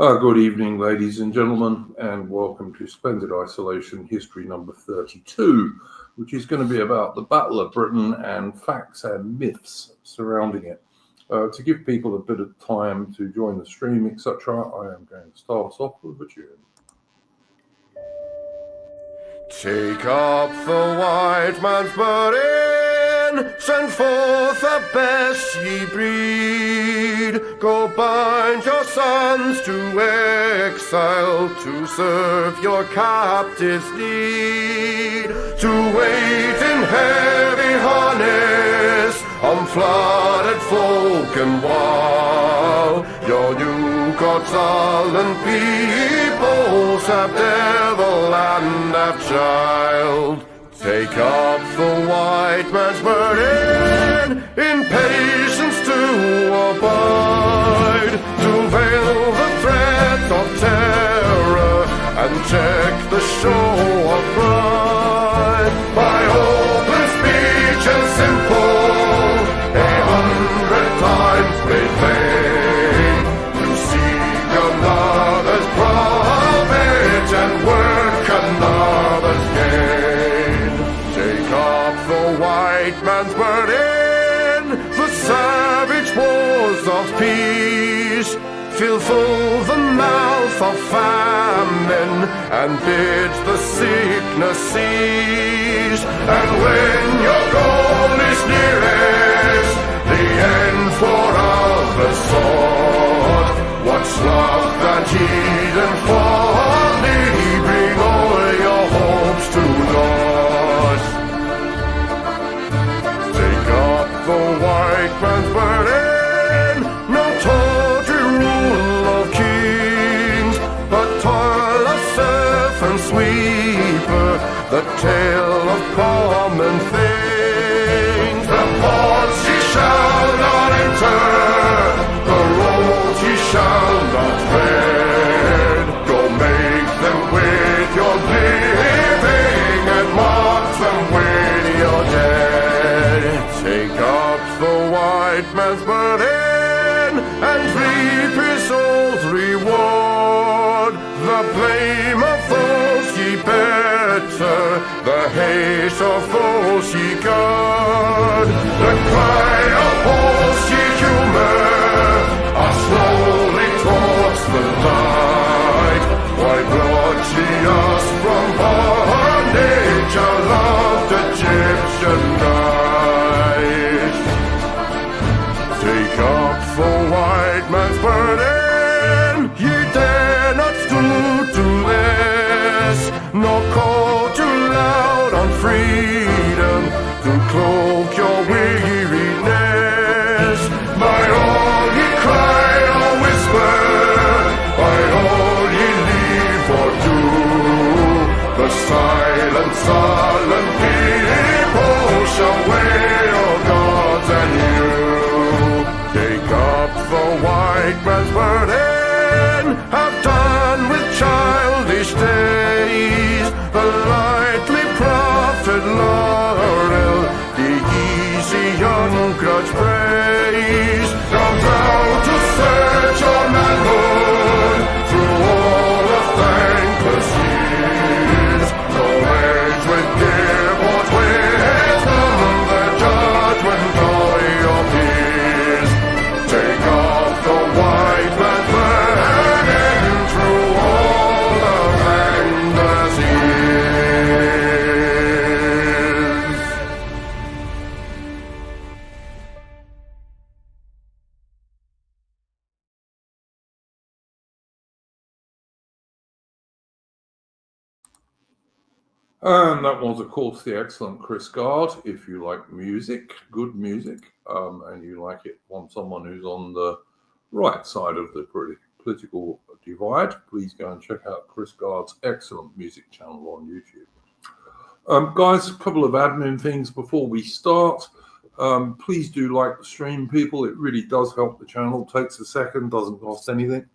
Good evening, ladies and gentlemen, and welcome to Splendid Isolation History number 32, which is going to be about the Battle of Britain and facts and myths surrounding it. To give people a bit of time to join the stream, etc., I am going to start us off with a tune. Take up the white man's burden, send forth the best ye breed. Go bind your sons to exile, to serve your captives' need. To wait in heavy harness on flooded folk and wall. Your new God's sullen peoples have devil and have child. Take up the white man's burden, in patience to abide, to veil the threat of terror and check the show of pride. By open speech and simple, 100 times made plain, to seek another's profit and work another's gain. Take up the white man's burden, the savage wars of peace. Fill full the mouth of famine and bid the sickness cease. And when your goal is nearest, the end for others sought, what's love and heed and folly, bring all your hopes to naught. Take up the white man's burden, no tawdry rule of kings, but toil of serf and sweeper, the tale of common things. The ports ye shall not enter, the roads ye shall not tread. Go make them with your living and mark them with your dead. Take up the white man's burden and reap his old reward. The blame of those ye better, the hate of those ye guard. The cry of those ye humor are slowly towards the light. Why brought ye us from bondage, a loved Egyptian night? Take up the white man's burden, ye dare not stoop to less, nor call too loud on freedom to cloak your weariness. By all ye cry or whisper, by all ye leave or do, the silent, sullen people shall wail gods and you. Take up the white man's burden, have done with childish days, the lightly profit laurel, the easy ungrudged praise. Come thou to search your manhood through all of thankless years. No age with give or wisdom, the judgment of your peers. Take off the white man's burden through all of thankless years. And that was, of course, the excellent Chris Gard. If you like music, good music, and you like it from someone who's on the right side of the political divide, please go and check out Chris Gard's excellent music channel on YouTube. Guys, a couple of admin things before we start. Please do like the stream, people. It really does help the channel. Takes a second, doesn't cost anything.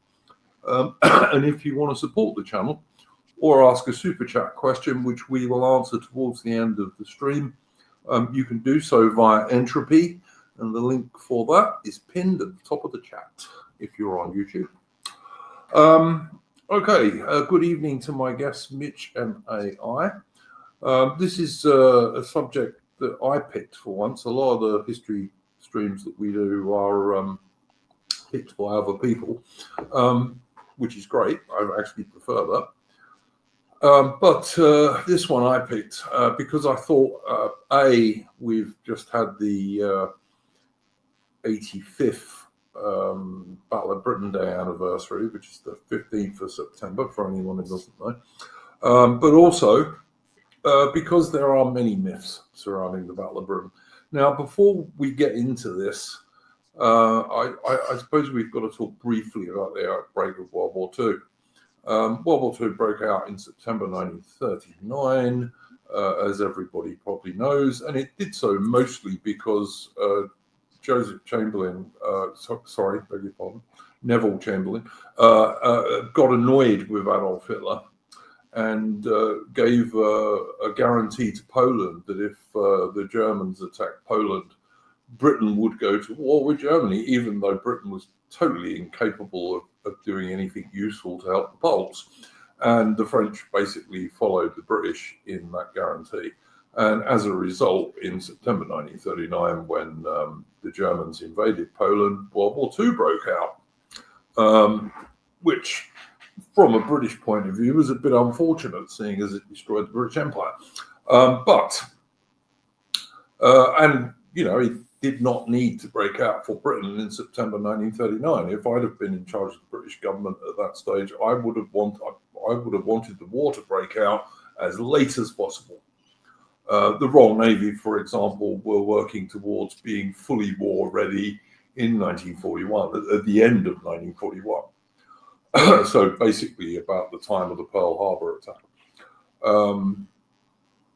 And if you want to support the channel, or ask a super chat question, which we will answer towards the end of the stream, you can do so via Entropy, and the link for that is pinned at the top of the chat if you're on YouTube. Okay, good evening to my guests, Mitch and AI. This is a subject that I picked for once. A lot of the history streams that we do are picked by other people, which is great. I actually prefer that. But this one I picked because I thought, we've just had the 85th Battle of Britain Day anniversary, which is the 15th of September, for anyone who doesn't know. But also because there are many myths surrounding the Battle of Britain. Now, before we get into this, I suppose we've got to talk briefly about the outbreak of World War II. World War II broke out in September 1939, as everybody probably knows, and it did so mostly because Neville Chamberlain, got annoyed with Adolf Hitler and gave a guarantee to Poland that if the Germans attacked Poland, Britain would go to war with Germany, even though Britain was totally incapable of doing anything useful to help the Poles. And the French basically followed the British in that guarantee. And as a result, in September 1939, when the Germans invaded Poland, World War II broke out, which, from a British point of view, was a bit unfortunate, seeing as it destroyed the British Empire. And, you know, it did not need to break out for Britain in September 1939. If I'd have been in charge of the British government at that stage, I would have wanted the war to break out as late as possible. The Royal Navy, for example, were working towards being fully war ready in 1941, at the end of 1941. So basically about the time of the Pearl Harbor attack.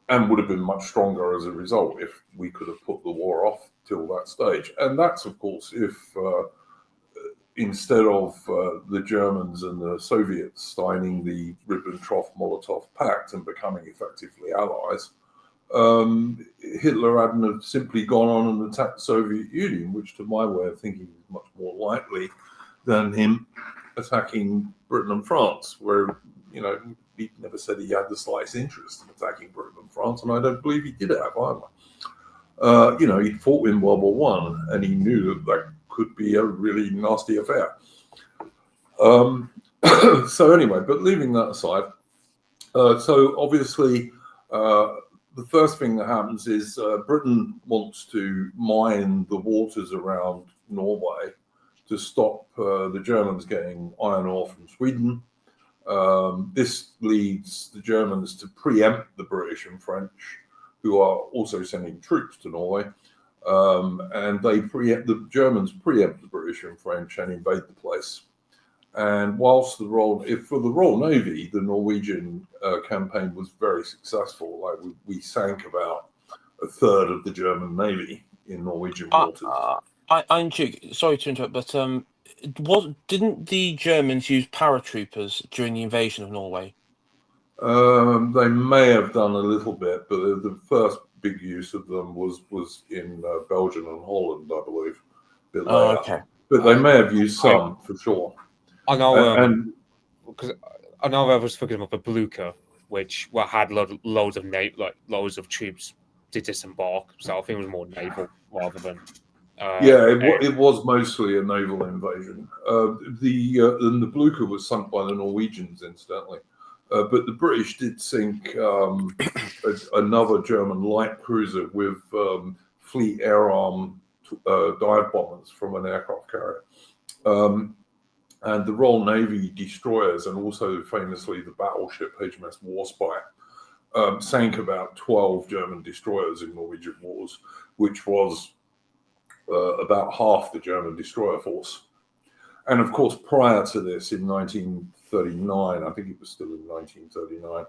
And would have been much stronger as a result if we could have put the war off till that stage. And that's, of course, if instead of the Germans and the Soviets signing the Ribbentrop-Molotov Pact and becoming effectively allies, Hitler hadn't have simply gone on and attacked the Soviet Union, which to my way of thinking is much more likely than him attacking Britain and France, where, you know, he never said he had the slightest interest in attacking Britain and France, and I don't believe he did have either. You know, he fought in World War I, and he knew that that could be a really nasty affair. So anyway, but leaving that aside, so obviously the first thing that happens is Britain wants to mine the waters around Norway to stop the Germans getting iron ore from Sweden. This leads the Germans to preempt the British and French, who are also sending troops to Norway. And the Germans preempt the British and French and invade the place. And whilst for the Royal Navy, the Norwegian campaign was very successful. Like we sank about a third of the German Navy in Norwegian waters. I'm sorry to interrupt, but didn't the Germans use paratroopers during the invasion of Norway? They may have done a little bit, but the first big use of them was in Belgium and Holland, I believe. A bit later. Okay. But they may have used some for sure. I know, because I know I was thinking about the Beluga, which had loads of troops to disembark. So I think it was more naval rather than. It was mostly a naval invasion. The Beluga was sunk by the Norwegians, incidentally. But the British did sink another German light cruiser with fleet air arm dive bombers from an aircraft carrier. And the Royal Navy destroyers, and also famously the battleship HMS Warspite, sank about 12 German destroyers in Norwegian wars, which was about half the German destroyer force. And of course, prior to this, in 1939, I think it was still in 1939,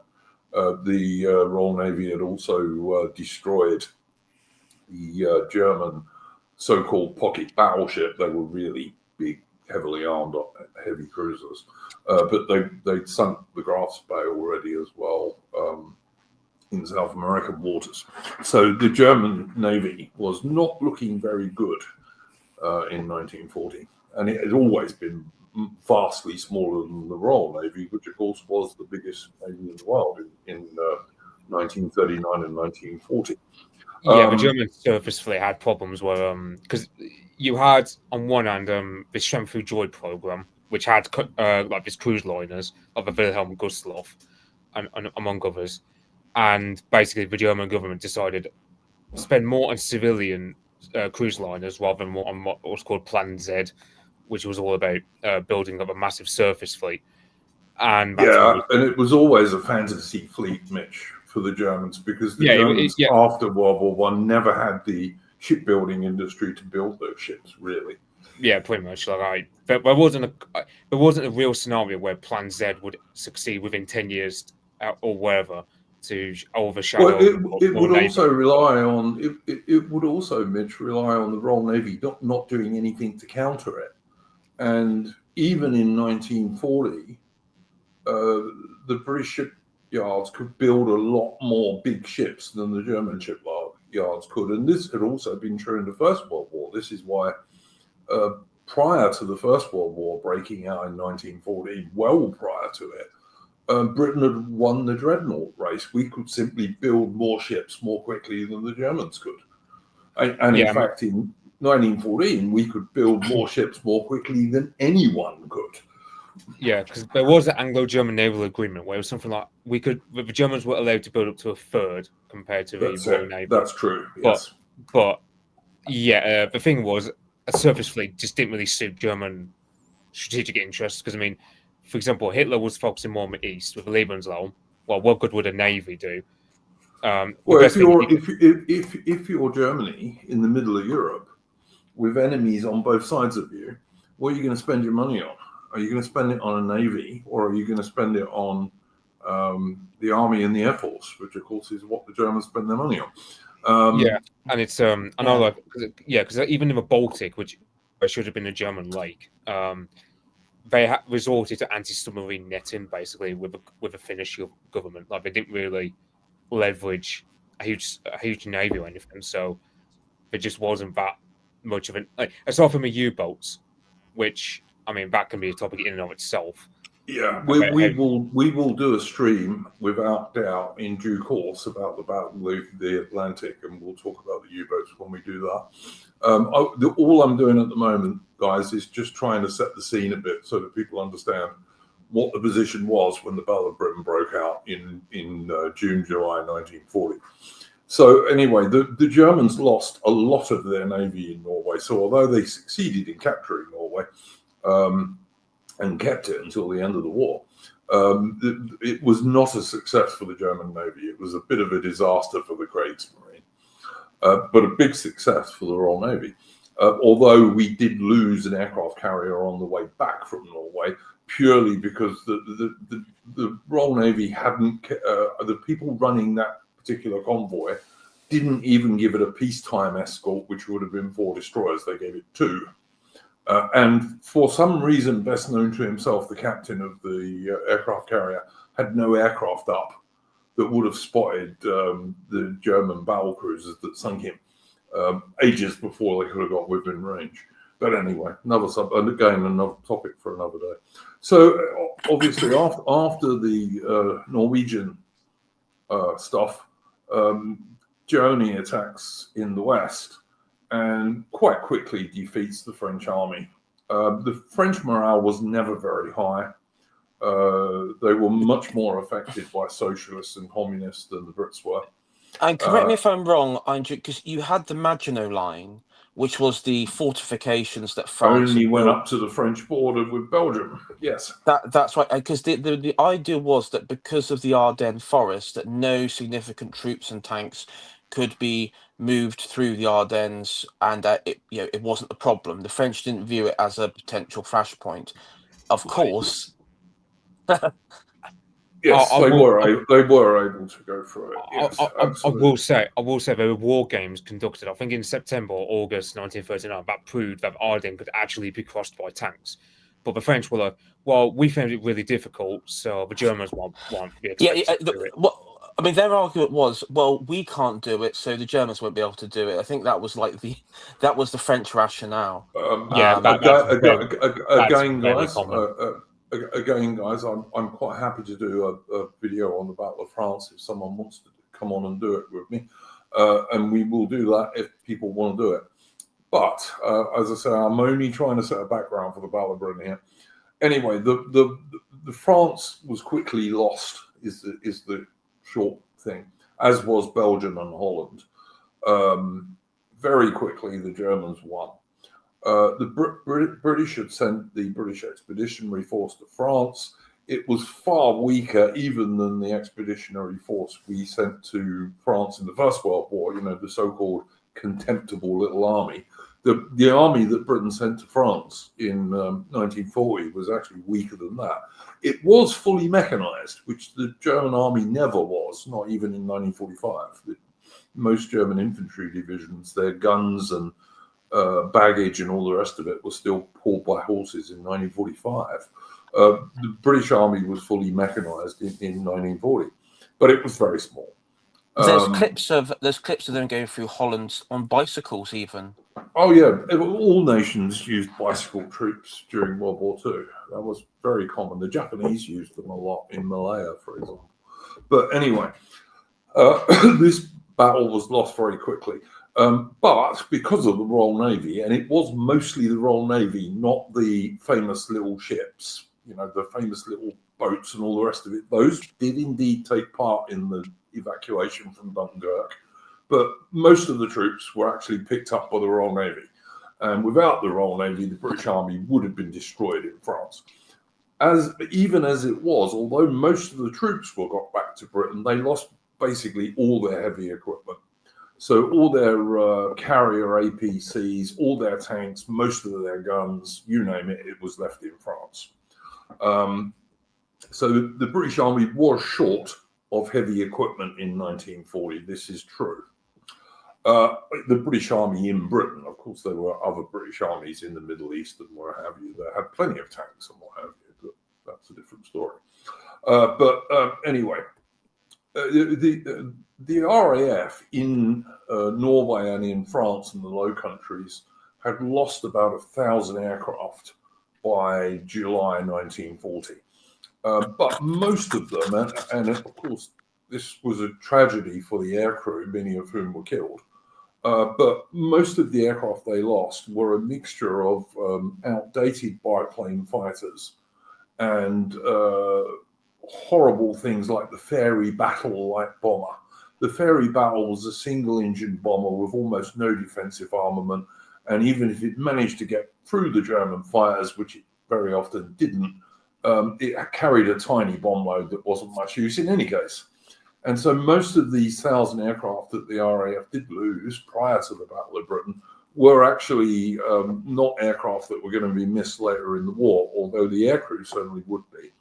the Royal Navy had also destroyed the German so-called pocket battleship. They were really big, heavily armed, heavy cruisers. But they'd sunk the Graf Spee already as well in South American waters. So the German Navy was not looking very good in 1940. And it had always been vastly smaller than the Royal Navy, which of course was the biggest navy in the world in 1939 and 1940. Yeah, the German surface fleet had problems where because you had on one hand the Strength Through Joy program, which had like these cruise liners of the Wilhelm Gustloff and among others, and basically the German government decided to spend more on civilian cruise liners rather than more on what was called Plan Z, which was all about building up a massive surface fleet. And and it was always a fantasy fleet, Mitch, for the Germans, because the Germans after World War One never had the shipbuilding industry to build those ships, really. Yeah, pretty much. Like there wasn't a real scenario where Plan Z would succeed within 10 years or whatever to overshadow. Well, it would also rely on it would also, Mitch, rely on the Royal Navy not doing anything to counter it. And even in 1940, the British shipyards could build a lot more big ships than the German shipyards could. And this had also been true in the First World War. This is why prior to the First World War breaking out in 1914, well prior to it, Britain had won the dreadnought race. We could simply build more ships more quickly than the Germans could. And in fact, in 1914, we could build more ships more quickly than anyone could. Yeah, because there was an Anglo-German naval agreement where it was something like the Germans were allowed to build up to a third compared to the Royal Navy. That's true. Yes. But the thing was, a surface fleet just didn't really suit German strategic interests. Because I mean, for example, Hitler was focusing more on the east with the Lebensraum. Well, what good would a navy do? Well, if you're Germany in the middle of Europe with enemies on both sides of you, what are you going to spend your money on? Are you going to spend it on a navy, or are you going to spend it on the army and the air force, which of course is what the Germans spend their money on? And it's I know, because even in the Baltic, which should have been a German lake, they resorted to anti-submarine netting basically with the Finnish government. Like they didn't really leverage a huge navy or anything, so it just wasn't that much of an. Aside from the U-boats, which I mean that can be a topic in and of itself. Yeah, we will do a stream without doubt in due course about the Battle of the Atlantic, and we'll talk about the U-boats when we do that. All I'm doing at the moment, guys, is just trying to set the scene a bit so that people understand what the position was when the Battle of Britain broke out in June, July 1940. So anyway, the Germans lost a lot of their navy in Norway. So although they succeeded in capturing Norway, and kept it until the end of the war, it was not a success for the German Navy. It was a bit of a disaster for the Kriegsmarine, but a big success for the Royal Navy. Although we did lose an aircraft carrier on the way back from Norway, purely because the Royal Navy hadn't, the people running that particular convoy didn't even give it a peacetime escort, which would have been 4 destroyers. They gave it 2. And for some reason, best known to himself, the captain of the aircraft carrier had no aircraft up that would have spotted the German battle cruisers that sunk him ages before they could have got within range. But anyway, another topic for another day. So obviously, after the Norwegian stuff, Germany attacks in the west and quite quickly defeats the French army. The French morale was never very high. They were much more affected by socialists and communists than the Brits were. And correct me if I'm wrong, because you had the Maginot Line, which was the fortifications that France only went up to the French border with Belgium. Yes, that's right. Because the idea was that because of the Ardennes forest, that no significant troops and tanks could be moved through the Ardennes, and it wasn't a problem. The French didn't view it as a potential flashpoint. Of course. Yes, they were able to go through it. Yes, I will say there were war games conducted, I think in September or August 1939, that proved that Ardennes could actually be crossed by tanks. But the French were like, well, we found it really difficult, so the Germans won't be expected to do it. I mean, their argument was, well, we can't do it, so the Germans won't be able to do it. I think that was like that was the French rationale. Yeah, that's Again, very guys. common. Again, guys, I'm quite happy to do a video on the Battle of France if someone wants to come on and do it with me, and we will do that if people want to do it. But as I say, I'm only trying to set a background for the Battle of Britain here. Anyway, the France was quickly lost. Is the short thing, as was Belgium and Holland. Very quickly, the Germans won. The British had sent the British Expeditionary Force to France. It was far weaker even than the expeditionary force we sent to France in the First World War, the so-called contemptible little army. The army that Britain sent to France in 1940 was actually weaker than that. It was fully mechanized, which the German army never was, not even in 1945. Most German infantry divisions, their guns and baggage and all the rest of it was still pulled by horses in 1945. The British army was fully mechanized in 1940, but it was very small. There's clips of them going through Holland on bicycles, even. Oh yeah, all nations used bicycle troops during World War II. That was very common. The Japanese used them a lot in Malaya, for example. But anyway, this battle was lost very quickly. But because of the Royal Navy, and it was mostly the Royal Navy, not the famous little ships, the famous little boats and all the rest of it, those did indeed take part in the evacuation from Dunkirk. But most of the troops were actually picked up by the Royal Navy. And without the Royal Navy, the British Army would have been destroyed in France. Even as it was, although most of the troops were got back to Britain, they lost basically all their heavy equipment. So all their carrier APCs, all their tanks, most of their guns, you name it, it was left in France. So the British Army was short of heavy equipment in 1940. This is true. The British Army in Britain, of course, there were other British armies in the Middle East and what have you that had plenty of tanks and what have you, but that's a different story. Anyway, the RAF in Norway and in France and the Low Countries had lost about 1,000 aircraft by July 1940. But most of them, and of course, this was a tragedy for the aircrew, many of whom were killed. But most of the aircraft they lost were a mixture of outdated biplane fighters and horrible things like the Fairey Battle light bomber. The Fairey Battle was a single-engine bomber with almost no defensive armament, and even if it managed to get through the German fighters, which it very often didn't, it carried a tiny bomb load that wasn't much use in any case. And so most of these 1,000 aircraft that the RAF did lose prior to the Battle of Britain were actually not aircraft that were going to be missed later in the war, although the aircrew certainly would be.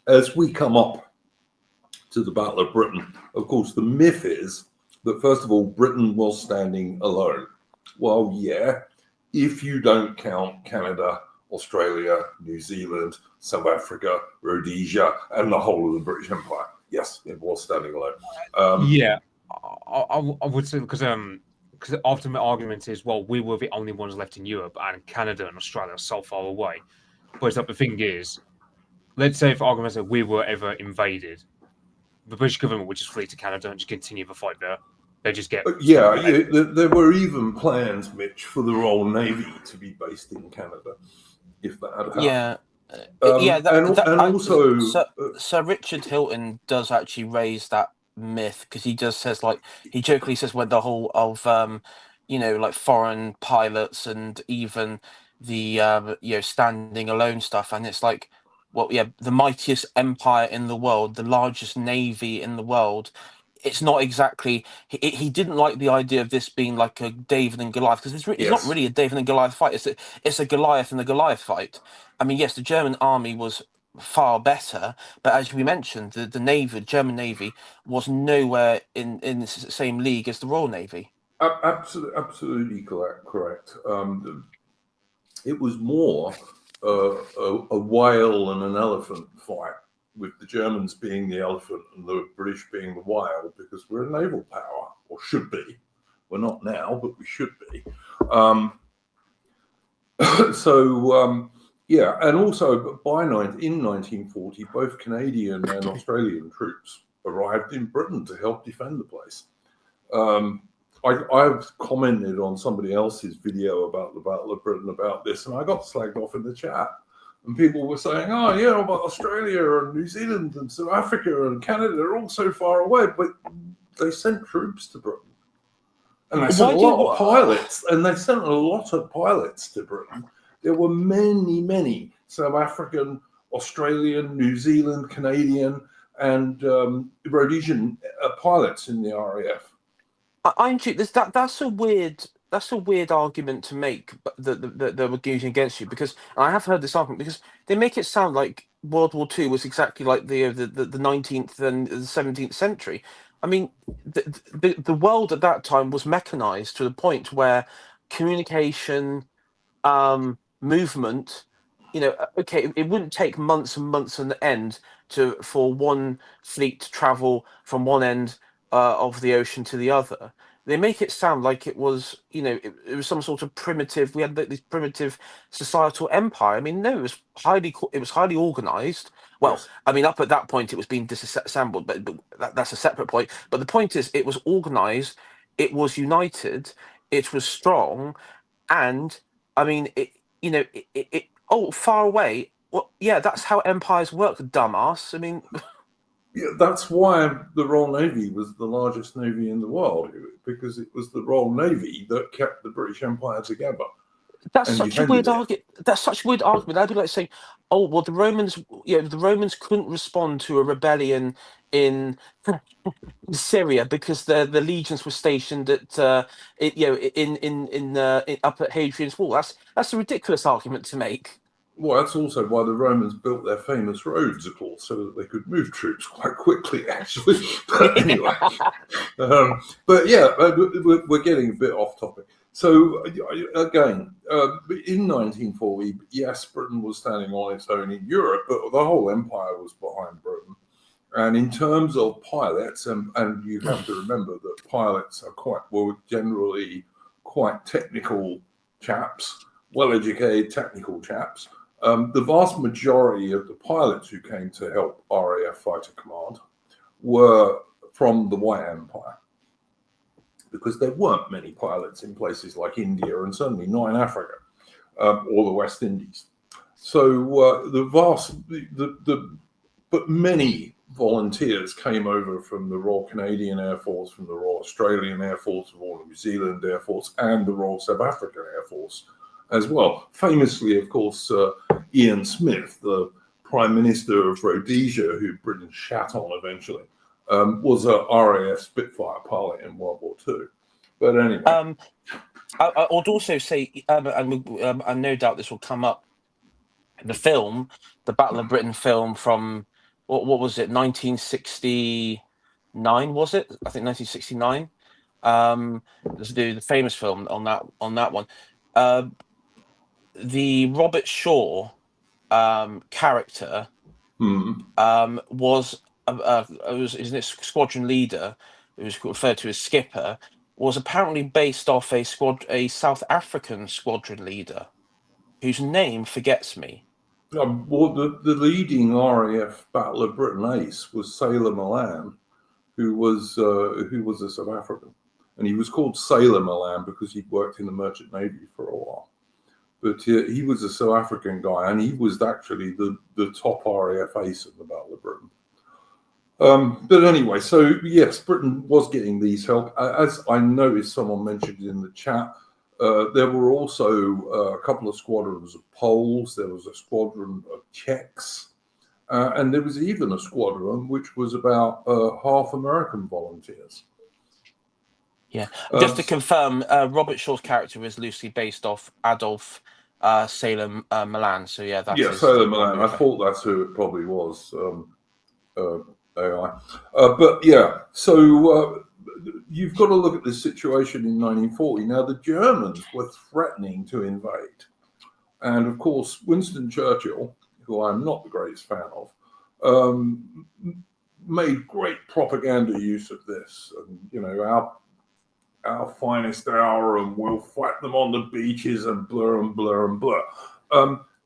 As we come up to the Battle of Britain, of course, the myth is that, first of all, Britain was standing alone. Well, yeah, if you don't count Canada, Australia, New Zealand, South Africa, Rhodesia, and the whole of the British Empire. Yes, it was standing alone. I would say because the ultimate argument is, well, we were the only ones left in Europe, and Canada and Australia are so far away. But the thing is, let's say, for argument's sake, we were ever invaded, the British government would just flee to Canada and just continue the fight there. They just get there were even plans, Mitch, for the Royal Navy to be based in Canada, if that had happened. Yeah, Sir Richard Hilton does actually raise that myth, because he just says, like, he jokingly says, when the whole of like foreign pilots and even the standing alone stuff, and it's like, well, yeah, the mightiest empire in the world, the largest navy in the world. It's not exactly. He didn't like the idea of this being like a David and Goliath, because it's not really a David and Goliath fight. It's a Goliath and a Goliath fight. I mean, yes, the German army was far better, but as we mentioned, the German Navy was nowhere in the same league as the Royal Navy. Absolutely correct. It was more a whale and an elephant fight, with the Germans being the elephant and the British being the whale, because we're a naval power, or should be. We're not now, but we should be. Yeah, and also in 1940, both Canadian and Australian troops arrived in Britain to help defend the place. I've commented on somebody else's video about the Battle of Britain about this, and I got slagged off in the chat. And people were saying, oh, yeah, but Australia and New Zealand and South Africa and Canada are all so far away, but they sent troops to Britain. And they sent a lot of pilots, to Britain. There were many, many South African, Australian, New Zealand, Canadian, and Rhodesian pilots in the RAF. That's a weird argument to make that they were using against you, because I have heard this argument, because they make it sound like World War II was exactly like the 19th and the 17th century. I mean, the world at that time was mechanized to the point where communication, movement, okay, it wouldn't take months and months on the end for one fleet to travel from one end of the ocean to the other. They make it sound like it was, it was some sort of primitive. We had this primitive societal empire. I mean, no, it was highly organized. Well, Yes. I mean, up at that point, it was being disassembled, but that's a separate point. But the point is, it was organized, it was united, it was strong, and I mean, far away. Well, yeah, that's how empires work, dumbass. I mean. Yeah, that's why the Royal Navy was the largest navy in the world, because it was the Royal Navy that kept the British Empire together. That's such a weird argument. That's such a weird argument. That'd be like saying, "Oh, well, the Romans couldn't respond to a rebellion in Syria because the legions were stationed at up at Hadrian's Wall." That's a ridiculous argument to make. Well, that's also why the Romans built their famous roads, of course, so that they could move troops quite quickly, actually. But anyway, we're getting a bit off topic. So again, in 1940, yes, Britain was standing on its own in Europe, but the whole empire was behind Britain. And in terms of pilots, and you have to remember that pilots were generally quite technical chaps, well-educated technical chaps. The vast majority of the pilots who came to help RAF Fighter Command were from the White Empire, because there weren't many pilots in places like India, and certainly not in Africa or the West Indies. So but many volunteers came over from the Royal Canadian Air Force, from the Royal Australian Air Force, the Royal New Zealand Air Force, and the Royal South African Air Force as well. Famously, of course, Ian Smith, the Prime Minister of Rhodesia, who Britain shat on eventually, was a RAF Spitfire pilot in World War II. But anyway. I would also say, and no doubt this will come up, the film, the Battle of Britain film from, what was it, 1969, was it? I think 1969. The famous film on that one. The Robert Shaw character was his squadron leader, who was referred to as Skipper, was apparently based off a South African squadron leader whose name forgets me. Well, the leading RAF Battle of Britain ace was Sailor Milan, who was a South African, and he was called Sailor Milan because he'd worked in the Merchant Navy for a while. But he was a South African guy, and he was actually the top RAF ace in the Battle of Britain. But anyway, so yes, Britain was getting these help. As I noticed, someone mentioned in the chat, there were also a couple of squadrons of Poles. There was a squadron of Czechs, and there was even a squadron which was about half American volunteers. Yeah, just to confirm, Robert Shaw's character is loosely based off Adolf Sailor Milan. So yeah, that's Sailor Milan. I thought that's who it probably was. AI. But yeah, so you've got to look at this situation in 1940. Now, the Germans were threatening to invade. And of course, Winston Churchill, who I'm not the greatest fan of, made great propaganda use of this. And, you know, our finest hour, and we'll fight them on the beaches, and blur and blur and blur.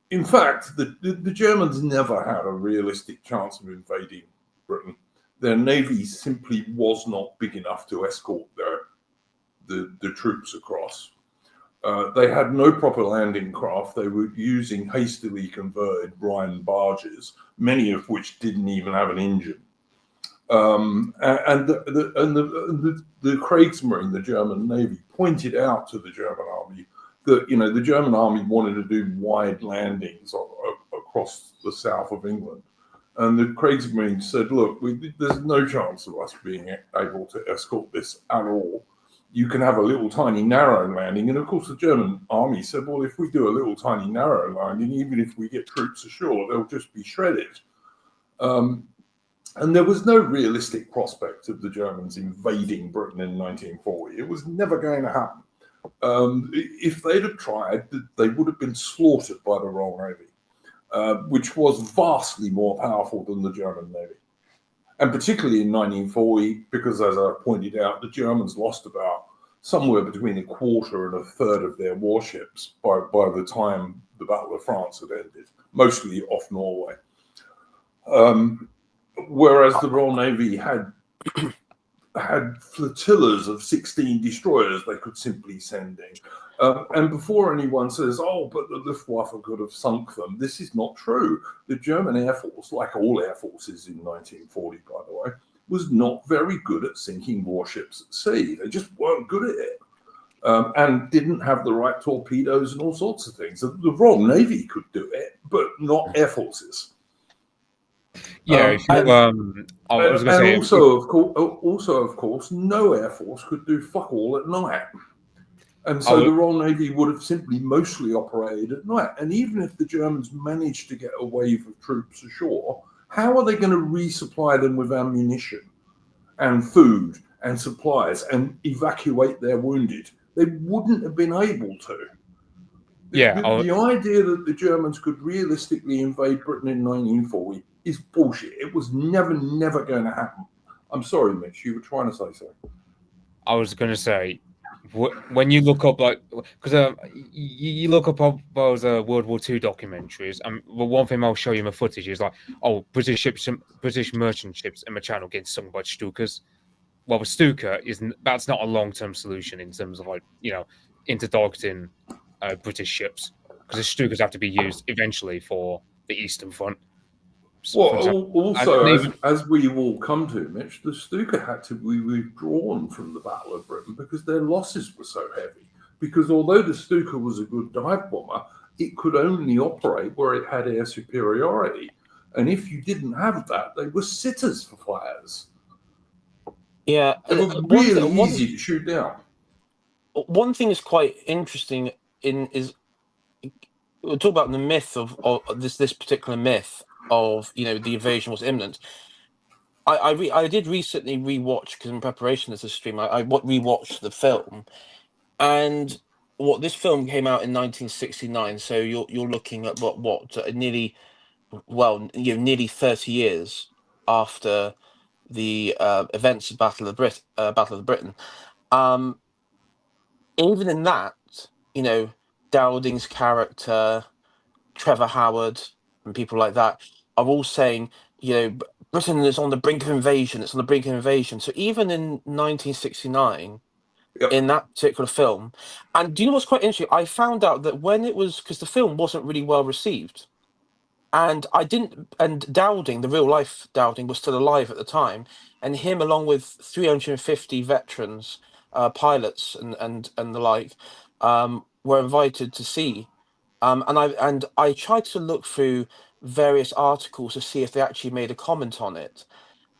In fact, the Germans never had a realistic chance of invading Britain. Their navy simply was not big enough to escort the troops across. They had no proper landing craft. They were using hastily converted Rhine barges, many of which didn't even have an engine. And the Kriegsmarine, the German Navy, pointed out to the German army that, you know, the German army wanted to do wide landings across the south of England. And the Kriegsmarine said, look, there's no chance of us being able to escort this at all. You can have a little tiny narrow landing. And of course, the German army said, well, if we do a little tiny narrow landing, even if we get troops ashore, they'll just be shredded. And there was no realistic prospect of the Germans invading Britain in 1940. It was never going to happen. If they'd have tried, they would have been slaughtered by the Royal Navy, which was vastly more powerful than the German Navy. And particularly in 1940, because as I pointed out, the Germans lost about somewhere between a quarter and a third of their warships by the time the Battle of France had ended, mostly off Norway. Whereas the Royal Navy had flotillas of 16 destroyers they could simply send in. And before anyone says, oh, but the Luftwaffe could have sunk them, this is not true. The German Air Force, like all air forces in 1940, by the way, was not very good at sinking warships at sea. They just weren't good at it. And didn't have the right torpedoes and all sorts of things. The Royal Navy could do it, but not air forces. Yeah, also, of course, no air force could do fuck all at night, and so the Royal Navy would have simply mostly operated at night. And even if the Germans managed to get a wave of troops ashore, how are they going to resupply them with ammunition and food and supplies and evacuate their wounded? They wouldn't have been able to. Yeah, the idea that the Germans could realistically invade Britain in 1940 is bullshit. It was never going to happen. I'm sorry, Mitch, you were trying to say so. I was going to say, when you look up, like, because you look up all those World War II documentaries, and the one thing I'll show you in the footage is like, oh, British merchant ships in the Channel getting sunk by Stukas. Well, the Stuka that's not a long-term solution in terms of, like, you know, interdicting British ships, because the Stukas have to be used eventually for the Eastern Front. Well, also, as we will come to, Mitch, the Stuka had to be withdrawn from the Battle of Britain because their losses were so heavy. Because although the Stuka was a good dive bomber, it could only operate where it had air superiority. And if you didn't have that, they were sitters for fires. Yeah, they were really easy to shoot down. One thing is quite interesting is we'll talk about the myth of this particular myth of, you know, the invasion was imminent. I did recently rewatch, because in preparation of this stream, I rewatched the film, and this film came out in 1969. So you're looking at nearly 30 years after the events of Battle of Britain. Even in that, you know, Dowding's character, Trevor Howard, and people like that are all saying, you know, Britain is on the brink of invasion. It's on the brink of invasion. So even in 1969, yep, in that particular film, and do you know what's quite interesting? I found out that when it was, because the film wasn't really well received, and Dowding, the real life Dowding, was still alive at the time, and him, along with 350 veterans, pilots and the like, were invited to see. And I tried to look through various articles to see if they actually made a comment on it.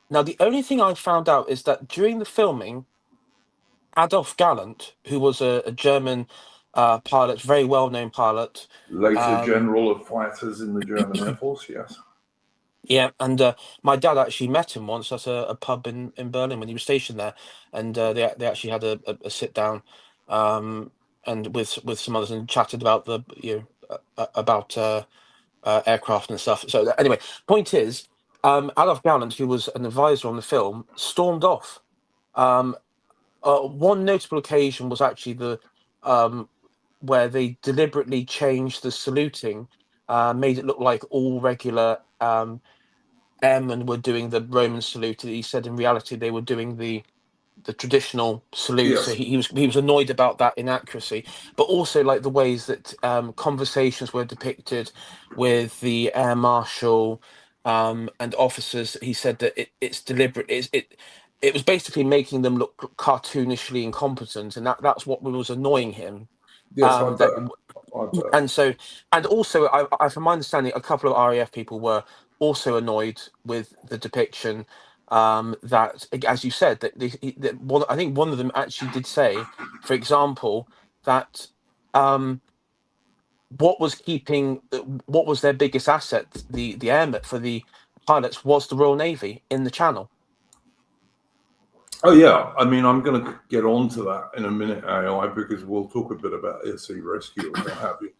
Now, the only thing I found out is that during the filming, Adolf Galland, who was a German pilot, very well-known pilot, later general of fighters in the German Air Force, yes. Yeah, and my dad actually met him once at a pub in Berlin when he was stationed there, and they actually had a sit down, and with some others, and chatted about the aircraft and stuff. So anyway, point is, Adolf Galland, who was an advisor on the film, stormed off. One notable occasion was actually where they deliberately changed the saluting, made it look like all regular airmen were doing the Roman salute. He said in reality they were doing the traditional salute. So Yes. he was annoyed about that inaccuracy, but also like the ways that conversations were depicted with the air marshal and officers. He said that it's deliberate. It was basically making them look cartoonishly incompetent, and that's what was annoying him. Yes, I bet. That I bet. and also, from my understanding, a couple of RAF people were also annoyed with the depiction. That, as you said, that one, I think one of them actually did say, for example, that what was their biggest asset, the air for the pilots, was the Royal Navy in the Channel. Oh yeah, I mean, I'm going to get on to that in a minute, AI, because we'll talk a bit about SC rescue and what have you.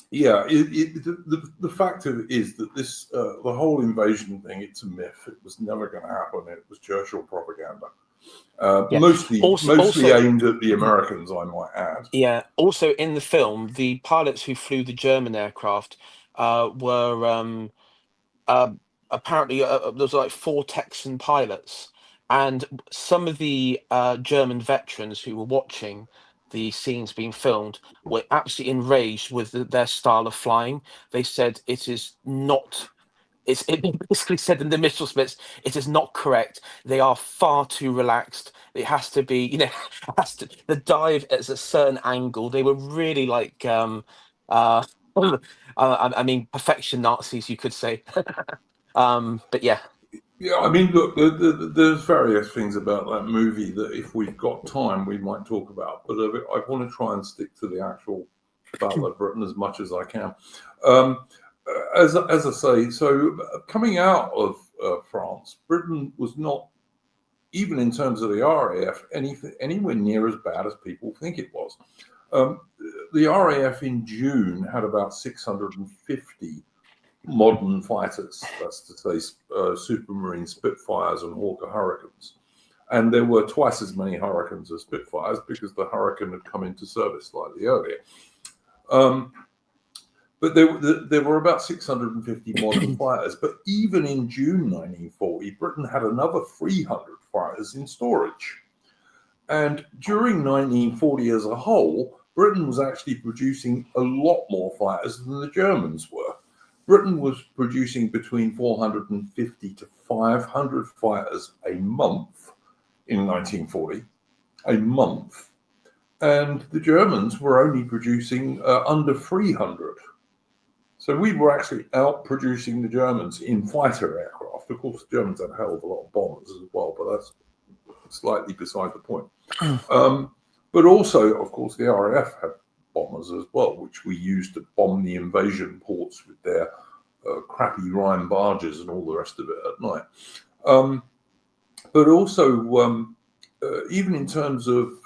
Yeah, the fact of it is that this the whole invasion thing, it's a myth. It was never going to happen. It was Churchill propaganda, mostly aimed at the Americans, I might add. Yeah. Also, in the film, the pilots who flew the German aircraft were apparently there was like 4 Texan pilots, and some of the German veterans who were watching the scenes being filmed were absolutely enraged with their style of flying. They said it basically said in the missile splits, it is not correct. They are far too relaxed. It has to be, the dive at a certain angle. They were really like, I mean, perfection Nazis, you could say. But yeah. Yeah, I mean, look, there's various things about that movie that if we've got time, we might talk about. But I want to try and stick to the actual Battle of Britain as much as I can. As I say, so coming out of France, Britain was not, even in terms of the RAF, anywhere near as bad as people think it was. The RAF in June had about 650 modern fighters, that's to say Supermarine Spitfires and Hawker Hurricanes. And there were twice as many Hurricanes as Spitfires because the Hurricane had come into service slightly earlier. But there were about 650 modern fighters. But even in June 1940, Britain had another 300 fighters in storage. And during 1940 as a whole, Britain was actually producing a lot more fighters than the Germans were. Britain was producing between 450 to 500 fighters a month in 1940, a month. And the Germans were only producing under 300. So we were actually out-producing the Germans in fighter aircraft. Of course, the Germans had a hell of a lot of bombers as well, but that's slightly beside the point. But also, of course, the RAF had bombers as well, which we used to bomb the invasion ports with their crappy Rhine barges and all the rest of it at night. But also, even in terms of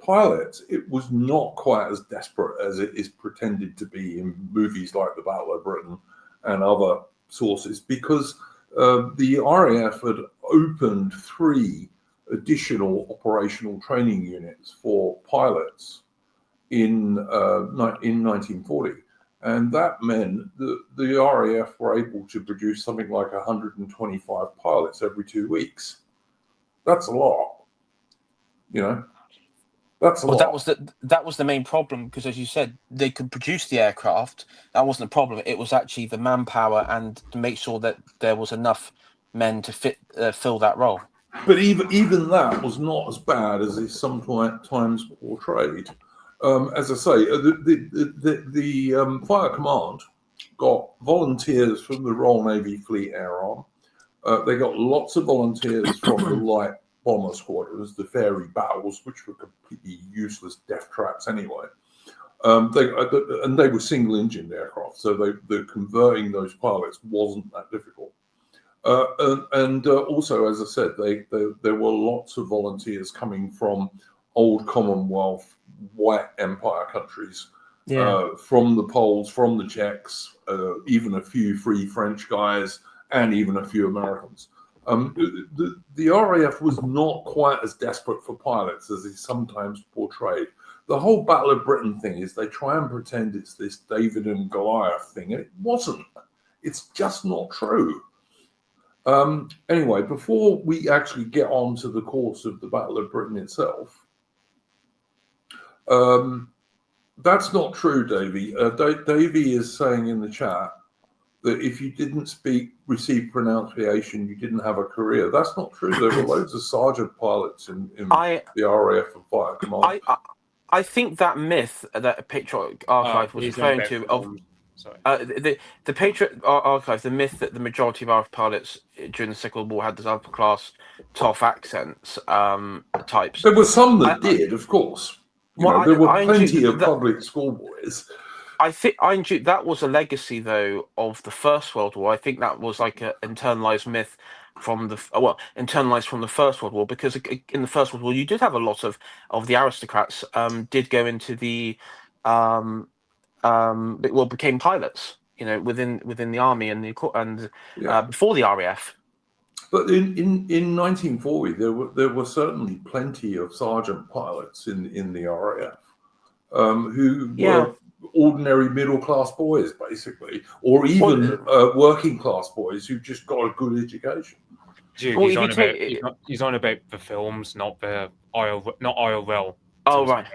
pilots, it was not quite as desperate as it is pretended to be in movies like The Battle of Britain and other sources, because the RAF had opened 3 additional operational training units for pilots in 1940. And that meant that the RAF were able to produce something like 125 pilots every 2 weeks. That's a lot. That's a lot. That was the main problem, because as you said, they could produce the aircraft. That wasn't the problem. It was actually the manpower and to make sure that there was enough men to fill that role. But even that was not as bad as is sometimes portrayed. As I say, the Fire Command got volunteers from the Royal Navy Fleet Air Arm. They got lots of volunteers from the light bomber squadrons, the Fairy Battles, which were completely useless death traps anyway. They were single-engined aircraft, so the converting those pilots wasn't that difficult. Also, as I said, there were lots of volunteers coming from old Commonwealth white empire countries, Yeah. from the Poles, from the Czechs, even a few free French guys, and even a few Americans. The RAF was not quite as desperate for pilots as is sometimes portrayed. The whole Battle of Britain thing is they try and pretend it's this David and Goliath thing, and it wasn't. It's just not true. Anyway, before we actually get on to the course of the Battle of Britain itself, that's not true, Davey. Davey is saying in the chat that if you didn't receive pronunciation, you didn't have a career. That's not true. There were loads of sergeant pilots in the RAF and Fire Command. I think that myth that Patriot Archive was referring to the Patriot Archive, the myth that the majority of RAF pilots during the Second World War had those upper class tough accents types. There were some that did, of course. There were plenty of public schoolboys. I think that was a legacy, though, of the First World War. I think that was like an internalized myth from the First World War, because in the First World War you did have a lot of the aristocrats did go into the became pilots, within the army and before the RAF. But in 1940 there were certainly plenty of sergeant pilots in the RAF who were ordinary middle class boys, basically, or even working class boys who just got a good education. Dude, he's on about the films, not IRL. Oh, right.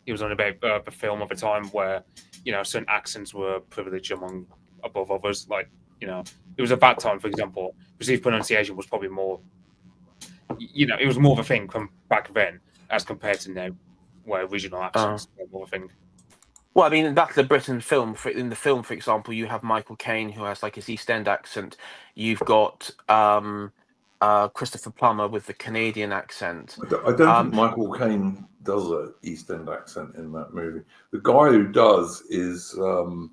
He was on about the film of a time where certain accents were privileged above others. Like it was at that time, for example, received pronunciation was probably more. It was more of a thing from back then as compared to now, where regional accents were more of a thing. Well, I mean, that's the Britain film. In the film, for example, you have Michael Caine, who has like his East End accent. You've got Christopher Plummer with the Canadian accent. I don't think Michael Caine does an East End accent in that movie. The guy who does is Ian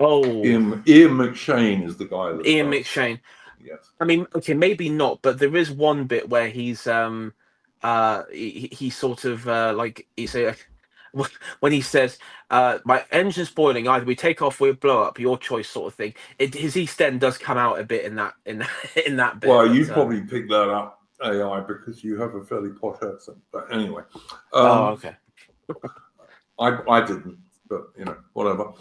McShane is the guy. Ian McShane. Yes. I mean, okay, maybe not, but there is one bit where he's he sort of when he says, "My engine's boiling. Either we take off, or we blow up. Your choice," sort of thing. His East End does come out a bit in that bit. Well, you probably picked that up, AI, because you have a fairly posh accent. But anyway, okay. I didn't, but whatever.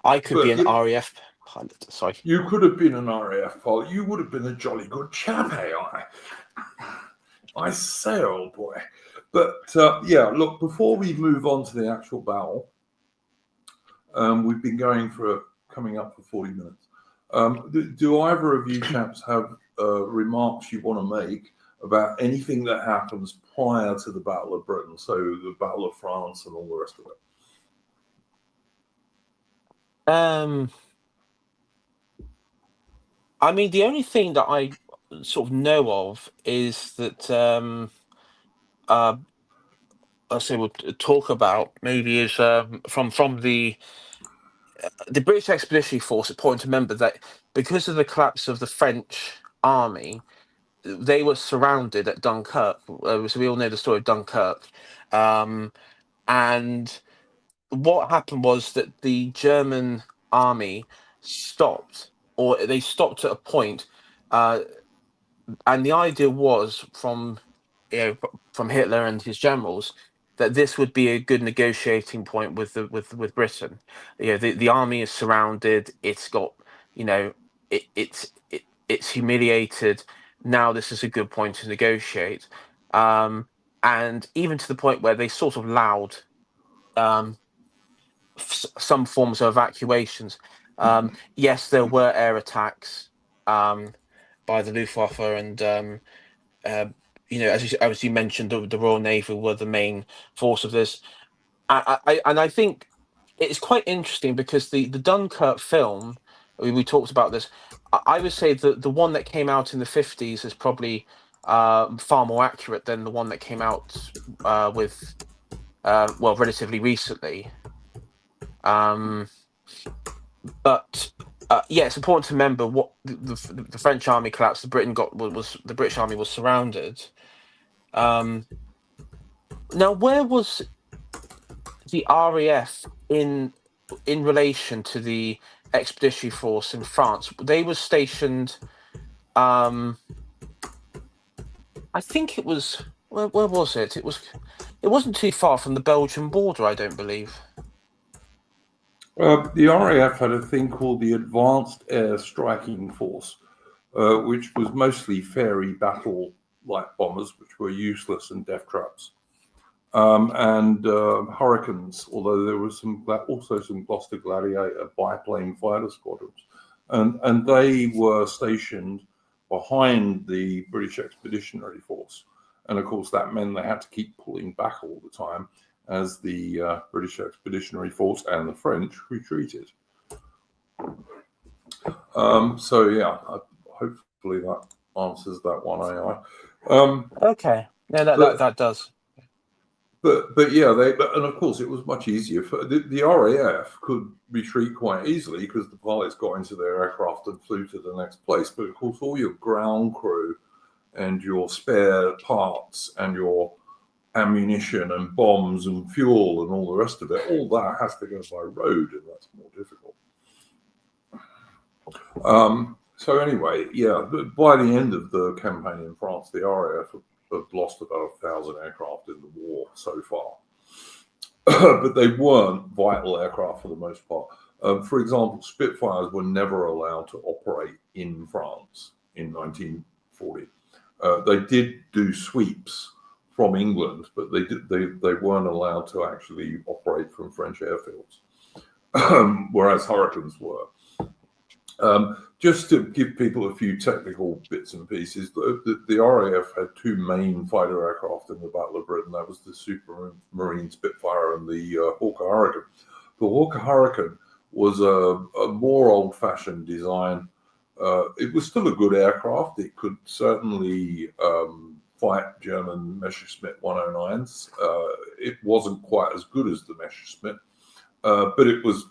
I could be an RAF pilot. Sorry, you could have been an RAF pilot. You would have been a jolly good chap, AI. I say, old boy. But look, before we move on to the actual battle, we've been coming up for 40 minutes. Do either of you chaps have remarks you want to make about anything that happens prior to the Battle of Britain? So the Battle of France and all the rest of it. I mean, the only thing that I sort of know of is that I say we'll talk about maybe is from the British Expeditionary Force. Important to remember that because of the collapse of the French army, they were surrounded at Dunkirk. So we all know the story of Dunkirk, and what happened was that the German army stopped, or they stopped at a point, and the idea was from Hitler and his generals that this would be a good negotiating point with Britain. The army is surrounded. It's got it's humiliated. Now this is a good point to negotiate, and even to the point where they sort of allowed some forms of evacuations. Yes, there were air attacks by the Luftwaffe, and as you mentioned, the Royal Navy were the main force of this. I think it's quite interesting because the Dunkirk film, we talked about this. I would say that the one that came out in the 50s is probably far more accurate than the one that came out relatively recently. But it's important to remember what the French army collapsed. The British army was surrounded. Now, where was the RAF in relation to the expeditionary force in France? They were stationed. I think it was. Where was it? It wasn't too far from the Belgian border, I don't believe. The RAF had a thing called the Advanced Air Striking Force, which was mostly fairy battle light bombers, which were useless and death traps, and Hurricanes, although there was also some Gloucester Gladiator biplane fighter squadrons, and they were stationed behind the British Expeditionary Force. And of course, that meant they had to keep pulling back all the time as the British Expeditionary Force and the French retreated. So yeah, hopefully that answers that one, AI. Okay, yeah, that does. But yeah, and of course it was much easier for the RAF could retreat quite easily because the pilots got into their aircraft and flew to the next place. But of course, all your ground crew and your spare parts and your ammunition and bombs and fuel and all the rest of it, all that has to go by road, and that's more difficult. So anyway, yeah, by the end of the campaign in France, the RAF have lost about 1,000 aircraft in the war so far. But they weren't vital aircraft for the most part. For example, Spitfires were never allowed to operate in France in 1940. They did do sweeps from England, but they weren't allowed to actually operate from French airfields, whereas Hurricanes were. Just to give people a few technical bits and pieces, the RAF had two main fighter aircraft in the Battle of Britain. That was the Supermarine Spitfire and the Hawker Hurricane. The Hawker Hurricane was a more old-fashioned design. It was still a good aircraft. It could certainly fight German Messerschmitt 109s. It wasn't quite as good as the Messerschmitt. But it was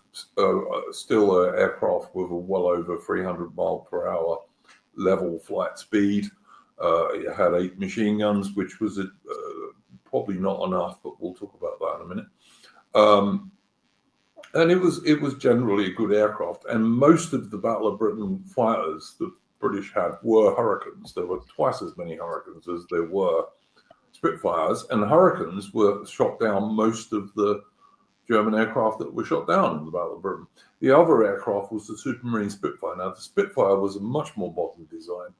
still an aircraft with a well over 300 mile per hour level flight speed. It had 8 machine guns, which was probably not enough, but we'll talk about that in a minute. And it was generally a good aircraft. And most of the Battle of Britain fighters the British had were Hurricanes. There were twice as many Hurricanes as there were Spitfires, and Hurricanes were shot down most of the German aircraft that were shot down in the Battle of Britain. The other aircraft was the Supermarine Spitfire. Now, the Spitfire was a much more modern design,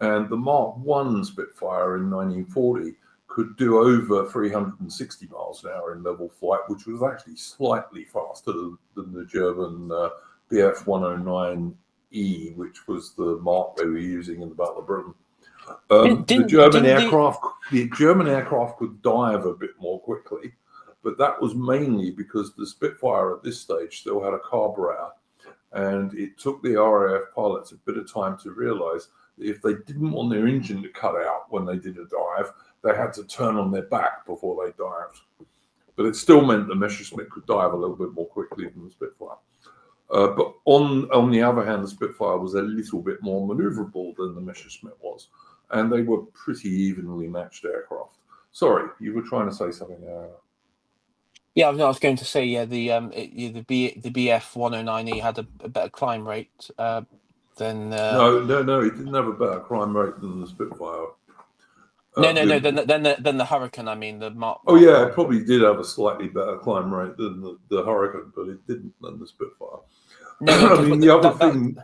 and the Mark I Spitfire in 1940 could do over 360 miles an hour in level flight, which was actually slightly faster than the German Bf 109E, which was the Mark they were using in the Battle of Britain. The German aircraft could dive a bit more quickly, but that was mainly because the Spitfire at this stage still had a carburetor, and it took the RAF pilots a bit of time to realize that if they didn't want their engine to cut out when they did a dive, they had to turn on their back before they dived. But it still meant the Messerschmitt could dive a little bit more quickly than the Spitfire. But on the other hand, the Spitfire was a little bit more maneuverable than the Messerschmitt was, and they were pretty evenly matched aircraft. Sorry, you were trying to say something. Yeah, I was going to say, yeah, the BF 109E had a better climb rate than. No, it didn't have a better climb rate than the Spitfire. Than the Hurricane. I mean, the Mark. Oh yeah, it probably did have a slightly better climb rate than the Hurricane, but it didn't than the Spitfire. No, I mean, the other thing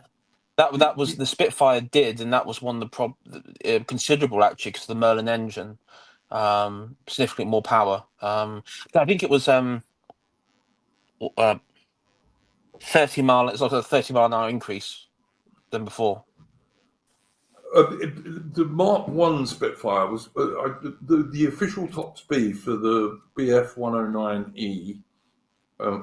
that was the Spitfire did, and that was one of the considerable actually because of the Merlin engine. Significantly more power. I think it was 30 mile. It's also a 30 mile an hour increase than before. The Mark I Spitfire was the official top speed for the Bf 109E.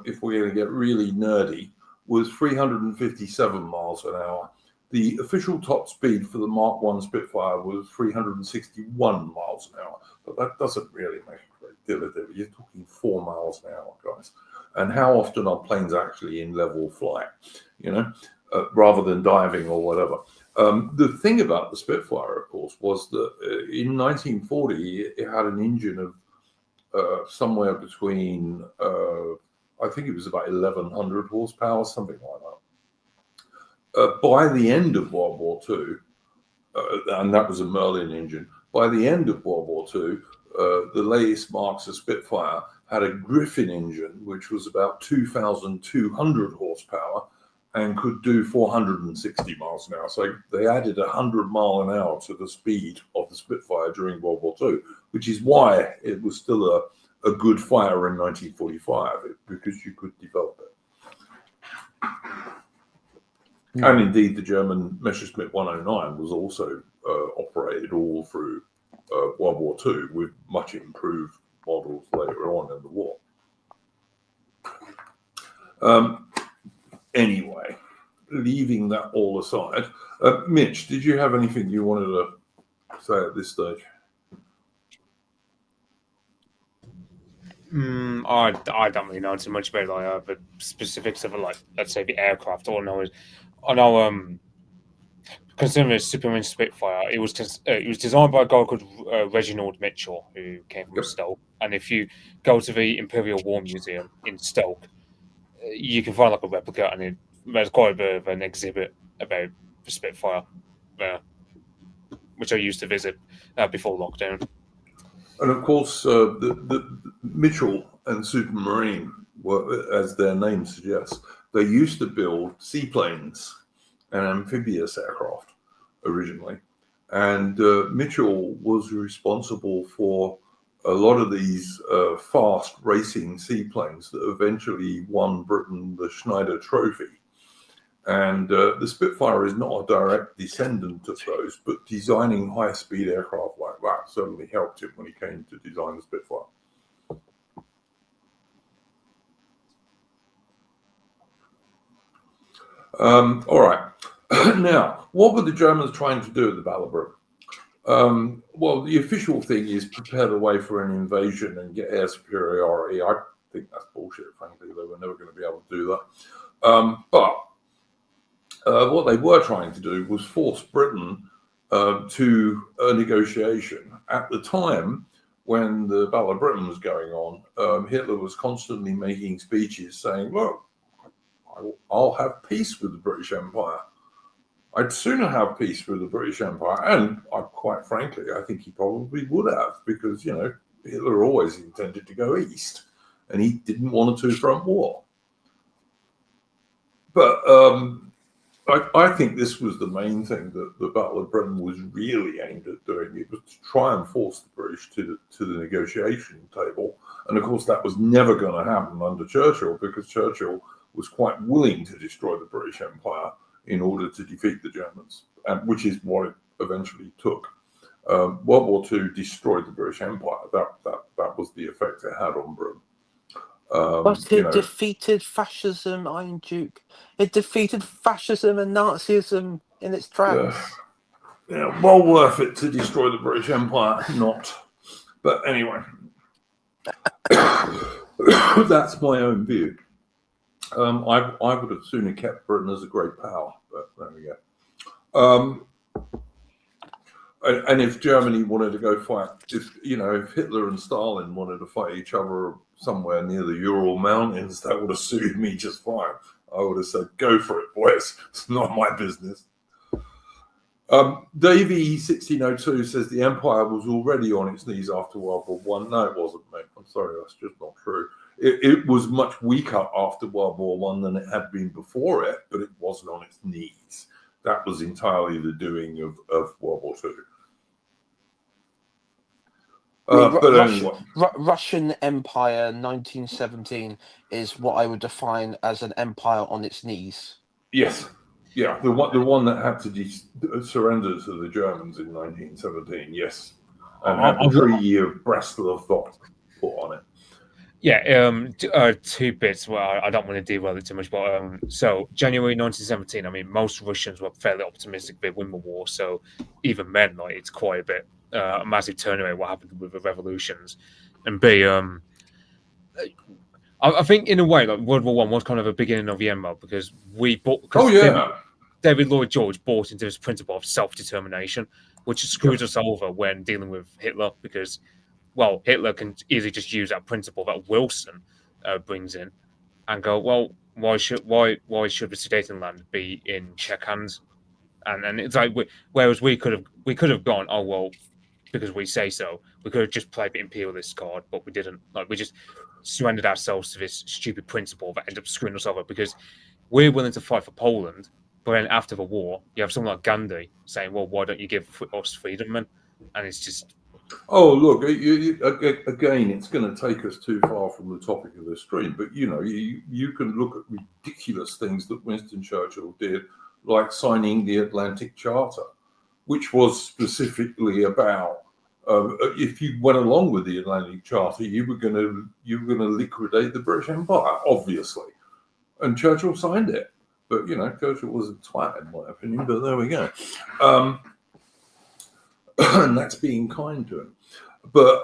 If we're going to get really nerdy, was 357 miles an hour. The official top speed for the Mark I Spitfire was 361 miles an hour, but that doesn't really make a great deal of difference. You're talking 4 miles an hour, guys. And how often are planes actually in level flight, rather than diving or whatever? The thing about the Spitfire, of course, was that in 1940, it had an engine of somewhere between, I think it was about 1,100 horsepower, something like that. By the end of World War II, and that was a Merlin engine, by the end of World War II, the latest Marks of Spitfire had a Griffin engine, which was about 2,200 horsepower and could do 460 miles an hour. So they added 100 mile an hour to the speed of the Spitfire during World War II, which is why it was still a good fighter in 1945, because you could develop it. And indeed, the German Messerschmitt 109 was also operated all through World War II with much improved models later on in the war. Anyway, leaving that all aside, Mitch, did you have anything you wanted to say at this stage? I don't really know too much about the specifics of it, like, let's say, the aircraft. All I know is, considering it's Superman Spitfire, it was designed by a guy called Reginald Mitchell, who came from Stoke. And if you go to the Imperial War Museum in Stoke, you can find like a replica, and there's quite a bit of an exhibit about the Spitfire, which I used to visit before lockdown. And of course, the Mitchell and Supermarine were, as their name suggests, they used to build seaplanes and amphibious aircraft originally. And Mitchell was responsible for a lot of these fast racing seaplanes that eventually won Britain the Schneider Trophy. And the Spitfire is not a direct descendant of those, but designing high-speed aircraft like that certainly helped him when he came to design the Spitfire. All right. Now, what were the Germans trying to do at the Battle of Britain? Well, the official thing is prepare the way for an invasion and get air superiority. I think that's bullshit, frankly. They were never going to be able to do that. But what they were trying to do was force Britain to a negotiation. At the time when the Battle of Britain was going on, Hitler was constantly making speeches saying, look, I'll have peace with the British Empire. I'd sooner have peace with the British Empire. And quite frankly, I think he probably would have, because, you know, Hitler always intended to go east and he didn't want a two-front war. But I think this was the main thing that the Battle of Britain was really aimed at doing. It was to try and force the British to the negotiation table. And of course, that was never going to happen under Churchill, because Churchill was quite willing to destroy the British Empire in order to defeat the Germans, which is what it eventually took. World War II destroyed the British Empire. That was the effect it had on Britain. But it defeated fascism, Iron Duke. It defeated fascism and Nazism in its tracks. Yeah, well worth it to destroy the British Empire, not. But anyway, that's my own view. I would have sooner kept Britain as a great power, but there we go. And if Germany wanted to go fight, if Hitler and Stalin wanted to fight each other somewhere near the Ural Mountains, that would have suited me just fine. I would have said, go for it, boys. It's not my business. Davey 1602 says the empire was already on its knees after World War I. No, it wasn't, mate. I'm sorry, that's just not true. It was much weaker after World War I than it had been before it, but it wasn't on its knees. That was entirely the doing of World War II. But anyway. Russian Empire 1917 is what I would define as an empire on its knees. Yes. Yeah, the one that had to surrender to the Germans in 1917, yes. And had the Treaty of Brest-Litovsk put on it. Yeah, two bits. Well, I don't want to derail it too much, but so January 1917. I mean, most Russians were fairly optimistic they'd win the war. So even then, like, it's quite a bit a massive turnaround what happened with the revolutions. And B, I think in a way, like, World War I was kind of a beginning of the end, because we bought. David Lloyd George bought into this principle of self-determination, which screwed us over when dealing with Hitler, because well, Hitler can easily just use that principle that Wilson brings in and go, well, why should the Sudetenland be in Czech hands? And it's like, whereas we could have gone, oh well, because we say so. We could have just played the imperialist card, but we didn't. Like, we just surrendered ourselves to this stupid principle that ended up screwing us over because we're willing to fight for Poland, but then after the war, you have someone like Gandhi saying, "Well, why don't you give us freedom, man?" And it's just, Oh, look, again, it's going to take us too far from the topic of the stream, but you can look at ridiculous things that Winston Churchill did, like signing the Atlantic Charter, which was specifically about if you went along with the Atlantic Charter, you were going to liquidate the British Empire, obviously, and Churchill signed it. But Churchill was a twat in my opinion. But there we go. And that's being kind to him. But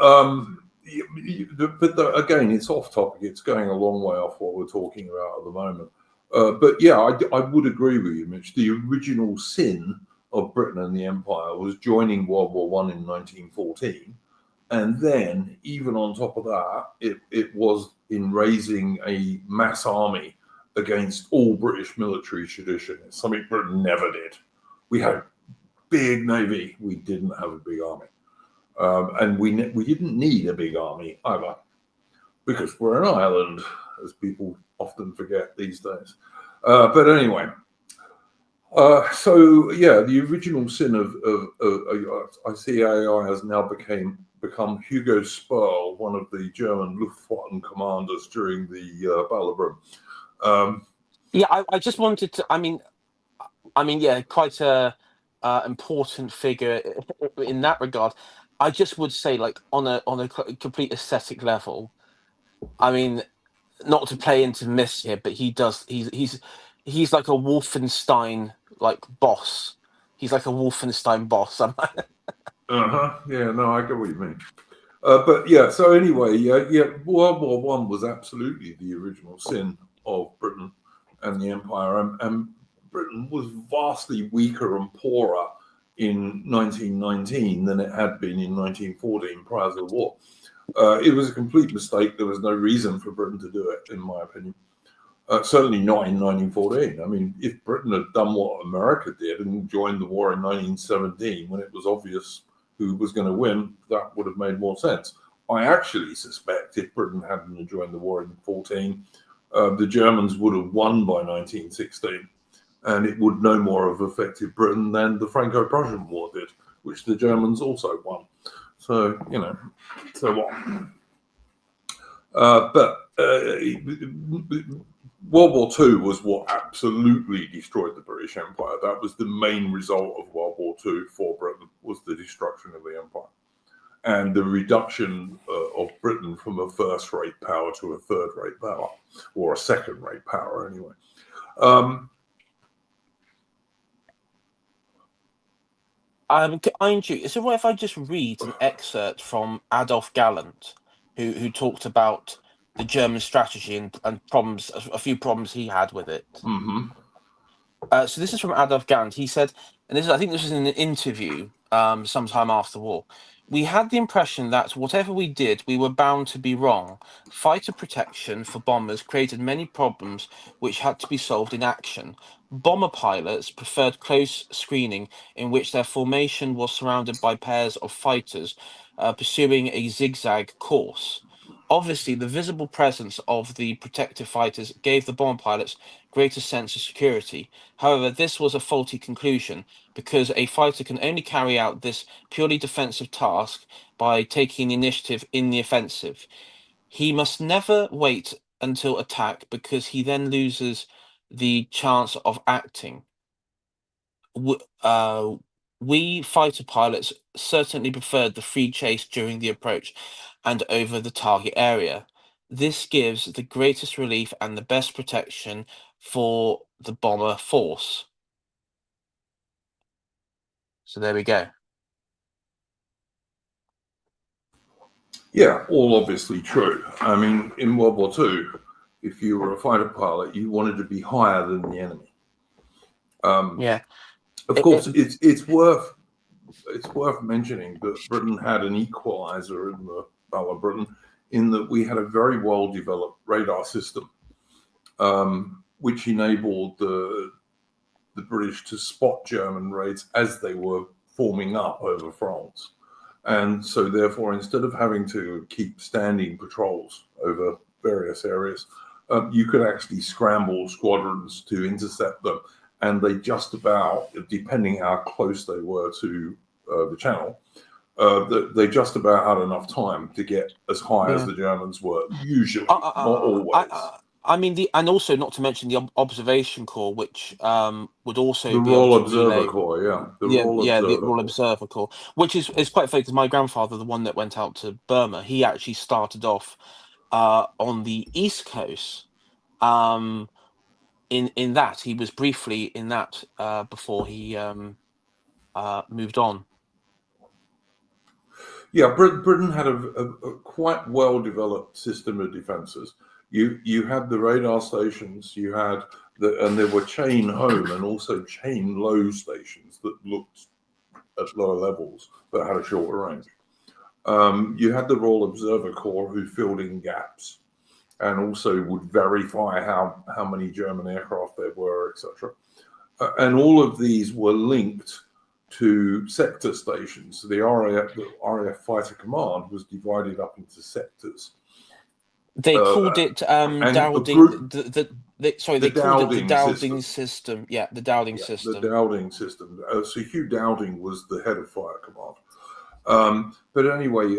again, it's off topic. It's going a long way off what we're talking about at the moment. But yeah, I would agree with you, Mitch. The original sin of Britain and the Empire was joining World War I in 1914. And then, even on top of that, it was in raising a mass army against all British military tradition. It's something Britain never did. We had a big navy. We didn't have a big army. And we didn't need a big army either, because we're an island, as people often forget these days. But anyway, so yeah, the original sin of ICAI has now become Hugo Sperl, one of the German Luftwaffe commanders during the Battle of Britain. Yeah, I just wanted to. I mean, yeah, quite a important figure in that regard. I just would say, like, on a complete aesthetic level, I mean, not to play into myths here, but he's like a Wolfenstein like boss. He's like a Wolfenstein boss. Yeah, no, I get what you mean. But yeah, so anyway, yeah, World War One was absolutely the original sin of Britain and the Empire, and Britain was vastly weaker and poorer in 1919 than it had been in 1914 prior to the war. It was a complete mistake. There was no reason for Britain to do it, in my opinion. Certainly not in 1914. I mean, if Britain had done what America did and joined the war in 1917, when it was obvious who was going to win, that would have made more sense. I actually suspect if Britain hadn't joined the war in 14, the Germans would have won by 1916. And it would no more have affected Britain than the Franco-Prussian War did, which the Germans also won. So, so what? But World War II was what absolutely destroyed the British Empire. That was the main result of World War II for Britain, was the destruction of the empire and the reduction of Britain from a first-rate power to a third-rate power, or a second-rate power anyway. Is it right if I just read an excerpt from Adolf Galland, who talked about the German strategy and problems, a few problems he had with it? Mm-hmm. So this is from Adolf Galland. He said, and I think this was in an interview sometime after the war. We had the impression that whatever we did, we were bound to be wrong. Fighter protection for bombers created many problems which had to be solved in action. Bomber pilots preferred close screening, in which their formation was surrounded by pairs of fighters pursuing a zigzag course. Obviously, the visible presence of the protective fighters gave the bomber pilots greater sense of security. However, this was a faulty conclusion, because a fighter can only carry out this purely defensive task by taking the initiative in the offensive. He must never wait until attack, because he then loses the chance of acting. We fighter pilots certainly preferred the free chase during the approach and over the target area. This gives the greatest relief and the best protection for the bomber force. So there we go. Yeah, all obviously true. I mean, in World War II, if you were a fighter pilot, you wanted to be higher than the enemy. Yeah. Of course, it's worth mentioning that Britain had an equalizer in the Battle of Britain, in that we had a very well-developed radar system, which enabled the British to spot German raids as they were forming up over France. And so therefore, instead of having to keep standing patrols over various areas, you could actually scramble squadrons to intercept them. And they just about, depending how close they were to the channel, they just about had enough time to get as high as the Germans were, usually, not always. I mean, and also not to mention the observation corps, which would also the be Royal able to Observer relay. Corps, the Royal Observer Corps, which is quite funny because my grandfather, the one that went out to Burma, he actually started off on the East Coast. In that he was briefly in that before he moved on. Yeah, Britain had a quite well-developed system of defences. You had the radar stations, you had and there were chain home and also chain low stations that looked at lower levels but had a shorter range. You had the Royal Observer Corps who filled in gaps and also would verify how many German aircraft there were, etc. And all of these were linked to sector stations. The RAF Fighter Command was divided up into sectors. They called it Dowding. They called it the Dowding system. Yeah, the Dowding system. The Dowding system. So Hugh Dowding was the head of Fire Command. But anyway,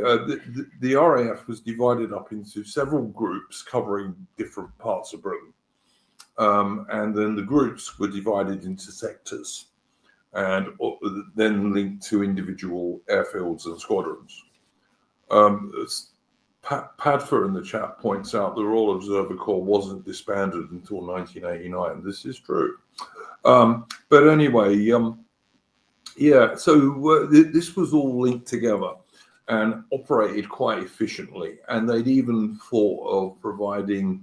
the RAF was divided up into several groups covering different parts of Britain. And then the groups were divided into sectors and then linked to individual airfields and squadrons. Padfer in the chat points out the Royal Observer Corps wasn't disbanded until 1989. This is true. But anyway, so this was all linked together and operated quite efficiently. And they'd even thought of providing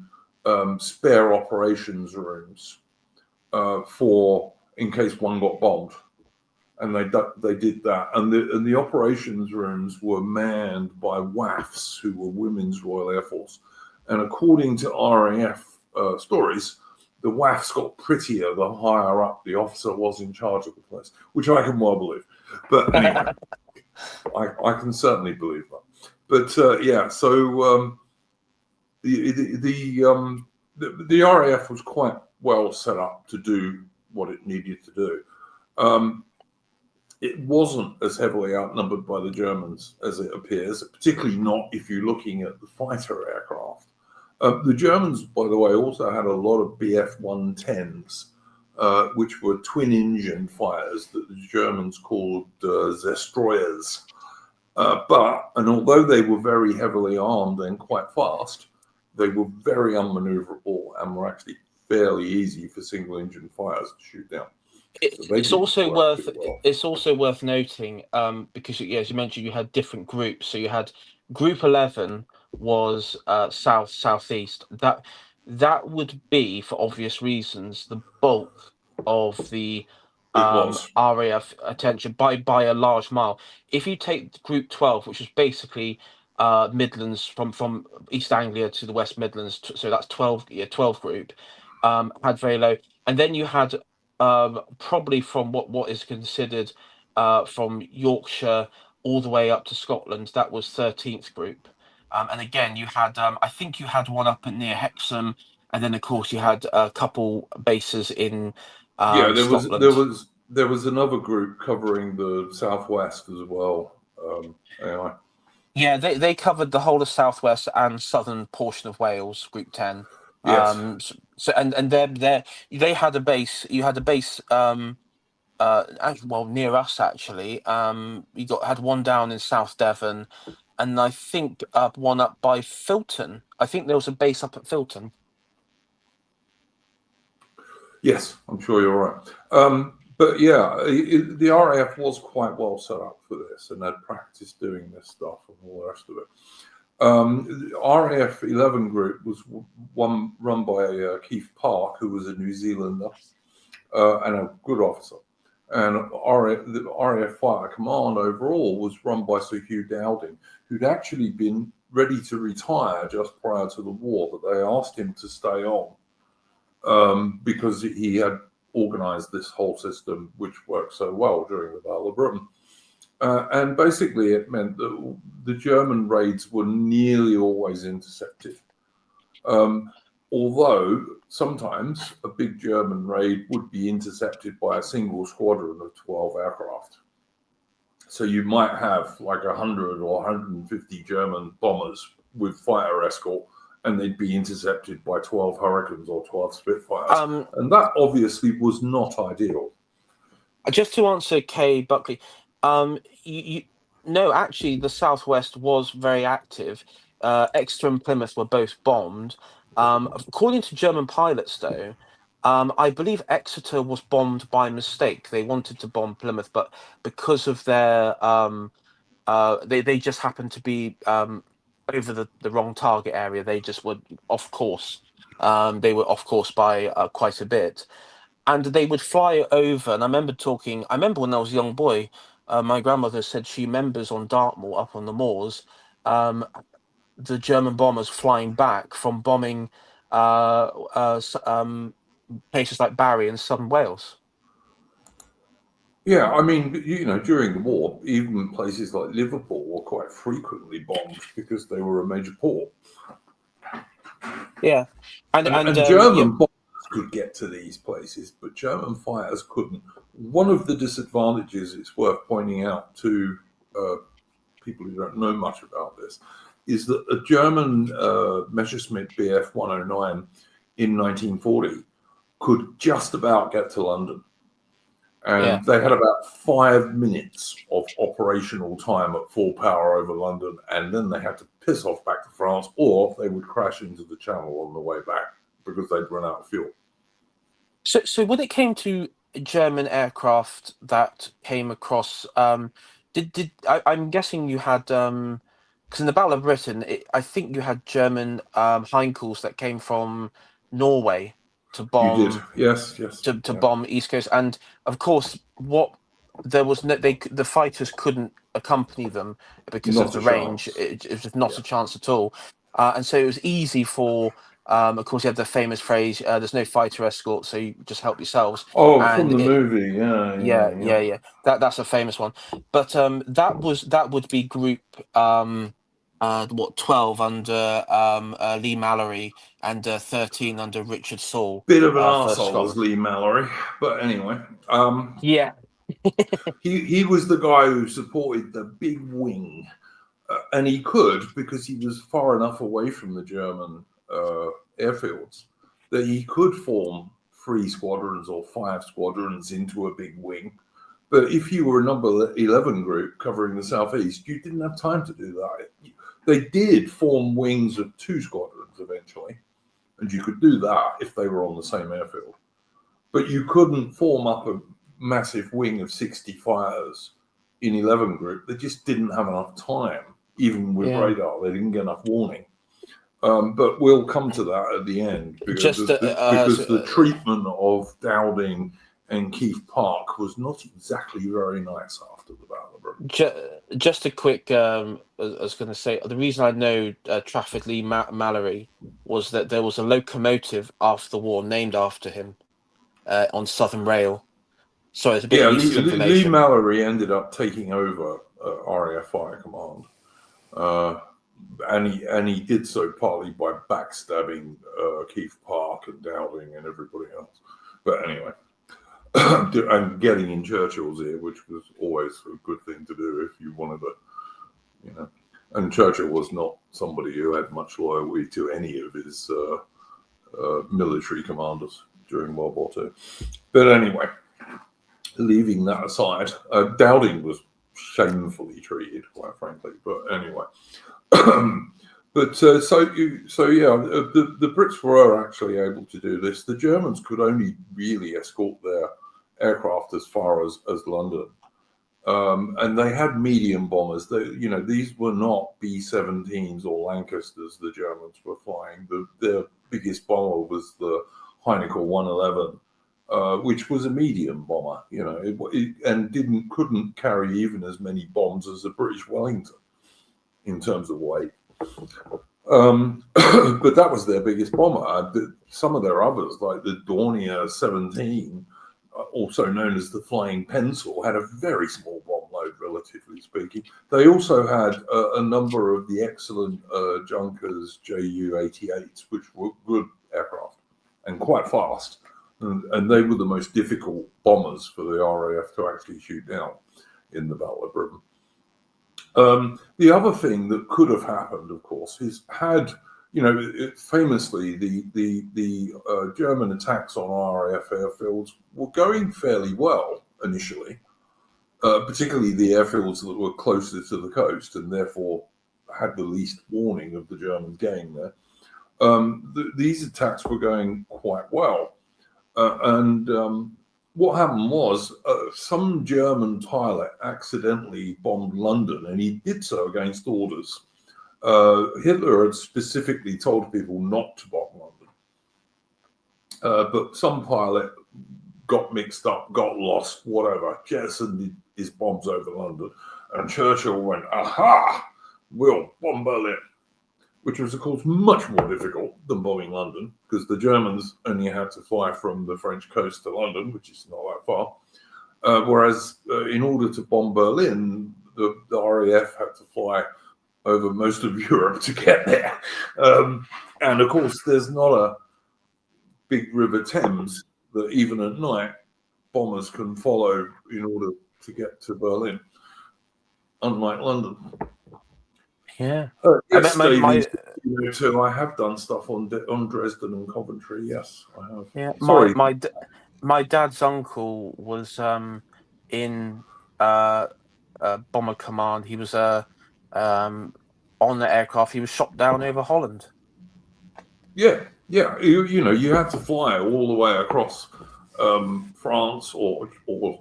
spare operations rooms for in case one got bombed. And they did that, and the operations rooms were manned by WAFs, who were Women's Royal Air Force. And according to RAF stories, the WAFs got prettier the higher up the officer was in charge of the place, which I can well believe. But anyway, I can certainly believe that. But so the RAF was quite well set up to do what it needed to do. It wasn't as heavily outnumbered by the Germans as it appears, particularly not if you're looking at the fighter aircraft. The Germans, by the way, also had a lot of Bf-110s, which were twin-engine fighters that the Germans called Zerstreuers. And although they were very heavily armed and quite fast, they were very unmaneuverable and were actually fairly easy for single-engine fighters to shoot down. It's also worth noting because, as you mentioned, you had different groups. So you had Group 11 was southeast. That would be, for obvious reasons, the bulk of the RAF attention by a large mile. If you take Group 12, which was basically Midlands from East Anglia to the West Midlands, so that's 12 group, had very low, and then you had probably from what is considered from Yorkshire all the way up to Scotland, that was 13th group. And again, you had I think you had one up near Hexham, and then of course you had a couple bases in Scotland. There was another group covering the southwest as well. Anyway. Yeah, they covered the whole of southwest and southern portion of Wales, Group 10. Yes. So and they had a base. You had a base near us actually. You had one down in South Devon, and I think one up by Filton. I think there was a base up at Filton. Yes, I'm sure you're right. But yeah, the RAF was quite well set up for this, and had practiced doing this stuff and all the rest of it. The RAF 11 group was one run by Keith Park, who was a New Zealander and a good officer. And the RAF Fire Command overall was run by Sir Hugh Dowding, who'd actually been ready to retire just prior to the war, but they asked him to stay on because he had organized this whole system which worked so well during the Battle of Britain. And basically it meant that the German raids were nearly always intercepted. Although sometimes a big German raid would be intercepted by a single squadron of 12 aircraft. So you might have like 100 or 150 German bombers with fighter escort, and they'd be intercepted by 12 Hurricanes or 12 Spitfires. And that obviously was not ideal. Just to answer Kay Buckley, no, actually, the Southwest was very active. Exeter and Plymouth were both bombed. According to German pilots, though, I believe Exeter was bombed by mistake. They wanted to bomb Plymouth, but because of their they just happened to be over the wrong target area. They just were off course. They were off course by quite a bit, and they would fly over. And I remember when I was a young boy, my grandmother said she remembers on Dartmoor up on the moors, the German bombers flying back from bombing places like Barry and southern Wales. Yeah, I mean, during the war, even places like Liverpool were quite frequently bombed because they were a major port. Yeah, and German bombers could get to these places, but German fighters couldn't. One of the disadvantages, it's worth pointing out to people who don't know much about this, is that a German Messerschmitt Bf 109 in 1940 could just about get to London. And they had about 5 minutes of operational time at full power over London, and then they had to piss off back to France, or they would crash into the Channel on the way back because they'd run out of fuel. So when it came to German aircraft that came across, I'm guessing you had because in the Battle of Britain, I think you had German Heinkels that came from Norway to bomb. You did, yes. To bomb East Coast, and of course, the fighters couldn't accompany them because of the range. It was not a chance at all, and so it was easy for. Of course, you have the famous phrase, "There's no fighter escort, so you just help yourselves." Oh, and from the movie, yeah. That's a famous one. But that would be Group 12 under Lee Mallory and 13 under Richard Saul. Bit of an arsehole was Lee Mallory, but anyway. Yeah. he was the guy who supported the big wing, and he could because he was far enough away from the German airfields that he could form 3 squadrons or 5 squadrons into a big wing. But if you were a number 11 group covering the southeast, you didn't have time to do that. They did form wings of 2 squadrons eventually, and you could do that if they were on the same airfield. But you couldn't form up a massive wing of 60 fighters in 11 group. They just didn't have enough time, even with radar. They didn't get enough warning. But we'll come to that at the end because the treatment of Dowding and Keith Park was not exactly very nice after the Battle of Britain. Just a quick, I was going to say, the reason I know Trafford Lee Mallory was that there was a locomotive after the war named after him on Southern Rail. So it's a bit of useless information. Lee Mallory ended up taking over RAF Fire Command. And he did so partly by backstabbing Keith Park and Dowding and everybody else. But anyway, and getting in Churchill's ear, which was always a good thing to do if you wanted to, And Churchill was not somebody who had much loyalty to any of his military commanders during World War II. But anyway, leaving that aside, Dowding was shamefully treated, quite frankly. But anyway. The Brits were actually able to do this. The Germans could only really escort their aircraft as far as London, and they had medium bombers. These were not B-17s or Lancasters. The Germans were flying. Their biggest bomber was the Heinkel 111, which was a medium bomber. And couldn't carry even as many bombs as the British Wellington in terms of weight. But that was their biggest bomber. Some of their others, like the Dornier 17, also known as the Flying Pencil, had a very small bomb load, relatively speaking. They also had a number of the excellent Junkers Ju-88s, which were good aircraft and quite fast. And they were the most difficult bombers for the RAF to actually shoot down in the Battle of Britain. The other thing that could have happened, of course, is had, famously the German attacks on RAF airfields were going fairly well initially, particularly the airfields that were closer to the coast and therefore had the least warning of the Germans getting there. These attacks were going quite well. What happened was some German pilot accidentally bombed London, and he did so against orders. Hitler had specifically told people not to bomb London. But some pilot got mixed up, got lost, whatever, jettisoned his bombs over London. And Churchill went, aha, we'll bomb Berlin, which was, of course, much more difficult than bombing London, because the Germans only had to fly from the French coast to London, which is not that far. Whereas in order to bomb Berlin, the RAF had to fly over most of Europe to get there. And, of course, there's not a big River Thames that even at night bombers can follow in order to get to Berlin, unlike London. Yeah. Yes, I have done stuff on Dresden and Coventry. Yes, I have. Yeah, Sorry. my dad's uncle was in bomber command. He was on the aircraft. He was shot down over Holland. Yeah. You had to fly all the way across France or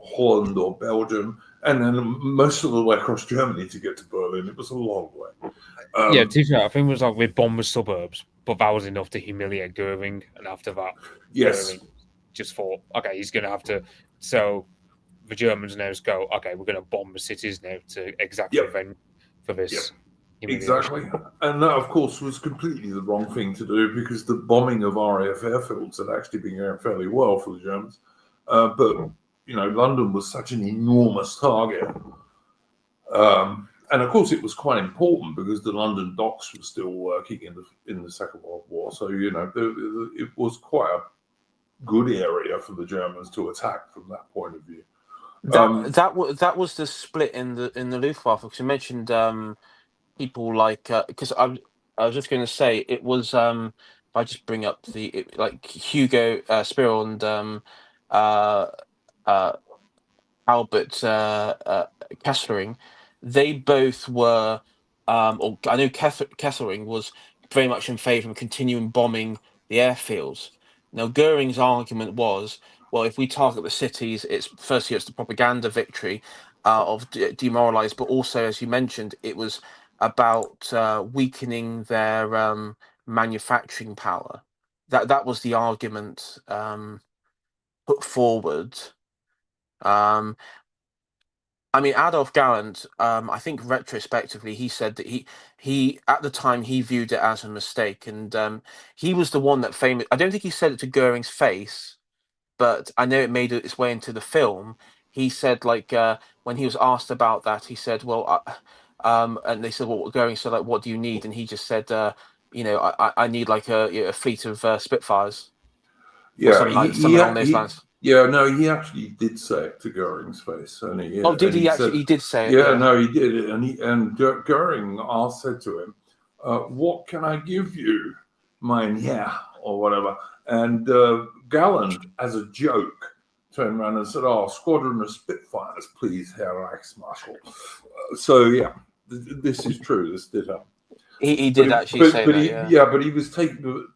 Holland or Belgium, and then most of the way across Germany to get to Berlin. It was a long way. Yeah, to be fair, I think it was like with bomber suburbs, but that was enough to humiliate Goering. And after that, yes, Goering just thought, okay, he's going to have to. So the Germans now just go, okay, we're going to bomb the cities now to exact revenge for this. Yep. Exactly. And that, of course, was completely the wrong thing to do, because the bombing of RAF airfields had actually been going fairly well for the Germans. But, London was such an enormous target. And of course, it was quite important because the London docks were still working in the Second World War. So, it was quite a good area for the Germans to attack from that point of view. That was the split in the Luftwaffe, because you mentioned people like, because I was just going to say it was if I just bring up like Hugo Spiro and Albert Kesselring, they both were, or I know Kesselring was very much in favour of continuing bombing the airfields. Now, Goering's argument was, well, if we target the cities, it's the propaganda victory of demoralised, but also, as you mentioned, it was about weakening their manufacturing power. That was the argument put forward. I mean, Adolf Galland, I think retrospectively, he said that he at the time he viewed it as a mistake, and he was the one that I don't think he said it to Goering's face, but I know it made its way into the film. He said, like, when he was asked about that, he said, well, and they said, well, Goering said, like, what do you need? And he just said, I need like a fleet of Spitfires. Yeah, something along those lines. Yeah, no, he actually did say it to Goering's face. And did he actually? He did say it. Yeah, no, he did it. And Goering said to him, what can I give you, mein Herr, or whatever? And Galland, as a joke, turned around and said, squadron of Spitfires, please, Herr Reichsmarschall. So, yeah, this is true. This did happen. He did actually say that, yeah. But he was taking...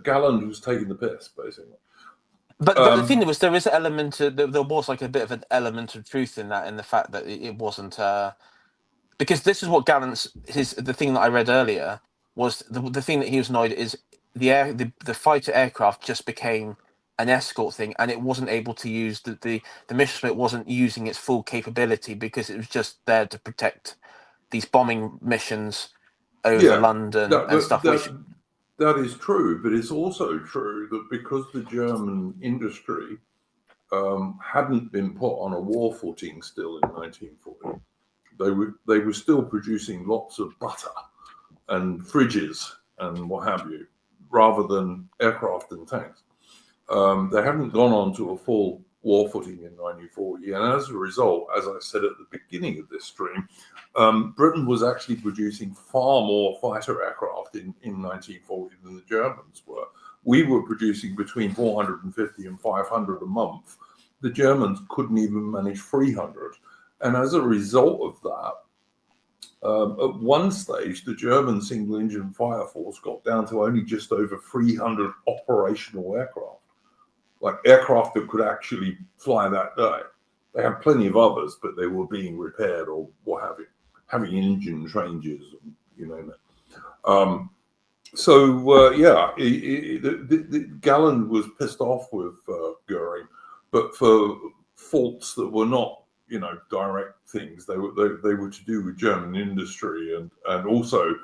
Galland was taking the piss, basically. But the thing was, there was an element there was like a bit of an element of truth in that, in the fact that it wasn't because this is what Gallant's the thing that I read earlier was the thing that he was annoyed is the fighter aircraft just became an escort thing, and it wasn't able to use the mission. It wasn't using its full capability because it was just there to protect these bombing missions over London and stuff. That is true, but it's also true that because the German industry hadn't been put on a war footing still in 1940, they were still producing lots of butter and fridges and what have you, rather than aircraft and tanks. They hadn't gone on to a full war footing in 1940, and as a result, as I said at the beginning of this stream, Britain was actually producing far more fighter aircraft in 1940 than the Germans were. We were producing between 450 and 500 a month. The Germans couldn't even manage 300. And as a result of that, at one stage, the German single-engine fire force got down to only just over 300 operational aircraft, like aircraft that could actually fly that day. They had plenty of others, but they were being repaired or what have you, having engine changes, you know. Galland was pissed off with Goering, but for faults that were not, you know, direct things. They were to do with German industry, and also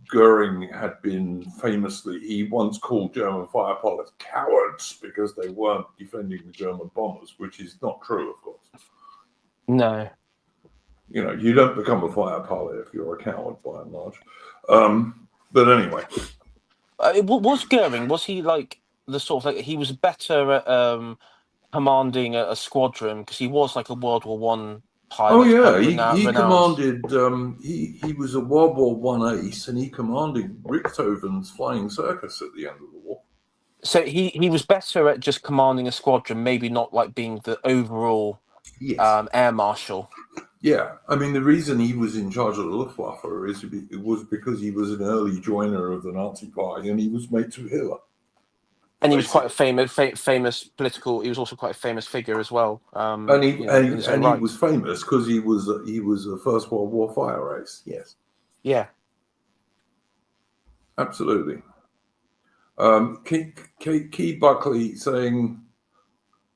Goering had been famously, he once called German fire pilots cowards because they weren't defending the German bombers, which is not true, of course. No. You know, you don't become a fire pilot if you're a coward, by and large. But anyway. Was Goering, was he like the sort of, like, he was better at commanding a squadron, because he was like a World War One pilot? Oh yeah, he commanded. He was a World War One ace, and he commanded Richthofen's Flying Circus at the end of the war. So he was better at just commanding a squadron, maybe not like being the overall air marshal. Yeah, I mean, the reason he was in charge of the Luftwaffe was because he was an early joiner of the Nazi Party, and he was mate to Hitler. And he was quite a famous political. He was also quite a famous figure as well. He was famous because he was a First World War fire ace. Yes. Yeah. Absolutely. Key Buckley saying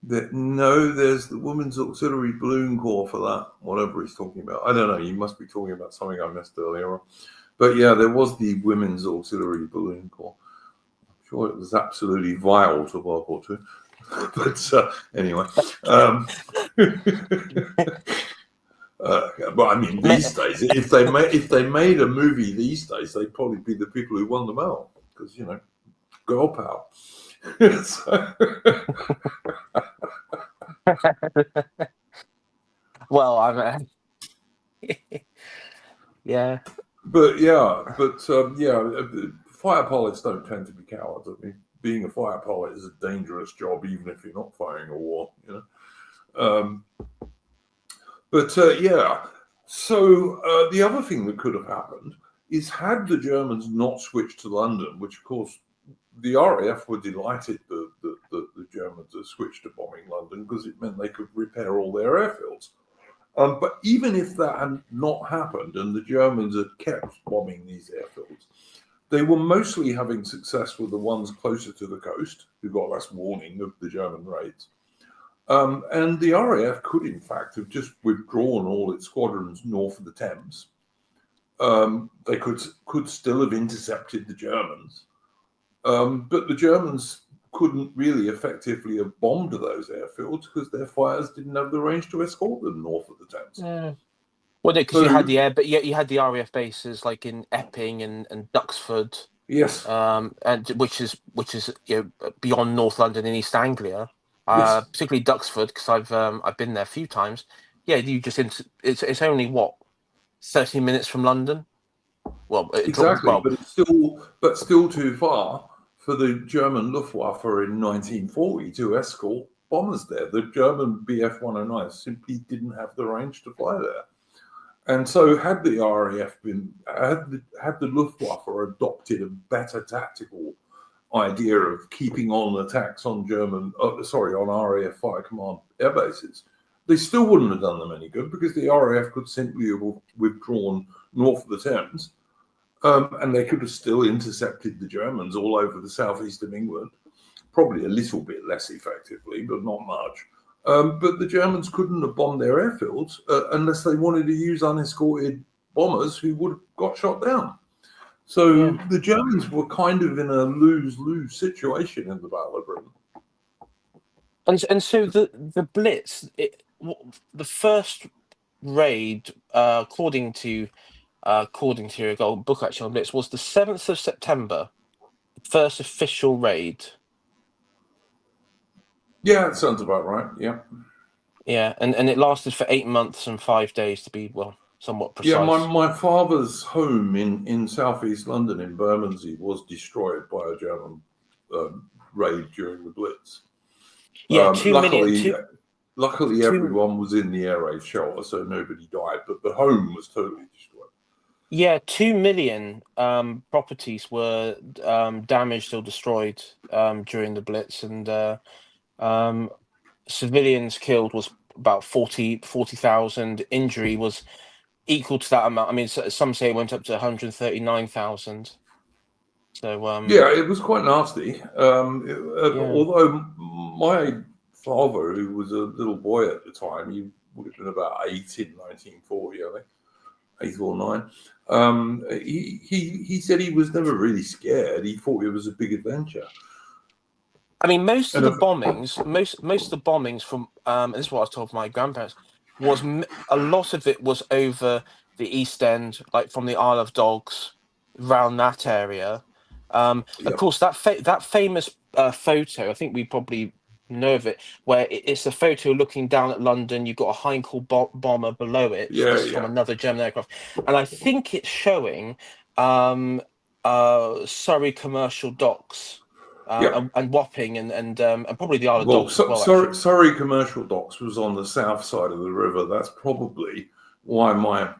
that no, there's the Women's Auxiliary Balloon Corps for that. Whatever he's talking about, I don't know. You must be talking about something I missed earlier. But yeah, there was the Women's Auxiliary Balloon Corps. Sure, it was absolutely vile to World War II, but anyway. But I mean, these days, if they made a movie these days, they'd probably be the people who won the medal, because, you know, girl power. Well, I mean, yeah. But fire pilots don't tend to be cowards. I mean, being a fire pilot is a dangerous job, even if you're not fighting a war, you know. So the other thing that could have happened is, had the Germans not switched to London, which of course the RAF were delighted that the Germans had switched to bombing London, because it meant they could repair all their airfields. But even if that had not happened and the Germans had kept bombing these airfields, they were mostly having success with the ones closer to the coast, who got less warning of the German raids. And the RAF could, in fact, have just withdrawn all its squadrons north of the Thames. They could still have intercepted the Germans. But the Germans couldn't really effectively have bombed those airfields because their fires didn't have the range to escort them north of the Thames. Yeah. Well, because you had the air, but you had the RAF bases like in Epping and Duxford. Yes. And which is beyond North London in East Anglia, Yes. particularly Duxford, because I've been there a few times. Yeah, you just it's only 30 minutes from London. Well, exactly, but it's still too far for the German Luftwaffe in 1940 to escort bombers there. The German Bf-109 simply didn't have the range to fly there. And so had the RAF had the Luftwaffe adopted a better tactical idea of keeping on attacks on on RAF Fire Command air bases, they still wouldn't have done them any good, because the RAF could simply have withdrawn north of the Thames, and they could have still intercepted the Germans all over the southeast of England, probably a little bit less effectively, but not much. But the Germans couldn't have bombed their airfields unless they wanted to use unescorted bombers who would have got shot down. So the Germans were kind of in a lose-lose situation in the Battle of Britain. And so the Blitz, the first raid, according to your gold book actually on Blitz, was the 7th of September, first official raid. Yeah, that sounds about right. Yeah. Yeah, and it lasted for 8 months and 5 days to be somewhat precise. Yeah, my father's home in southeast London in Bermondsey was destroyed by a German raid during the Blitz. Yeah, luckily everyone was in the air raid shelter, so nobody died, but the home was totally destroyed. Yeah, 2 million properties were damaged or destroyed during the Blitz, and civilians killed was about 40,000. Injury was equal to that amount. I mean, some say it went up to 139,000. So yeah, it was quite nasty. Although my father, who was a little boy at the time, he would have been about 8 in 1940, I think, 8 or 9. He said he was never really scared. He thought it was a big adventure. I mean, most of the bombings from and this is what I was told from my grandparents, was a lot of it was over the East End, like from the Isle of Dogs, around that area. Of course, that famous photo, I think we probably know of it, where it's a photo looking down at London. You've got a Heinkel bomber below it, from another German aircraft, and I think it's showing Surrey commercial docks. And Wapping and probably the Isle of Dogs as well. Surrey commercial docks was on the south side of the river. That's probably why my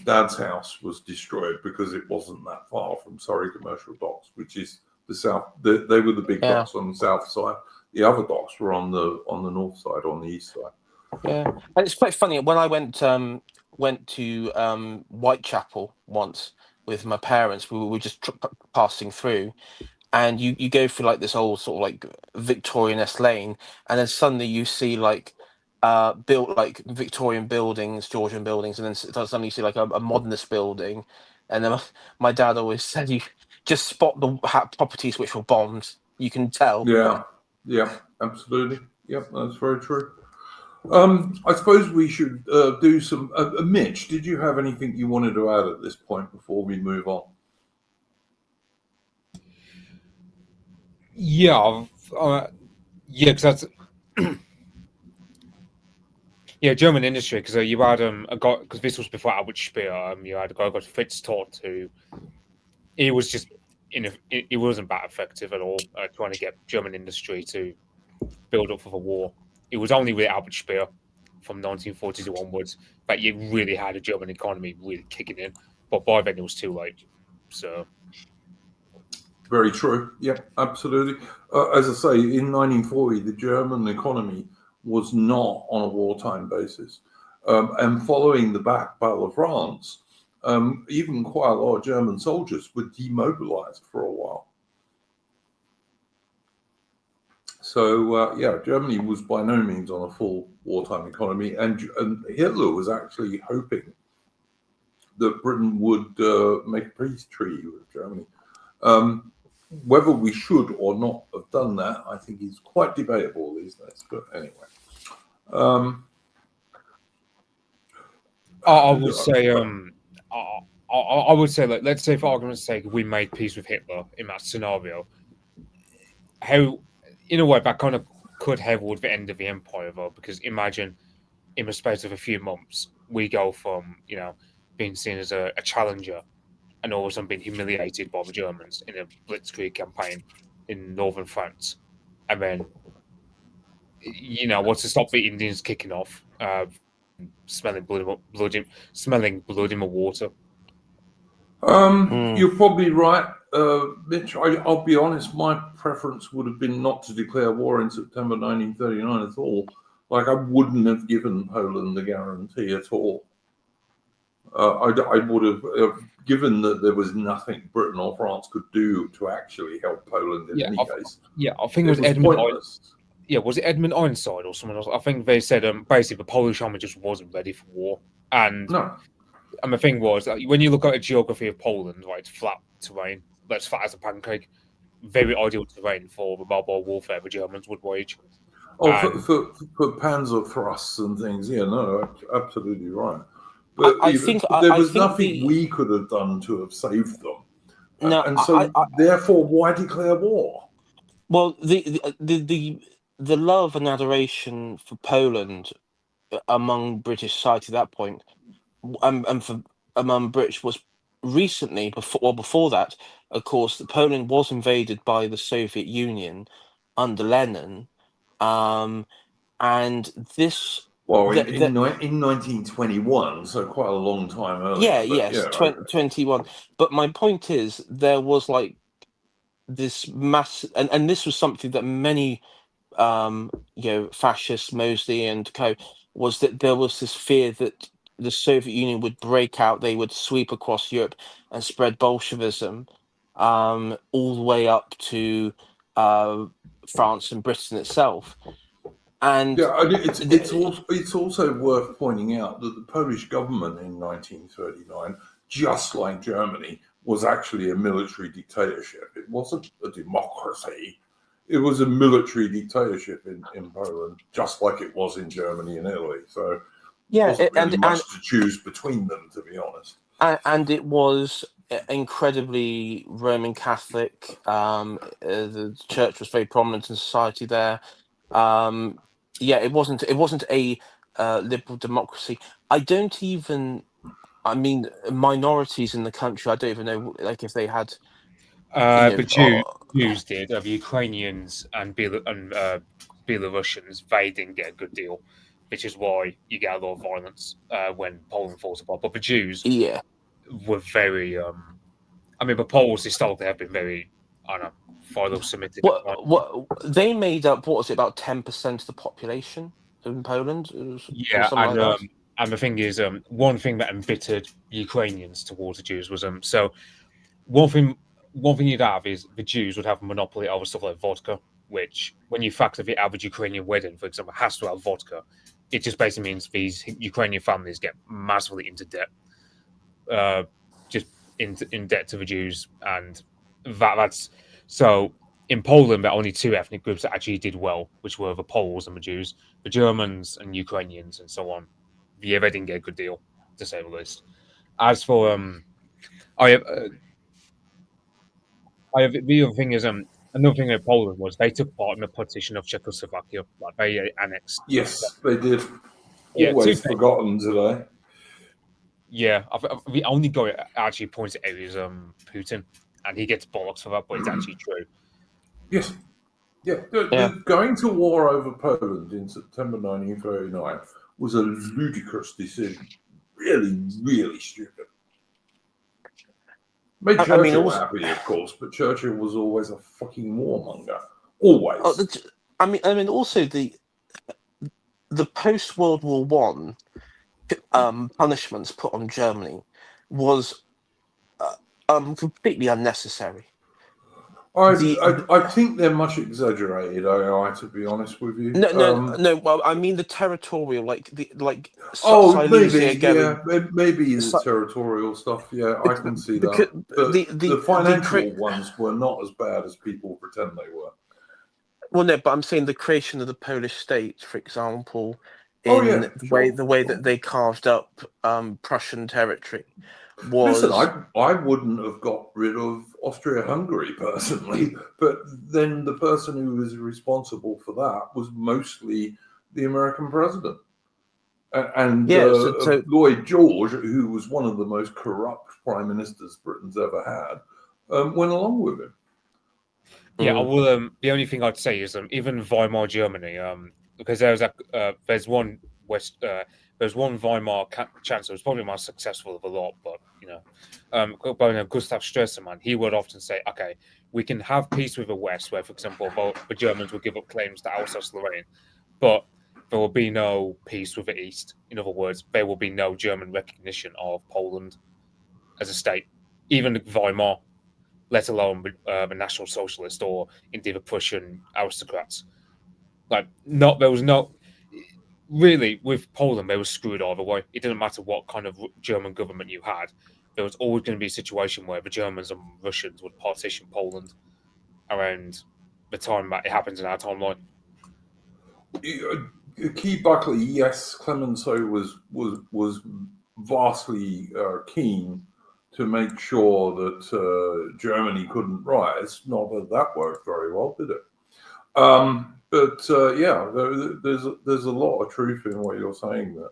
dad's house was destroyed, because it wasn't that far from Surrey commercial docks, which is the south. They were the big docks on the south side. The other docks were on the north side, on the east side. Yeah, and it's quite funny when I went to Whitechapel once with my parents. We were just passing through. And you go through like this old sort of like Victorian-esque lane, and then suddenly you see like built like Victorian buildings, Georgian buildings, and then suddenly you see like a modernist building. And then my dad always said, you just spot the properties which were bombed. You can tell. Yeah, absolutely. Yep, that's very true. I suppose we should do some. Mitch, did you have anything you wanted to add at this point before we move on? Yeah, because that's German industry. Because you had a guy, because this was before Albert Speer. You had a guy called Fritz Todt, who he was just he wasn't that effective at all trying to get German industry to build up for the war. It was only with Albert Speer from 1942 onwards that you really had a German economy really kicking in. But by then it was too late. So. Very true. Yeah, absolutely. As I say, in 1940, the German economy was not on a wartime basis. And following the Battle of France, even quite a lot of German soldiers were demobilized for a while. So, Germany was by no means on a full wartime economy. And Hitler was actually hoping that Britain would make a peace treaty with Germany. Whether we should or not have done that, I think is quite debatable these days. But anyway, I would say, I would say, like, let's say, for argument's sake, we made peace with Hitler in that scenario. How, in a way, that kind of could herald the end of the empire, though, because imagine, in the space of a few months, we go from being seen as a challenger, and all of a sudden being humiliated by the Germans in a blitzkrieg campaign in northern France. And then, what's to stop the Indians kicking off, smelling blood in the water? You're probably right, Mitch. I'll be honest, my preference would have been not to declare war in September 1939 at all. Like, I wouldn't have given Poland the guarantee at all. I would have, given that there was nothing Britain or France could do to actually help Poland in any case. Yeah, I think it was Edmund. Was it Edmund Ironside or someone else? I think they said basically the Polish army just wasn't ready for war, and And the thing was, when you look at a geography of Poland, right, it's flat terrain, that's flat as a pancake, very ideal terrain for the mobile warfare the Germans would wage. Oh, And for panzer thrusts and things, yeah, no, absolutely right. But I think there I was think nothing we could have done to have saved them, no, and so therefore, why declare war? well, the love and adoration for Poland among British society at that point, and for among British was recently before that, of course, that Poland was invaded by the Soviet Union under Lenin, and this. Well, The, in the, 1921, so quite a long time earlier. But yes, 21. But my point is, there was like this mass, and this was something that many fascists, Mosley and co, was that there was this fear that the Soviet Union would break out, they would sweep across Europe and spread Bolshevism all the way up to France and Britain itself. And yeah, it's also worth pointing out that the Polish government in 1939, just like Germany, was actually a military dictatorship. It wasn't a democracy. It was a military dictatorship in Poland, just like it was in Germany and Italy. So yeah, wasn't really much to choose between them, to be honest. And it was incredibly Roman Catholic. The church was very prominent in society there. It wasn't a liberal democracy. I don't even. I mean, minorities in the country. I don't even know, like, if they had. the Jews did. The Ukrainians and Belarusians, they didn't get a good deal, which is why you get a lot of violence when Poland falls apart. But the Jews, were very. I mean, the Poles historically have been very, I don't know, philo-Semitic. What they made up? What was it, about 10% of the population in Poland? Yeah, and the thing is, one thing that embittered Ukrainians towards the Jews was so one thing you'd have is the Jews would have a monopoly over stuff like vodka, which, when you factor the average Ukrainian wedding, for example, has to have vodka, it just basically means these Ukrainian families get massively into debt, just in debt to the Jews, and that's so. In Poland, there are only two ethnic groups that actually did well, which were the Poles and the Jews. The Germans and Ukrainians and so on, yeah, they didn't get a good deal, to say the least. As for the other thing is another thing in Poland was they took part in the partition of Czechoslovakia, like they annexed. Yes, they did. Yeah, always forgotten today. Yeah, the only guy that actually points out is Putin, and he gets bollocks for that, but it's actually true. Yes. Yeah. Going to war over Poland in September 1939 was a ludicrous decision. Really, really stupid. Made Churchill happy, of course, but Churchill was always a fucking warmonger. Always. I mean, also the post-World War One punishments put on Germany was completely unnecessary. I think they're much exaggerated, to be honest with you. No. Well, I mean the territorial, maybe the territorial stuff. Yeah, I can see that. The financial ones were not as bad as people pretend they were. Well, no, but I'm saying the creation of the Polish state, for example, the way that they carved up Prussian territory. Listen, I wouldn't have got rid of Austria-Hungary personally, but then the person who was responsible for that was mostly the American president. And Lloyd George, who was one of the most corrupt prime ministers Britain's ever had, went along with him. Yeah, I will. The only thing I'd say is even Weimar Germany, because there's one Weimar chancellor who's probably most successful of a lot, but Gustav Stresemann, he would often say, okay, we can have peace with the West, where, for example, the Germans would give up claims to Alsace-Lorraine, but there will be no peace with the East. In other words, there will be no German recognition of Poland as a state, even Weimar, let alone the National Socialist or indeed the Prussian aristocrats. There was no. really, with Poland, they were screwed either way. It didn't matter what kind of German government you had. There was always going to be a situation where the Germans and Russians would partition Poland around the time that it happens in our timeline. Key Buckley, yes, Clemenceau was vastly keen to make sure that Germany couldn't rise. Not that that worked very well, did it? But yeah, there's a lot of truth in what you're saying there.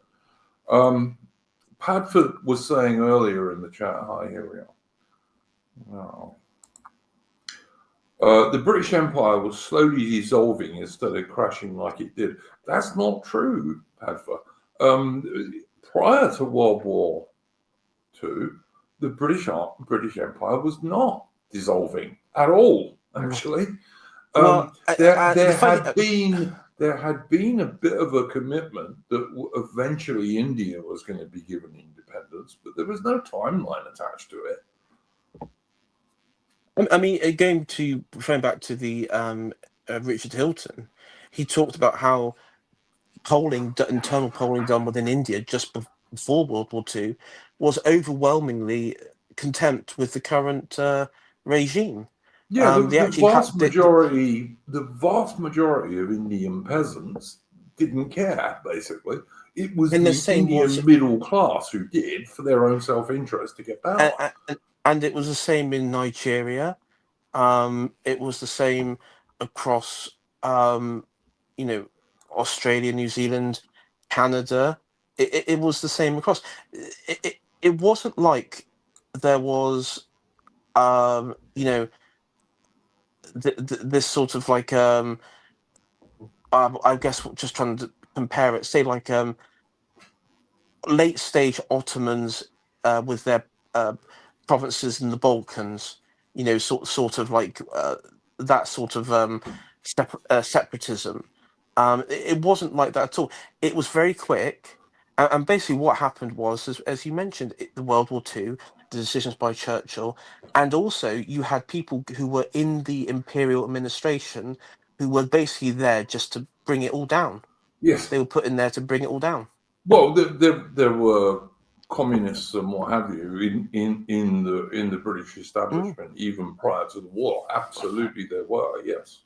Padford was saying earlier in the chat. Hi, here we are. The British Empire was slowly dissolving instead of crashing like it did. That's not true, Padford. Prior to World War II, the British Empire was not dissolving at all, actually. Well, there had been a bit of a commitment that eventually India was going to be given independence, but there was no timeline attached to it. I mean, referring back to the Richard Hilton, he talked about how internal polling done within India just before World War II was overwhelmingly contempt with the current regime. Yeah, the vast majority of Indian peasants didn't care, basically. It was the Indian middle class who did, for their own self-interest, to get power. And it was the same in Nigeria. It was the same across, Australia, New Zealand, Canada. It was the same across. It wasn't like there was, this sort of like, I guess just trying to compare it, say like late stage Ottomans with their provinces in the Balkans, sort of like that sort of separatism. It wasn't like that at all. It was very quick, and basically what happened was, as you mentioned, the World War II, the decisions by Churchill, and also you had people who were in the imperial administration who were basically there just to bring it all down. Yes, they were put in there to bring it all down. Well, there were communists and what have you in the British establishment even prior to the war. Absolutely, there were. Yes,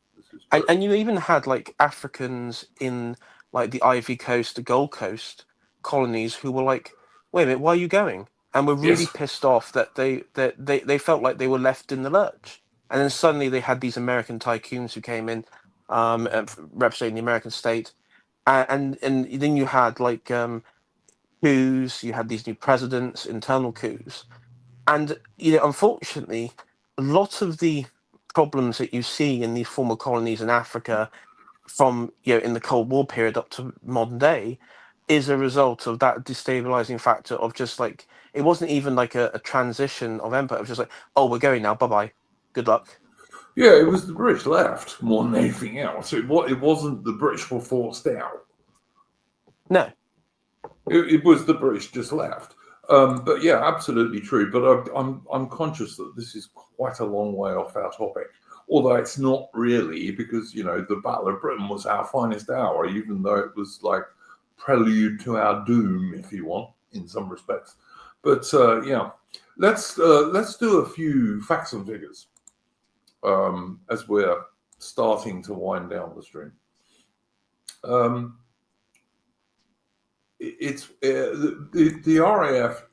and you even had like Africans in like the Ivory Coast, the Gold Coast colonies who were like, "Wait a minute, why are you going?" And were really pissed off that they felt like they were left in the lurch. And then suddenly they had these American tycoons who came in, representing the American state, and then you had like coups. You had these new presidents, internal coups, and unfortunately, a lot of the problems that you see in these former colonies in Africa, from in the Cold War period up to modern day, is a result of that destabilizing factor of just like, it wasn't even like a transition of empire. It was just like, oh, we're going now. Bye bye. Good luck. Yeah, it was the British left more than anything else. It wasn't the British were forced out. No. It was the British just left. But yeah, absolutely true. But I'm conscious that this is quite a long way off our topic. Although it's not really, because the Battle of Britain was our finest hour, even though it was like prelude to our doom, if you want, in some respects. But yeah, let's do a few facts and figures as we're starting to wind down the stream. It's the RAF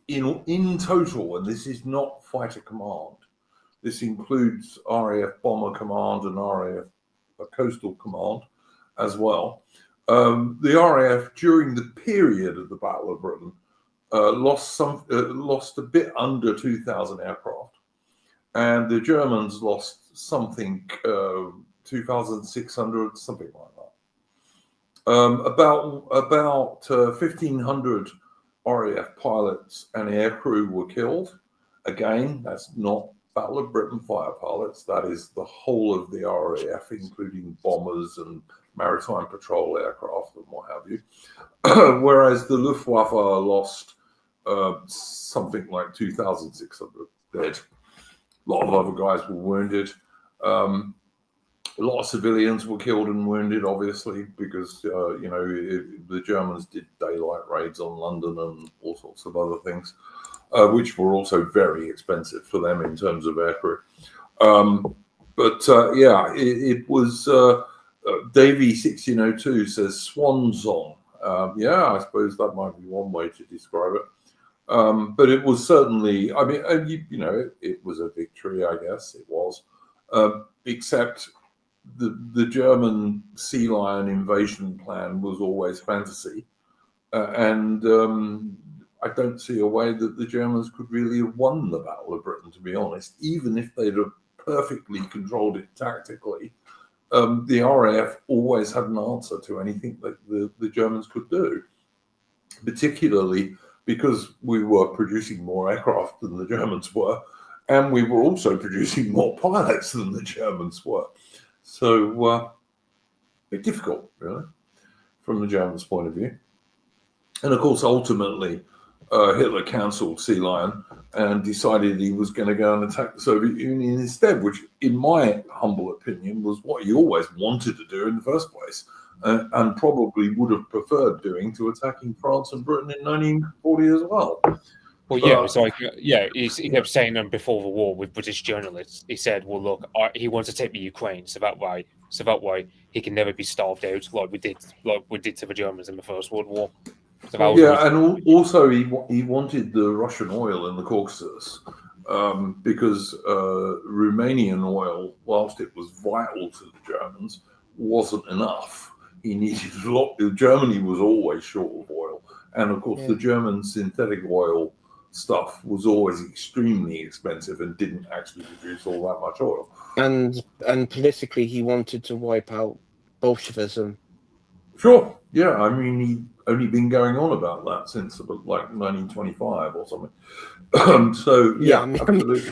in total, and this is not fighter command. This includes RAF Bomber Command and RAF Coastal Command as well. The RAF during the period of the Battle of Britain lost a bit under 2,000 aircraft, and the Germans lost something 2,600, something like that. About 1,500 RAF pilots and aircrew were killed. Again, that's not Battle of Britain fighter pilots. That is the whole of the RAF, including bombers and maritime patrol aircraft and what have you. Whereas the Luftwaffe lost something like 2,600 dead. A lot of other guys were wounded. A lot of civilians were killed and wounded, obviously, because the Germans did daylight raids on London and all sorts of other things, which were also very expensive for them in terms of aircrew. It was Davy 1602 says swan song. I suppose that might be one way to describe it. But it was certainly, I mean, it was a victory, I guess it was, except the German sea lion invasion plan was always fantasy. And I don't see a way that the Germans could really have won the Battle of Britain, to be honest, even if they'd have perfectly controlled it tactically. The RAF always had an answer to anything that the Germans could do, particularly because we were producing more aircraft than the Germans were, and we were also producing more pilots than the Germans were. So, a bit difficult, really, from the Germans' point of view. And of course, ultimately, Hitler cancelled Sea Lion and decided he was going to go and attack the Soviet Union instead, which, in my humble opinion, was what he always wanted to do in the first place, and probably would have preferred doing to attacking France and Britain in 1940 as well. Well, yeah, it's like, he kept saying before the war with British journalists. He said, "Well, look, he wants to take the Ukraine, so that way he can never be starved out like we did to the Germans in the First World War." So and also he wanted the Russian oil in the Caucasus because Romanian oil, whilst it was vital to the Germans, wasn't enough. He needed a lot. Germany was always short of oil, and of course the German synthetic oil stuff was always extremely expensive and didn't actually produce all that much oil. And politically, he wanted to wipe out Bolshevism. Sure, yeah. I mean, he'd only been going on about that since about like 1925 or something.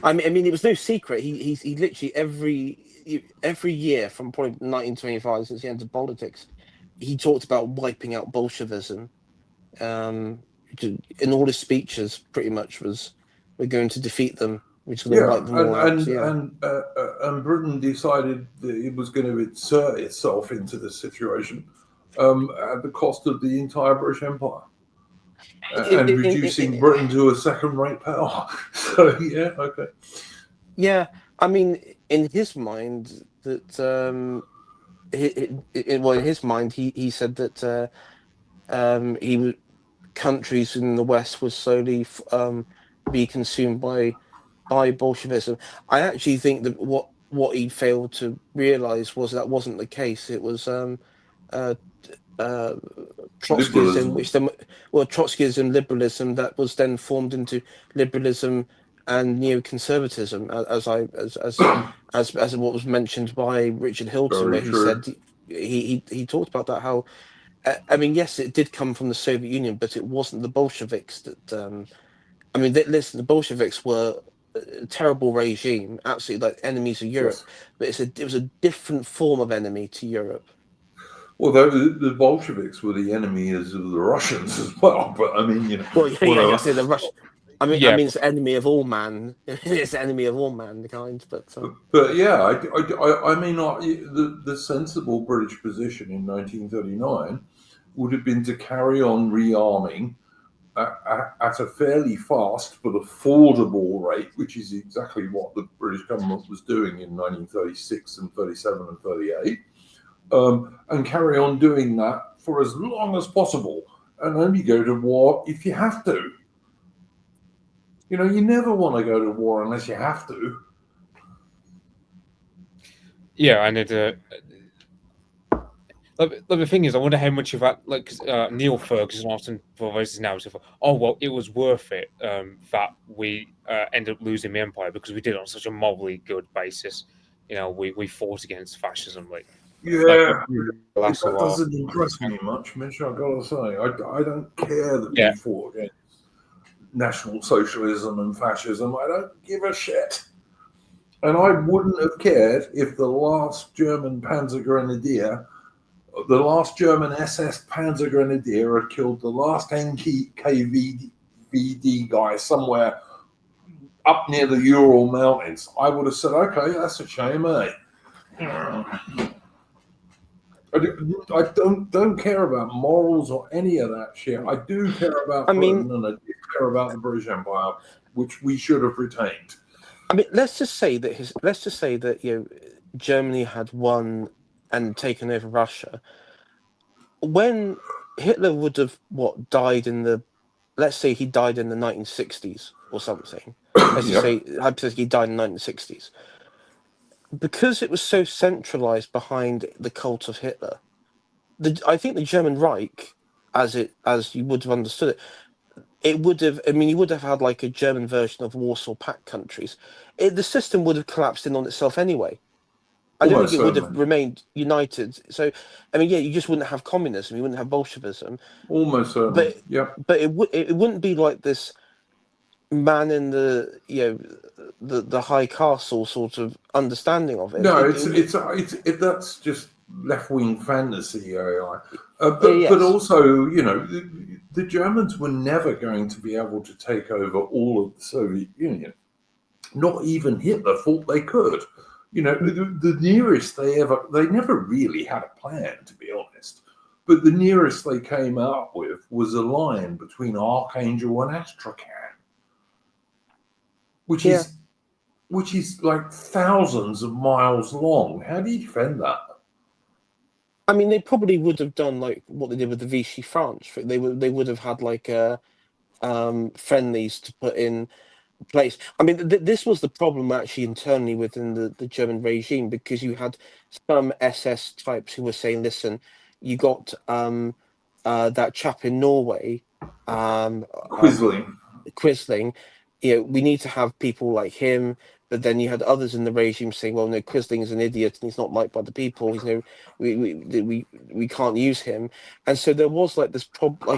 I mean, it was no secret. He literally every year from probably 1925 since he entered politics, he talked about wiping out Bolshevism. In all his speeches, pretty much was, "We're going to defeat them. We're just going to wipe them all out." And Britain decided that it was going to insert itself into this situation at the cost of the entire British Empire and reducing Britain to a second-rate power. So okay. Yeah, I mean, in his mind, that in his mind, he said that countries in the West would slowly be consumed by Bolshevism. I actually think that what he failed to realize was that wasn't the case. It was Trotskyism, Trotskyism, liberalism, that was then formed into liberalism and neoconservatism, as what was mentioned by Richard Hilton, where he said he talked about that, how I mean, yes, it did come from the Soviet Union, but it wasn't the Bolsheviks that. I mean, listen, the Bolsheviks were a terrible regime, absolutely like enemies of Europe, but it was a different form of enemy to Europe. Well, the Bolsheviks were the enemies of the Russians as well, but I mean, the Russian. I mean, it's enemy of all man. It's enemy of all mankind, but yeah, I mean, the sensible British position in 1939 would have been to carry on rearming at a fairly fast but affordable rate, which is exactly what the British government was doing in 1936 and 37 and 38, and carry on doing that for as long as possible, and only go to war if you have to. You know, you never want to go to war unless you have to. Yeah, and the thing is, I wonder how much of that, like Neil Ferguson often provides this narrative of, "Oh well, it was worth it that we ended up losing the empire because we did it on such a morally good basis. You know, we fought against fascism." That doesn't impress me much, Mitch. I've got to say, I don't care that we fought against National Socialism and fascism. I don't give a shit. And I wouldn't have cared if the last German Panzergrenadier, the last German SS Panzergrenadier had killed the last NKVD guy somewhere up near the Ural Mountains. I would have said, okay, that's a shame, eh? I don't care about morals or any of that shit. I do care about Britain, and I do care about the British Empire, which we should have retained. I mean, let's just say that Germany had won and taken over Russia. When Hitler would have died in the, let's say he died in the 1960s or something. Let's just say hypothetically he died in the 1960s. Because it was so centralized behind the cult of Hitler, I think the German Reich, as you would have understood it would have. I mean, you would have had like a German version of Warsaw Pact countries. The system would have collapsed in on itself anyway. I don't think it would have remained united. So, I mean, yeah, you just wouldn't have communism. You wouldn't have Bolshevism. Almost certainly. But it wouldn't be like this man in the high castle sort of understanding of it. No, that's just left-wing fantasy AI. But also, the Germans were never going to be able to take over all of the Soviet Union. Not even Hitler thought they could. The nearest they never really had a plan, to be honest. But the nearest they came out with was a line between Archangel and Astrakhan, which is like thousands of miles long. How do you defend that? I mean, they probably would have done like what they did with the Vichy France. They would have had like friendlies to put in place. I mean, this was the problem actually internally within the German regime, because you had some SS types who were saying, "Listen, you got that chap in Norway, Quisling. We need to have people like him." But then you had others in the regime saying, "Well, no, Quisling is an idiot and he's not liked by the people. We can't use him." And so there was like this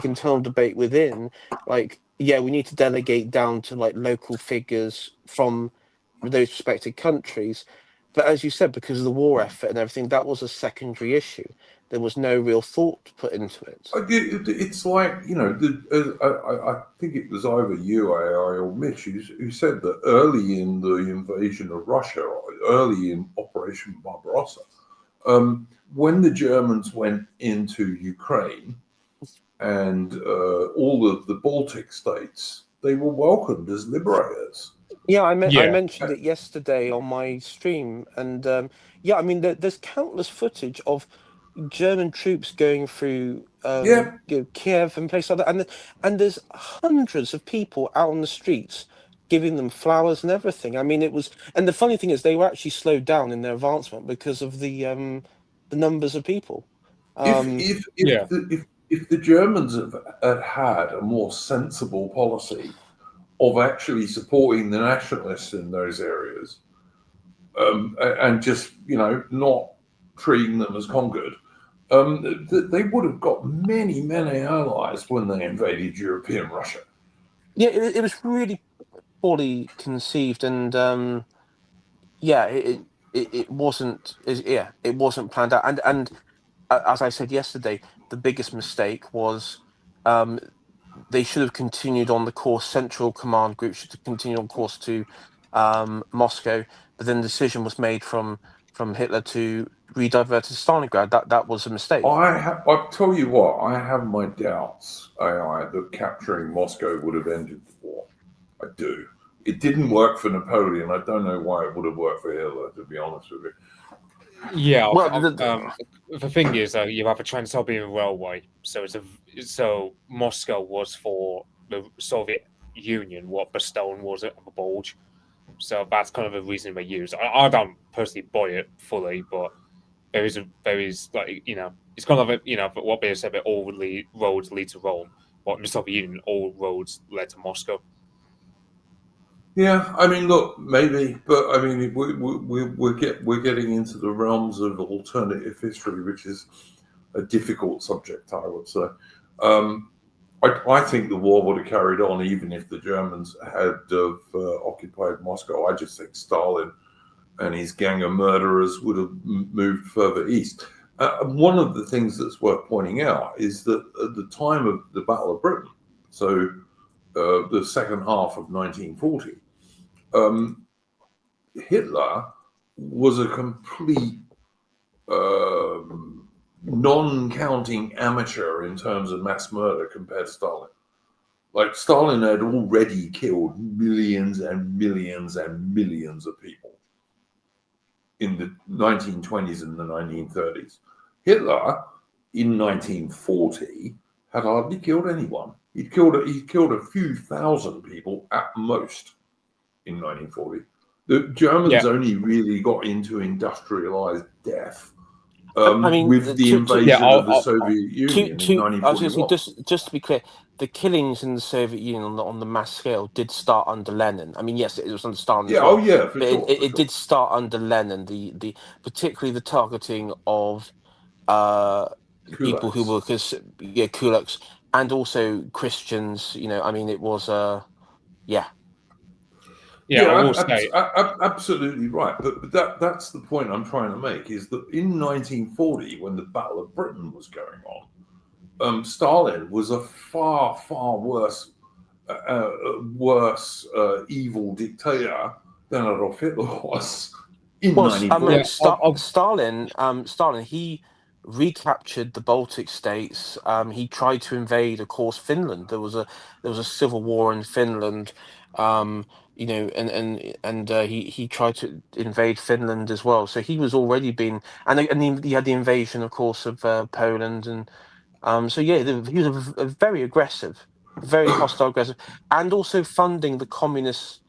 internal debate within, like, yeah, we need to delegate down to like local figures from those respective countries. But as you said, because of the war effort and everything, that was a secondary issue. There was no real thought put into it. It's like, I think it was either you, AI, or Mitch, who said that early in the invasion of Russia, early in Operation Barbarossa, when the Germans went into Ukraine and all of the Baltic states, they were welcomed as liberators. Yeah, I mentioned it yesterday on my stream. And I mean, there's countless footage of German troops going through Kiev and places like that, and there's hundreds of people out on the streets giving them flowers and everything. I mean, and the funny thing is, they were actually slowed down in their advancement because of the numbers of people. If the Germans had a more sensible policy of actually supporting the nationalists in those areas, and just not treating them as conquered, they would have got many, many allies when they invaded European Russia. Yeah, it was really poorly conceived, and it wasn't planned out. And as I said yesterday, the biggest mistake was they should have continued on the course. Central Command Group should have continued on course to Moscow, but then the decision was made from Hitler to redivert to Stalingrad. That was a mistake. I'll tell you what, I have my doubts, AI, that capturing Moscow would have ended the war. I do. It didn't work for Napoleon. I don't know why it would have worked for Hitler, to be honest with you. Yeah, well, the thing is, you have a Trans-Siberian Railway, so Moscow was for the Soviet Union what Bastogne was of a Bulge. So that's kind of a reason they use. I don't personally buy it fully, but there is like, it's kind of what they said that all roads lead to Rome. But in the Soviet Union, all roads led to Moscow. Yeah, I mean, look, maybe, but I mean, we're getting into the realms of alternative history, which is a difficult subject, I would say. I think the war would have carried on even if the Germans had occupied Moscow. I just think Stalin and his gang of murderers would have moved further east. One of the things that's worth pointing out is that at the time of the Battle of Britain, so the second half of 1940, Hitler was a complete non-counting amateur in terms of mass murder compared to Stalin. Like, Stalin had already killed millions and millions and millions of people in the 1920s and the 1930s. Hitler, in 1940, had hardly killed anyone. He killed a few thousand people at most in 1940. The Germans only really got into industrialized death with the invasion of the Soviet Union in 1941. I was going to say, just to be clear, the killings in the Soviet Union on the mass scale did start under Lenin. I mean, yes, it was under Stalin as well. For sure. It did start under Lenin. The particularly the targeting of people who were kulaks and also Christians. I mean, it was absolutely right. But that's the point I'm trying to make, is that in 1940, when the Battle of Britain was going on, Stalin was a far, far worse evil dictator than Adolf Hitler was in 1940. Stalin, he recaptured the Baltic states. He tried to invade, of course, Finland. There was a civil war in Finland. He tried to invade Finland as well. So he was already been, and he had the invasion, of course, of Poland, and he was a very aggressive, very hostile, aggressive, and also funding the communist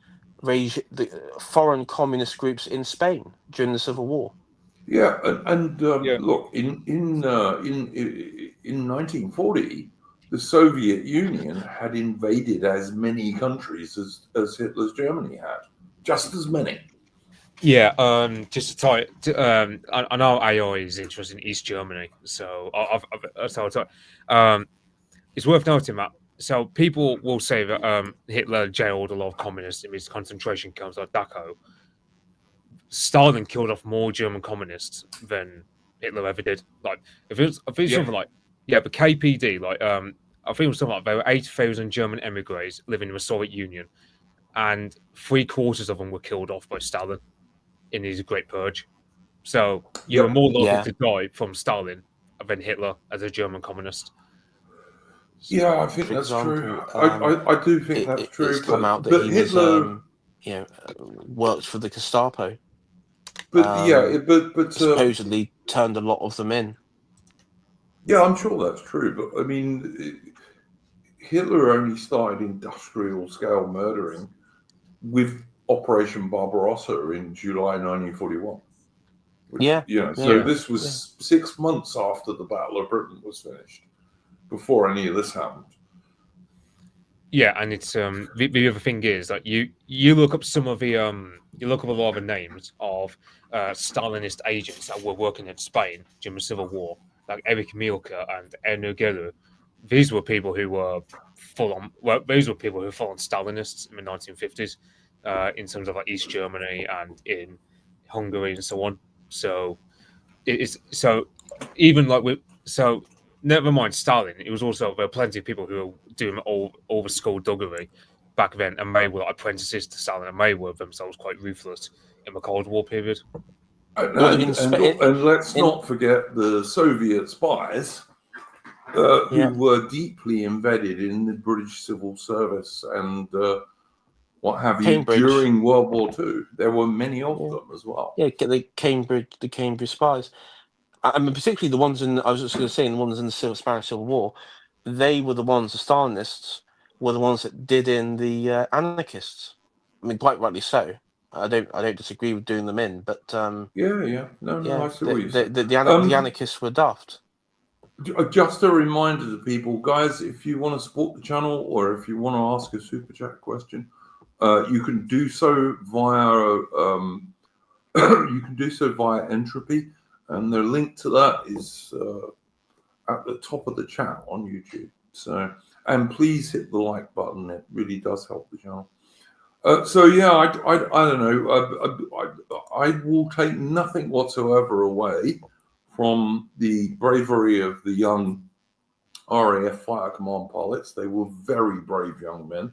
the foreign communist groups in Spain during the Civil War. Yeah, look, in 1940. The Soviet Union had invaded as many countries as Hitler's Germany had, just as many. Yeah, just to tie it, I know AI is interested in East Germany, so it's worth noting that. So people will say that Hitler jailed a lot of communists in his concentration camps like Dachau. Stalin killed off more German communists than Hitler ever did. Like, if it's something like, the KPD, like, I think it was something like there were 80,000 German emigres living in the Soviet Union, and 3/4 of them were killed off by Stalin in his Great Purge. So you were more likely to die from Stalin than Hitler as a German communist. Yeah, I think that's true. I do think that's true. It's come out that Hitler, worked for the Gestapo. But supposedly turned a lot of them in. Yeah, I'm sure that's true. But I mean, Hitler only started industrial scale murdering with Operation Barbarossa in July 1941. This was 6 months after the Battle of Britain was finished, before any of this happened. Yeah, and it's the other thing is that you look up some of the you look up a lot of the names of Stalinist agents that were working in Spain during the Civil War, like Erich Mielke and Erno Geller. These were people who were full on Stalinists in the 1950s, in terms of like East Germany and in Hungary and so on. So never mind Stalin. It was also, there were plenty of people who were doing all the skullduggery back then, and they were like apprentices to Stalin, and they were themselves quite ruthless in the Cold War period. And let's not forget the Soviet spies who were deeply embedded in the British civil service and what have you during World War II. There were many of them as well. Yeah, the Cambridge spies. I mean, particularly the ones in, I was just going to say, the ones in the Spanish Civil War, they were the ones, the Stalinists were the ones that did in the anarchists. I mean, quite rightly so. I don't disagree with doing them in, but I see what you said. The anarchists were daft. Just a reminder to people, guys, if you want to support the channel or if you want to ask a super chat question, you can do so via Entropy. And the link to that is at the top of the chat on YouTube. So, and please hit the like button; it really does help the channel. I don't know. I will take nothing whatsoever away from the bravery of the young RAF Fire Command pilots. They were very brave young men.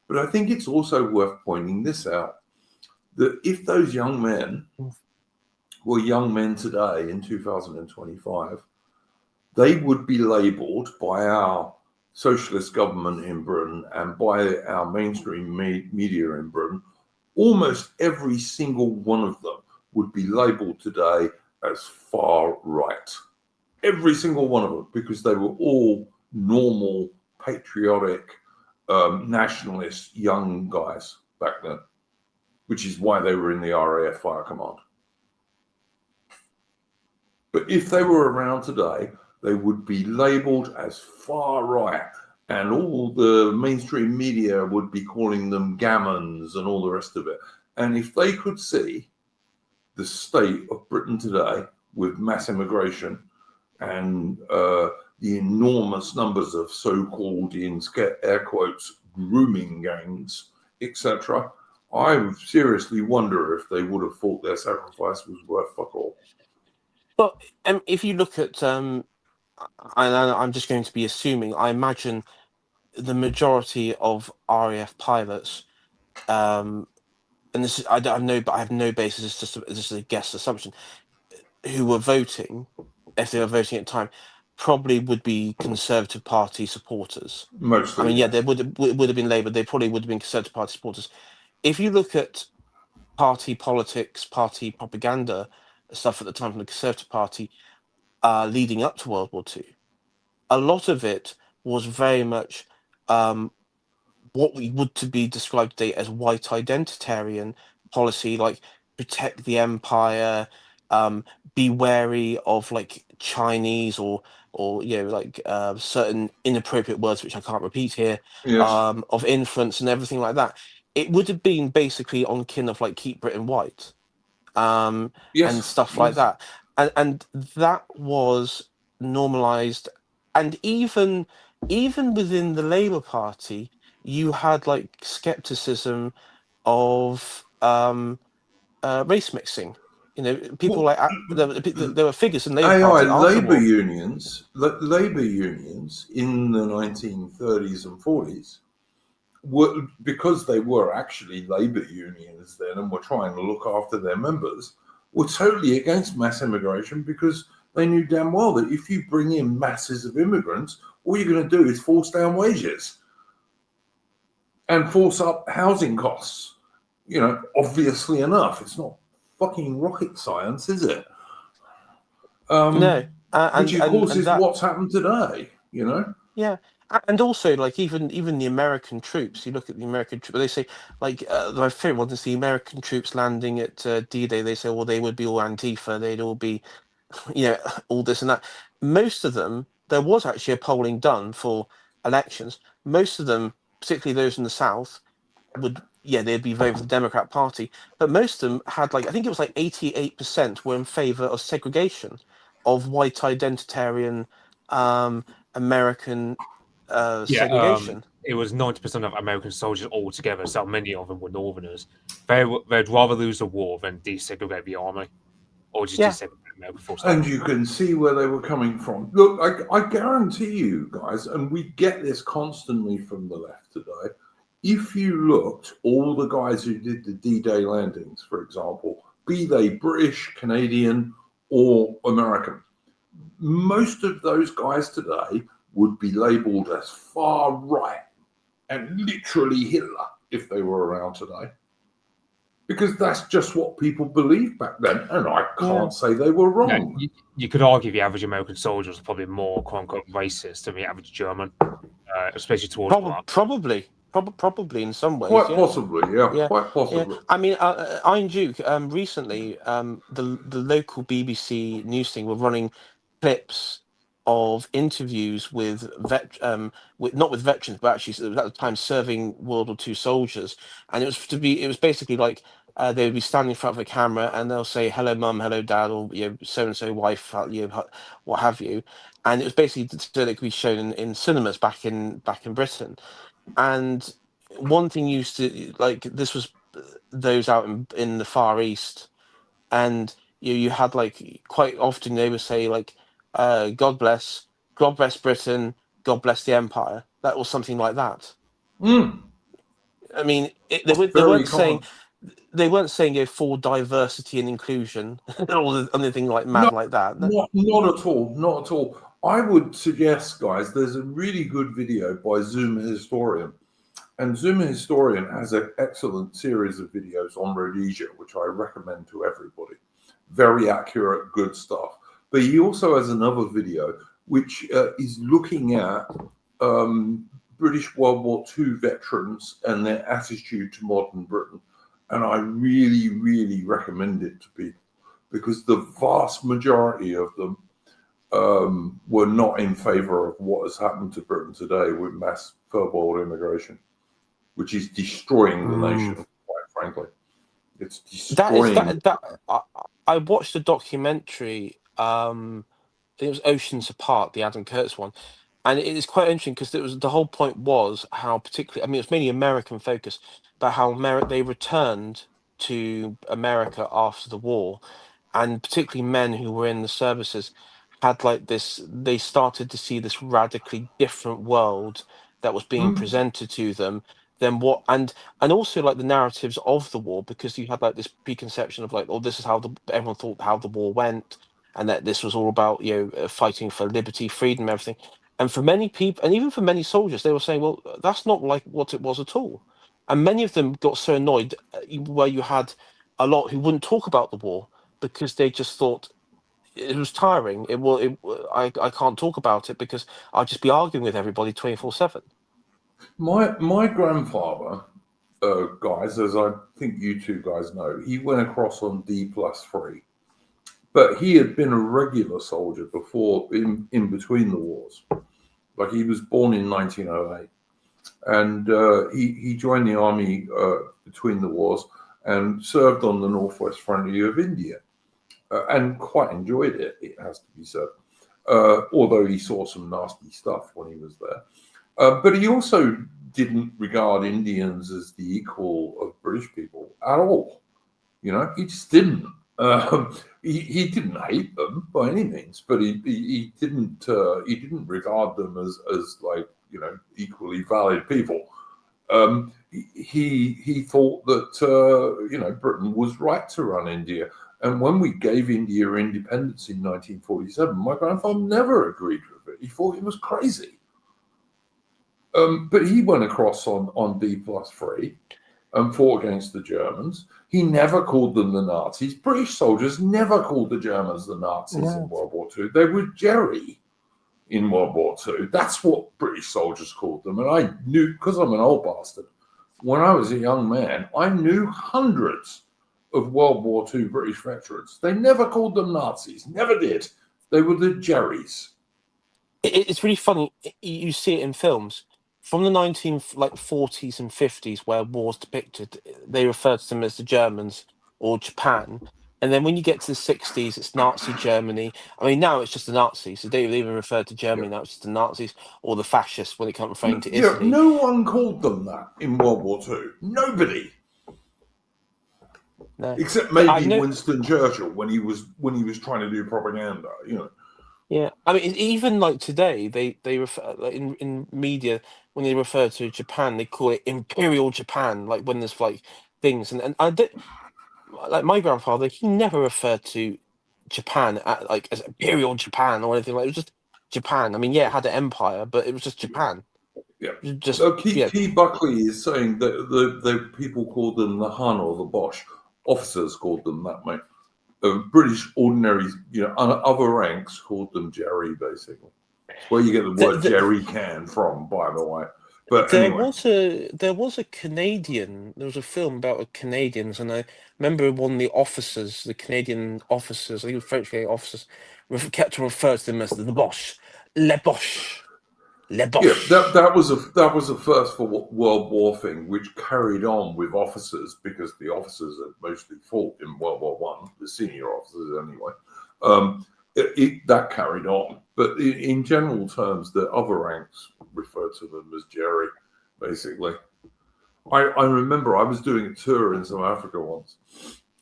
But I think it's also worth pointing this out: that if those young men were young men today in 2025, they would be labelled by our socialist government in Britain and by our mainstream media in Britain. Almost every single one of them would be labelled today as far right. Every single one of them, because they were all normal, patriotic, nationalist young guys back then, which is why they were in the RAF Fire Command. But if they were around today, they would be labelled as far right, and all the mainstream media would be calling them gammons and all the rest of it. And if they could see the state of Britain today with mass immigration and the enormous numbers of so-called, in air quotes, grooming gangs, etc., I seriously wonder if they would have thought their sacrifice was worth fuck all. But if you look at, I'm just going to be assuming, I imagine the majority of RAF pilots, and this is, I have no basis, it's just a guess assumption, who were voting, if they were voting at the time, probably would be Conservative Party supporters. Mostly. I mean, yeah, they would have been Labour. They probably would have been Conservative Party supporters. If you look at party politics, party propaganda stuff at the time from the Conservative Party, leading up to World War II, a lot of it was very much what we would to be described today as white identitarian policy, like protect the empire, be wary of like Chinese or like certain inappropriate words which I can't repeat here, Yes. of influence and everything like that. It would have been basically on kin of like keep Britain white, and stuff like that, and that was normalized, and even within the Labour Party, you had like skepticism of race mixing. You know, people there were figures in Labour Party after Labour war. unions in the 1930s and 40s were, because they were actually labour unions then and were trying to look after their members, were totally against mass immigration, because they knew damn well that if you bring in masses of immigrants, all you're going to do is force down wages and force up housing costs. You know, obviously enough, it's not fucking rocket science, is it? No, which of course is what's happened today. You know. Yeah, and also like even the American troops. You look at the American troops, they say like my favorite one is the American troops landing at D-Day. They say, well, they would be all Antifa. They'd all be, all this and that. Most of them, there was actually a polling done for elections. Most of them, particularly those in the South, they'd be voting for the Democrat Party. But most of them had like, I think it was like 88% were in favor of segregation, of white identitarian American segregation. It was 90% of American soldiers altogether, so many of them were Northerners. They'd rather lose the war than desegregate the army, or just desegregate American forces. And you can see where they were coming from. Look, I guarantee you guys, and we get this constantly from the left today, if you looked, all the guys who did the D-Day landings, for example, be they British, Canadian, or American, most of those guys today would be labelled as far right and literally Hitler if they were around today. Because that's just what people believed back then, and I can't say they were wrong. Yeah, you could argue the average American soldier was probably more quote-unquote racist than the average German, especially towards Probably in some ways. Quite possibly. Yeah. I mean, Iron Duke, recently, the local BBC news thing were running clips of interviews with not with veterans, but actually at the time serving World War II soldiers, and it was basically like they would be standing in front of a camera and they'll say hello mum, hello dad, or so and so wife, what have you, and it was basically so they could be shown in cinemas back in Britain. And one thing used to like this was those out in the Far East, and you had like quite often they would say like God bless Britain, God bless the Empire. That was something like that. I mean, they weren't saying they weren't saying for diversity and inclusion or anything like mad like that. Not at all. Not at all. I would suggest, guys, there's a really good video by Zoomer Historian. And Zoomer Historian has an excellent series of videos on Rhodesia, which I recommend to everybody. Very accurate, good stuff. But he also has another video which is looking at British World War II veterans and their attitude to modern Britain. And I really, really recommend it to people because the vast majority of them were not in favor of what has happened to Britain today with mass third world immigration, which is destroying the nation, quite frankly. It's destroying. I watched a documentary, I think it was Oceans Apart, the Adam Curtis one, and it is quite interesting because the whole point was how particularly, I mean, it's mainly American focused, but how they returned to America after the war, and particularly men who were in the services had like this, they started to see this radically different world that was being presented to them than what, and also like the narratives of the war, because you had like this preconception of like, oh, this is how everyone thought how the war went, and that this was all about fighting for liberty, freedom, everything. And for many people, and even for many soldiers, they were saying, well, that's not like what it was at all. And many of them got so annoyed where you had a lot who wouldn't talk about the war because they just thought it was tiring. I can't talk about it because I'll just be arguing with everybody 24/7. My grandfather, guys, as I think you two guys know, he went across on D+3, but he had been a regular soldier before, in between the wars. Like he was born in 1908, and he joined the army between the wars and served on the northwest frontier of India, and quite enjoyed it. It has to be said, although he saw some nasty stuff when he was there. But he also didn't regard Indians as the equal of British people at all. He just didn't. He didn't hate them by any means, but he didn't regard them as like equally valid people. He thought that Britain was right to run India, and when we gave India independence in 1947, my grandfather never agreed with it. He thought it was crazy. But he went across on D+3 and fought against the Germans. He never called them the Nazis. British soldiers never called the Germans the Nazis in World War II. They were Jerry in World War II. That's what British soldiers called them. And I knew, because I'm an old bastard, when I was a young man, I knew hundreds of World War II British veterans. They never called them Nazis. Never did. They were the Jerrys. It's really funny. You see it in films. From the 40s and 50s, where war's depicted, they refer to them as the Germans or Japan. And then when you get to the 60s, it's Nazi Germany. I mean, now it's just the Nazis. So they even refer to Germany now, it's just the Nazis or the fascists when it comes referring to Italy. No one called them that in World War II. Nobody. No. Except maybe Winston Churchill when he was trying to do propaganda, Yeah, I mean, even like today, they refer like in media when they refer to Japan, they call it Imperial Japan. Like when there's like things, and I did like my grandfather, he never referred to Japan as Imperial Japan or anything like. It was just Japan. I mean, yeah, it had an empire, but it was just Japan. Yeah. Key Buckley is saying that the people called them the Hun or the Bosch. Officers called them that, mate. British ordinary, other ranks called them Jerry, basically. It's where you get the word jerry can from, by the way. But there was a Canadian. There was a film about Canadians, and I remember one of the Canadian officers, I think it was French Canadian officers, kept to refer to them as the Bosch, Le Bosch. Yeah, that was a first for World War thing, which carried on with officers because the officers had mostly fought in World War One, the senior officers anyway. That carried on, but in general terms, the other ranks referred to them as Jerry, basically. I remember I was doing a tour in South Africa once,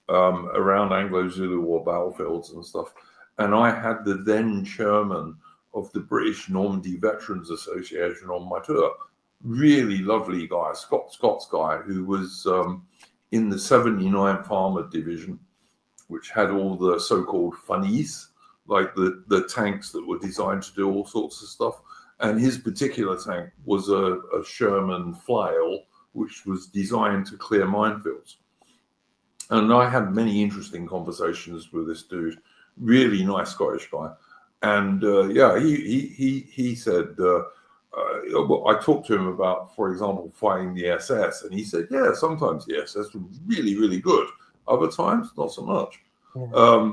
around Anglo-Zulu War battlefields and stuff, and I had the then chairman of the British Normandy Veterans Association on my tour. Really lovely guy, Scots guy, who was in the 79th Armored Division, which had all the so-called funnies, like the tanks that were designed to do all sorts of stuff. And his particular tank was a Sherman Flail, which was designed to clear minefields. And I had many interesting conversations with this dude, really nice Scottish guy. And he said, I talked to him about, for example, fighting the SS, and he said, yeah, sometimes the SS was really, really good. Other times, not so much. Yeah.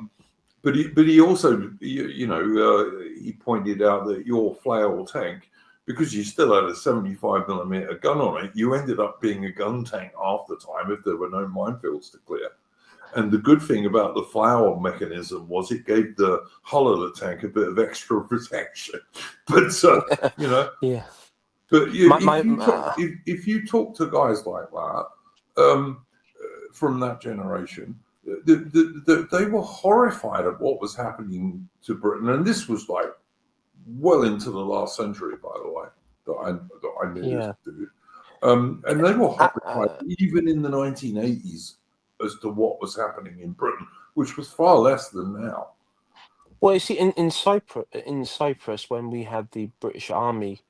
But he also, he pointed out that your Flail tank, because you still had a 75mm gun on it, you ended up being a gun tank half the time if there were no minefields to clear. And the good thing about the Flail mechanism was it gave the hull of the tank a bit of extra protection. But yeah. But if you talk to guys like that from that generation, they were horrified at what was happening to Britain, and this was like well into the last century, by the way, that I knew this dude. And they were horrified even in the 1980s as to what was happening in Britain, which was far less than now. Well, you see, in Cyprus, when we had the British Army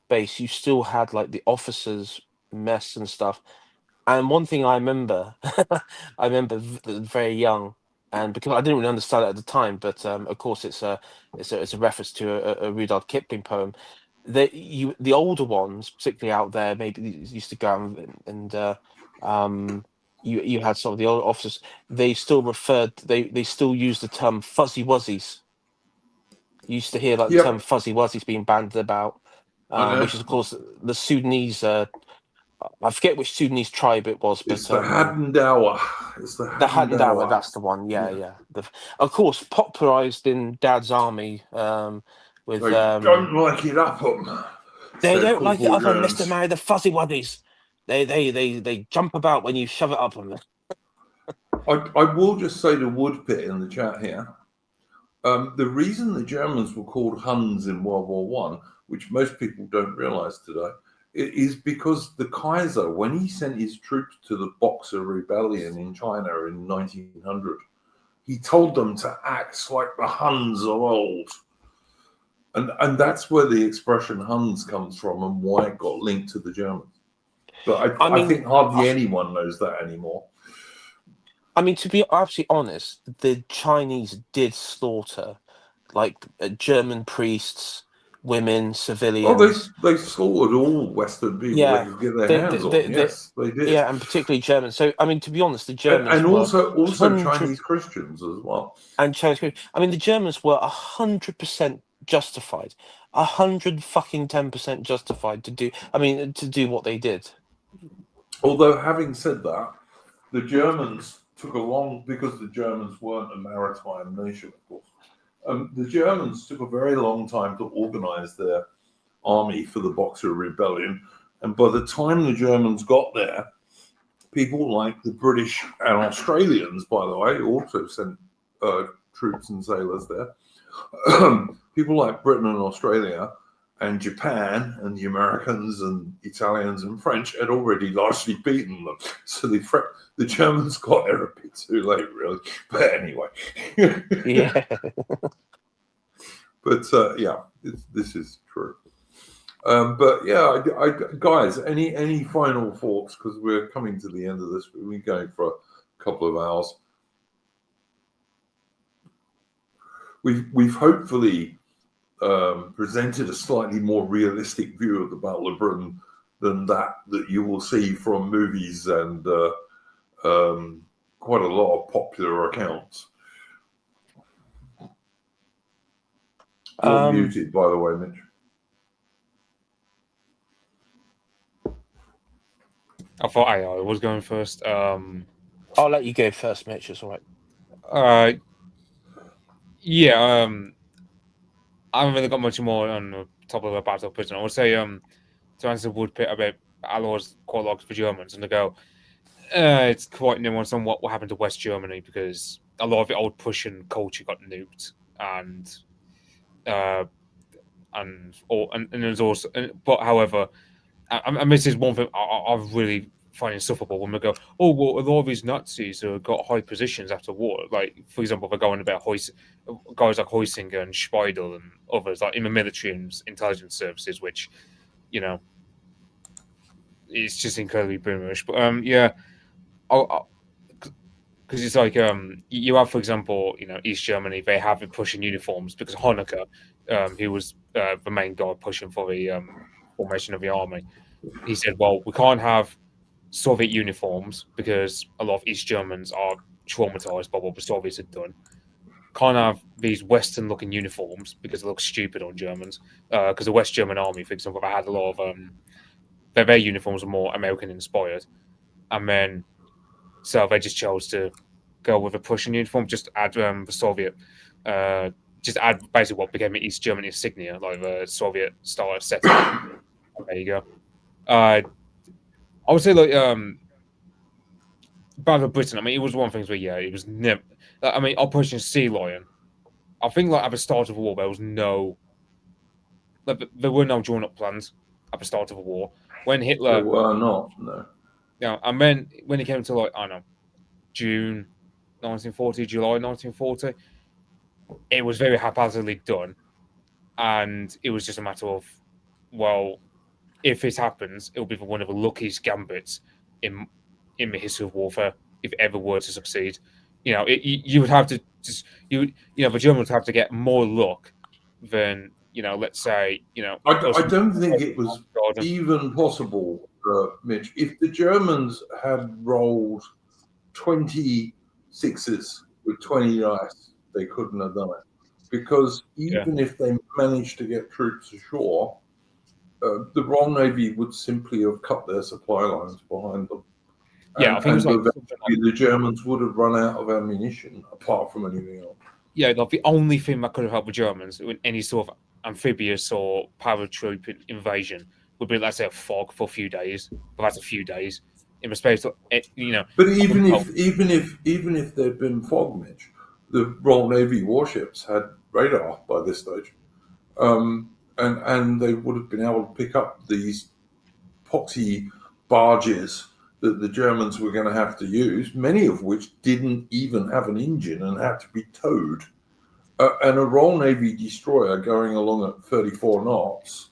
base, you still had like the officers' mess and stuff. And one thing I remember, I remember very young, and because I didn't really understand it at the time, but of course it's a reference to a Rudyard Kipling poem. The older ones, particularly out there, maybe used to go and you had some of the older officers. They still they still use the term fuzzy wuzzies. You used to hear like the term fuzzy wuzzies being bandied about, which is of course the Sudanese. I forget which Sudanese tribe it was, but it's the Hadendower. It's the Hadendower. That's the one. Yeah. Of course, popularized in Dad's army. With they don't like it up them. They don't like it up them, Mr. Mary. The fuzzy waddies. They jump about when you shove it up them. I will just say to Woodpit in the chat here. The reason the Germans were called Huns in World War One, which most people don't realize today, is because the Kaiser, when he sent his troops to the Boxer Rebellion in China in 1900, he told them to act like the Huns of old. And that's where the expression Huns comes from and why it got linked to the Germans. But I think hardly anyone knows that anymore. I mean, to be absolutely honest, the Chinese did slaughter like German priests, women, civilians. Oh, they slaughtered all Western people they could get their hands on. Yes, they did. Yeah, and particularly Germans. So, I mean, to be honest, the Germans and also Chinese Christians as well. And Chinese Christians. I mean, the Germans were 100% justified, 110% justified to do what they did. Although, having said that, the Germans took because the Germans weren't a maritime nation, of course. The Germans took a very long time to organize their army for the Boxer Rebellion. And by the time the Germans got there, people like the British and Australians, by the way, also sent troops and sailors there. People like Britain and Australia and Japan and the Americans and Italians and French had already largely beaten them. So the Germans got there a bit too late, really. But anyway. Yeah. But this is true. But yeah, guys, any final thoughts? Because we're coming to the end of this. We've been going for a couple of hours. We've hopefully presented a slightly more realistic view of the Battle of Britain than that you will see from movies and quite a lot of popular accounts. You're muted, by the way, Mitch. I thought I was going first. I'll let you go first, Mitch. It's all right. I haven't really got much more on the top of the Battle of Britain. I would say, to answer Woodpit about Allies quite logs for Germans, and to go, it's quite nuanced on what happened to West Germany because a lot of the old Prussian culture got nuked, and there's also, but however, and this is one thing I really find insufferable when we go, oh, well, a lot of these Nazis have got high positions after war. Like, for example, they're going about guys like Heusinger and Speidel and others, like in the military and intelligence services, which, you know, it's just incredibly boomerish. But yeah, because it's like you have, for example, East Germany, they have been pushing uniforms because Honecker, who was the main guy pushing for the formation of the army, he said, well, we can't have Soviet uniforms because a lot of East Germans are traumatized by what the Soviets had done. Can't have these Western-looking uniforms because it looks stupid on Germans. Because the West German army, for example, they had a lot of their uniforms were more American-inspired, and then so they just chose to go with a Prussian uniform, just add the Soviet, just add basically what became an East German insignia, like the Soviet style setting. There you go. I would say like Battle of Britain. I mean, it was one of the things where it was never. I mean, Operation Sea Lion. I think like at the start of the war, there was no, like, there were no drawn up plans at the start of the war. When Hitler, There were not, no. yeah, and then when it came to like I don't know, June 1940, July 1940, it was very haphazardly done, and it was just a matter of, well, if it happens, it'll be one of the luckiest gambits in the history of warfare, if it ever were to succeed. You would have to just the Germans would have to get more luck than let's say I don't think it was even possible, Mitch. If the Germans had rolled 26s with 20 dice, they couldn't have done it. Because even if they managed to get troops ashore, the Royal Navy would simply have cut their supply lines behind them. Yeah, I think the Germans would have run out of ammunition, apart from anything else. Yeah, like the only thing that could have helped the Germans in any sort of amphibious or paratroop invasion would be, let's say, a fog for a few days. But that's a few days in the space of, But even if there'd been fog, Mitch, the Royal Navy warships had radar by this stage, and they would have been able to pick up these poxy barges that the Germans were going to have to use, many of which didn't even have an engine and had to be towed. And a Royal Navy destroyer going along at 34 knots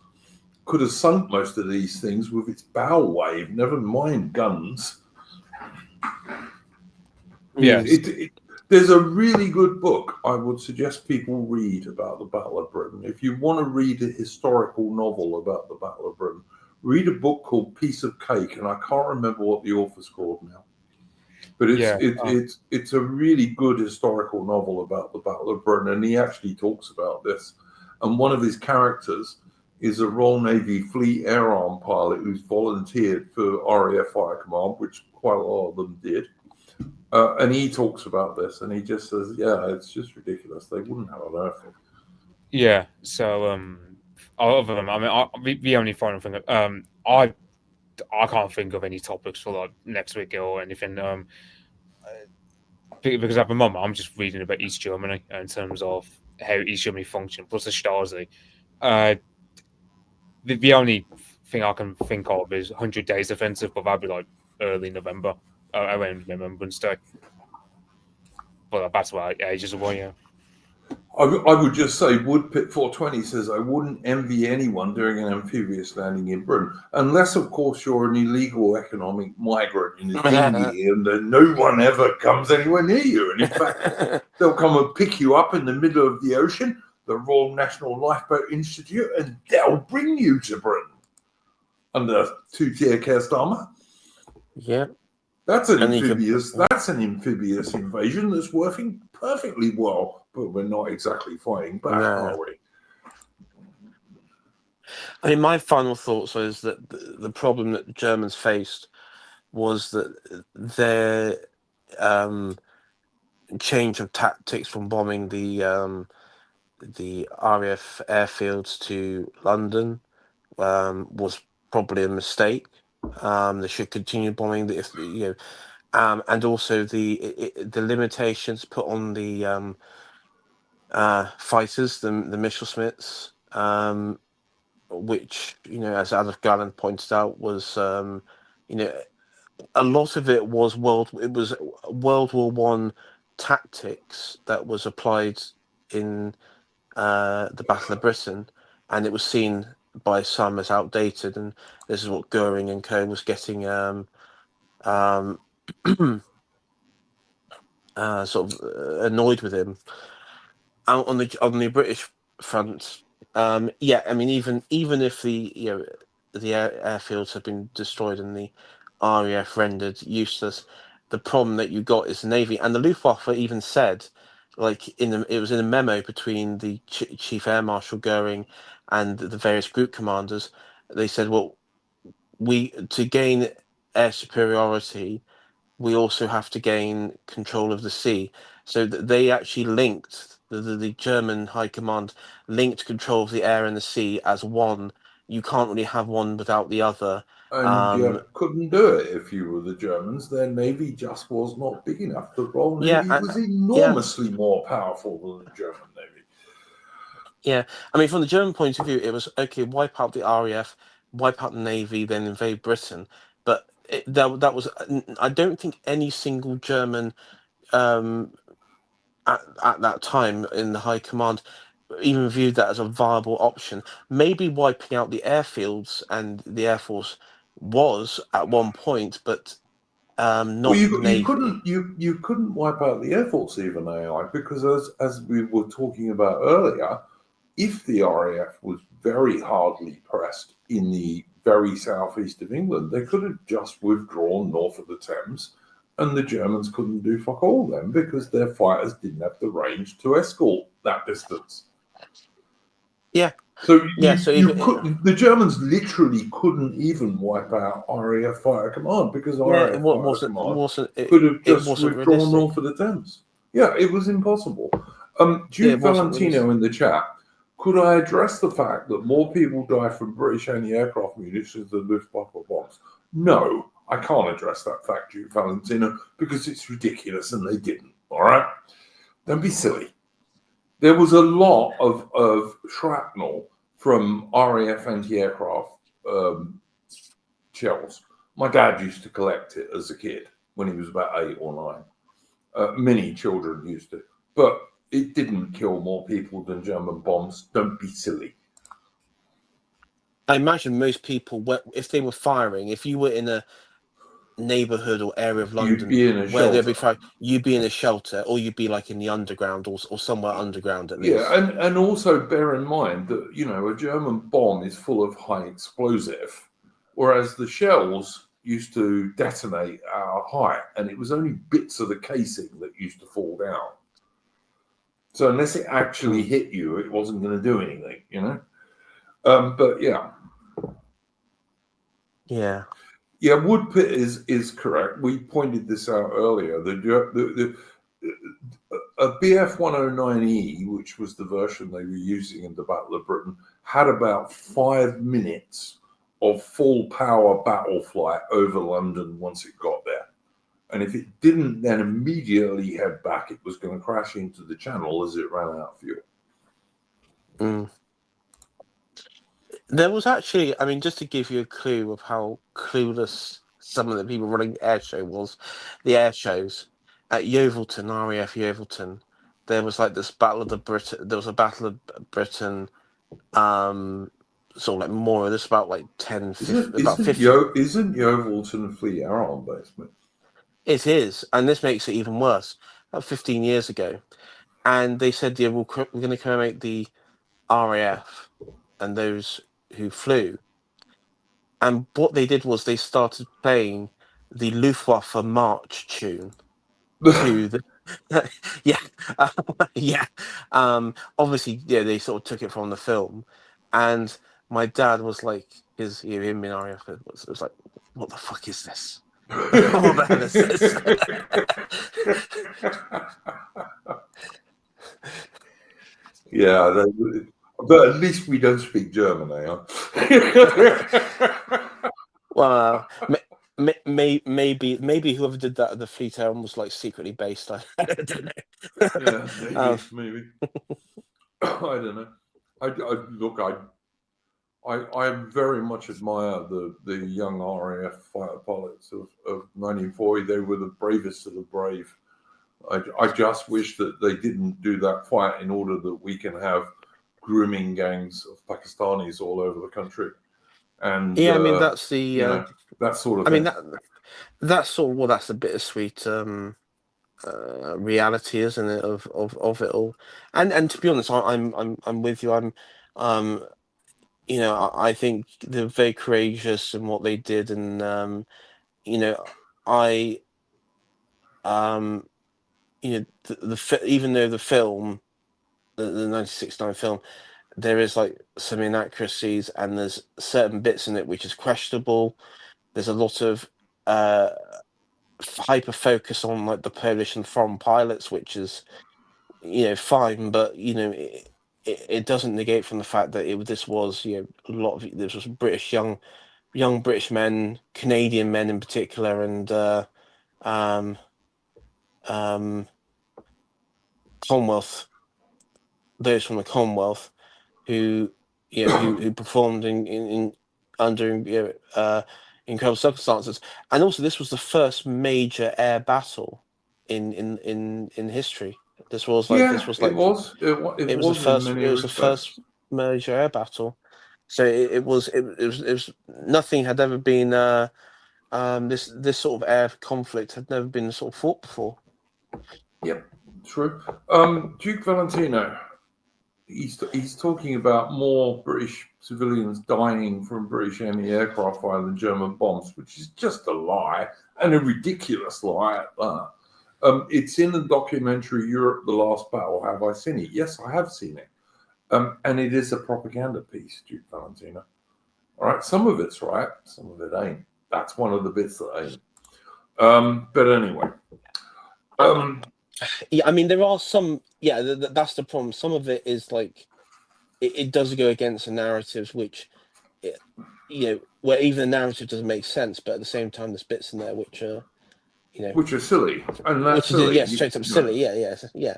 could have sunk most of these things with its bow wave, never mind guns. Yes. There's a really good book I would suggest people read about the Battle of Britain. If you want to read a historical novel about the Battle of Britain, read a book called Piece of Cake, and I can't remember what the author's called now. But it's a really good historical novel about the Battle of Britain, and he actually talks about this. And one of his characters is a Royal Navy Fleet Air Arm pilot who's volunteered for RAF Fire Command, which quite a lot of them did. And he talks about this, and he just says, "Yeah, it's just ridiculous. They wouldn't have unearthed it." Yeah. So, other than, I mean, the only final thing, I can't think of any topics for like next week or anything. Because at the moment I'm just reading about East Germany in terms of how East Germany functioned, plus the Stasi. The only thing I can think of is 100 Days Offensive, but that'd be like early November, around Remembrance Day. But that's why ages away, yeah. I would just say, Woodpit 420 says, I wouldn't envy anyone doing an amphibious landing in Britain, unless, of course, you're an illegal economic migrant in a dinghy and no one ever comes anywhere near you. And in fact, they'll come and pick you up in the middle of the ocean, the Royal National Lifeboat Institute, and they'll bring you to Britain under two-tier cast armor. Yeah. That's an amphibious invasion that's working perfectly well, but we're not exactly fighting back, are we? I mean, my final thoughts is that the problem that the Germans faced was that their change of tactics from bombing the RAF airfields to London was probably a mistake. They should continue bombing and also the limitations put on the fighters, the Messerschmitts, which as Adolf Galland pointed out was a lot of it was World War One tactics that was applied in the Battle of Britain, and it was seen by some as outdated. And this is what Goering and co was getting sort of annoyed with him. On the British front, yeah, I mean, even if the the airfields have been destroyed and the RAF rendered useless, the problem that you got is the Navy, and the Luftwaffe even said, like it was in a memo between the Chief Air Marshal Goering and the various group commanders. They said, well, to gain air superiority, we also have to gain control of the sea. So that they actually linked the German High Command linked control of the air and the sea as one. You can't really have one without the other. And you couldn't do it if you were the Germans. Their navy just was not big enough. The Royal Navy was enormously more powerful than the German Navy. Yeah, I mean, from the German point of view, it was okay. Wipe out the RAF, wipe out the Navy, then invade Britain. But that was. I don't think any single German at that time in the High Command even viewed that as a viable option. Maybe wiping out the airfields and the Air Force was at one point, but not the Navy. You couldn't wipe out the Air Force even AI, because as we were talking about earlier, if the RAF was very hardly pressed in the very southeast of England, they could have just withdrawn north of the Thames, and the Germans couldn't do fuck all then, because their fighters didn't have the range to escort that distance. Yeah. So the Germans literally couldn't even wipe out RAF Fire Command, because RAF Fire Command could have just withdrawn north of the Thames. Yeah, it was impossible. Jude Valentino in the chat, could I address the fact that more people die from British anti-aircraft munitions than Luftwaffe bombs? No, I can't address that fact, Jude Valentino, because it's ridiculous and they didn't. All right? Don't be silly. There was a lot of shrapnel from RAF anti-aircraft shells. My dad used to collect it as a kid when he was about 8 or 9. Many children used to. But it didn't kill more people than German bombs. Don't be silly. I imagine most people, if they were firing, if you were in a neighborhood or area of London where they'd be firing, you'd be in a shelter, or you'd be like in the underground or somewhere underground at least. Yeah, and also bear in mind that, a German bomb is full of high explosive, whereas the shells used to detonate at a height, and it was only bits of the casing that used to fall down. So unless it actually hit you, it wasn't going to do anything, But yeah. Yeah. Yeah, Woodpit is correct. We pointed this out earlier. A BF-109E, which was the version they were using in the Battle of Britain, had about 5 minutes of full power battle flight over London once it got there. And if it didn't then immediately head back, it was going to crash into the channel as it ran out of fuel. There was actually, I mean, just to give you a clue of how clueless some of the people running the air show was, the air shows at Yeovilton, RAF Yeovilton, there was like this Battle of the Britain. There was a Battle of Britain, sort of like more of this, about like 10, 15, about 50. Isn't Yeovilton Fleet Air Arm Base, mate? It is, and this makes it even worse. About 15 years ago, and they said, "Yeah, we're going to commemorate the RAF and those who flew." And what they did was they started playing the Luftwaffe march tune to the yeah. Obviously, yeah, they sort of took it from the film, and my dad was like, his him in RAF was like, "What the fuck is this? What the hell is this?" Yeah, but at least we don't speak German, Well, maybe whoever did that at the Fleet Air was like secretly based. I don't know. Yeah, maybe. I don't know. I very much admire the young RAF fighter pilots of 1940. They were the bravest of the brave. I just wish that they didn't do that fight in order that we can have grooming gangs of Pakistanis all over the country. And I mean that's the that sort of I thing. mean that's sort of that's the bittersweet reality, isn't it, of it all? And to be honest, I'm with you. I think they're very courageous in what they did, and I even though the film, the 1969 film, there is like some inaccuracies, and there's certain bits in it which is questionable. There's a lot of hyper focus on like the Polish and foreign pilots, which is fine, but it doesn't negate from the fact that this was a lot of this was British young British men, Canadian men in particular, and Commonwealth, those from the Commonwealth who who performed in under incredible circumstances. And also this was the first major air battle in history. This was like it was the first major air battle. So it was nothing had ever been this sort of air conflict had never been sort of fought before. Yep, true. Duke Valentino, he's talking about more British civilians dying from British anti-aircraft fire than German bombs, which is just a lie, and a ridiculous lie at that. It's in the documentary Europe, the Last Battle. Have I seen it? Yes, I have seen it. And it is a propaganda piece, Duke Valentino. All right, some of it's right, some of it ain't. That's one of the bits that ain't. But anyway. Yeah, I mean, there are some. Yeah, that's the problem. Some of it is like it does go against the narratives, which where even the narrative doesn't make sense, but at the same time, there's bits in there which are which are silly, and that's silly. Straight up silly. Yeah.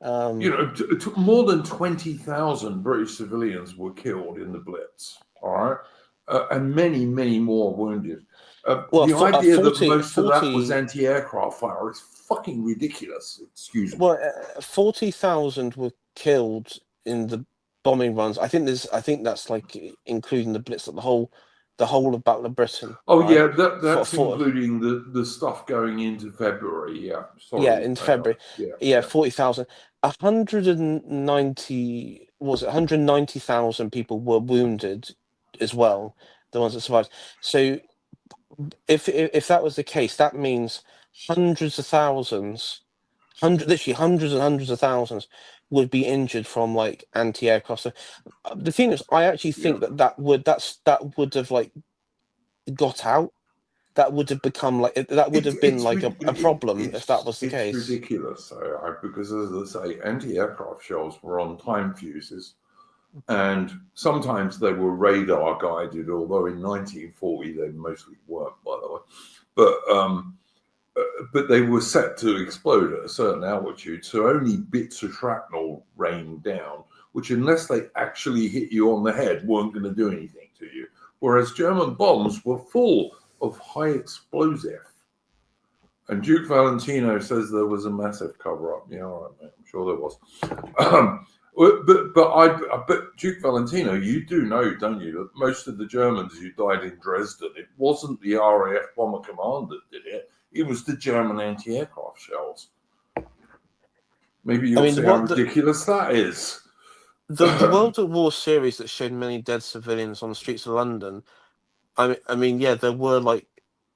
More than 20,000 British civilians were killed in the Blitz. All right, and many, many more wounded. The idea that most of that was anti-aircraft fire is fucking ridiculous. Excuse me. Well, 40,000 were killed in the bombing runs. I think that's like including the Blitz, the whole of Battle of Britain. Oh right? Yeah, that's including the stuff going into February. Yeah, sorry. Yeah, in February. Yeah. 40,000. 190,000 people were wounded as well. The ones that survived. So if that was the case, that means hundreds of thousands, literally hundreds and hundreds of thousands would be injured from like anti-aircraft. So, the thing is, I actually think that would have like got out. That would have become like that would have been like a problem if that was the case. It's ridiculous, because as I say, anti-aircraft shells were on time fuses, and sometimes they were radar guided. Although in 1940 they mostly weren't, by the way. But they were set to explode at a certain altitude, so only bits of shrapnel rained down, which unless they actually hit you on the head, weren't going to do anything to you. Whereas German bombs were full of high explosive. And Duke Valentino says there was a massive cover-up. Yeah, all right, mate, I'm sure there was. But Duke Valentino, you do know, don't you, that most of the Germans who died in Dresden, it wasn't the RAF Bomber Command that did it. It was the German anti-aircraft shells. Maybe you'll see how ridiculous that is. The World at War series that showed many dead civilians on the streets of London. I mean, yeah, there were like,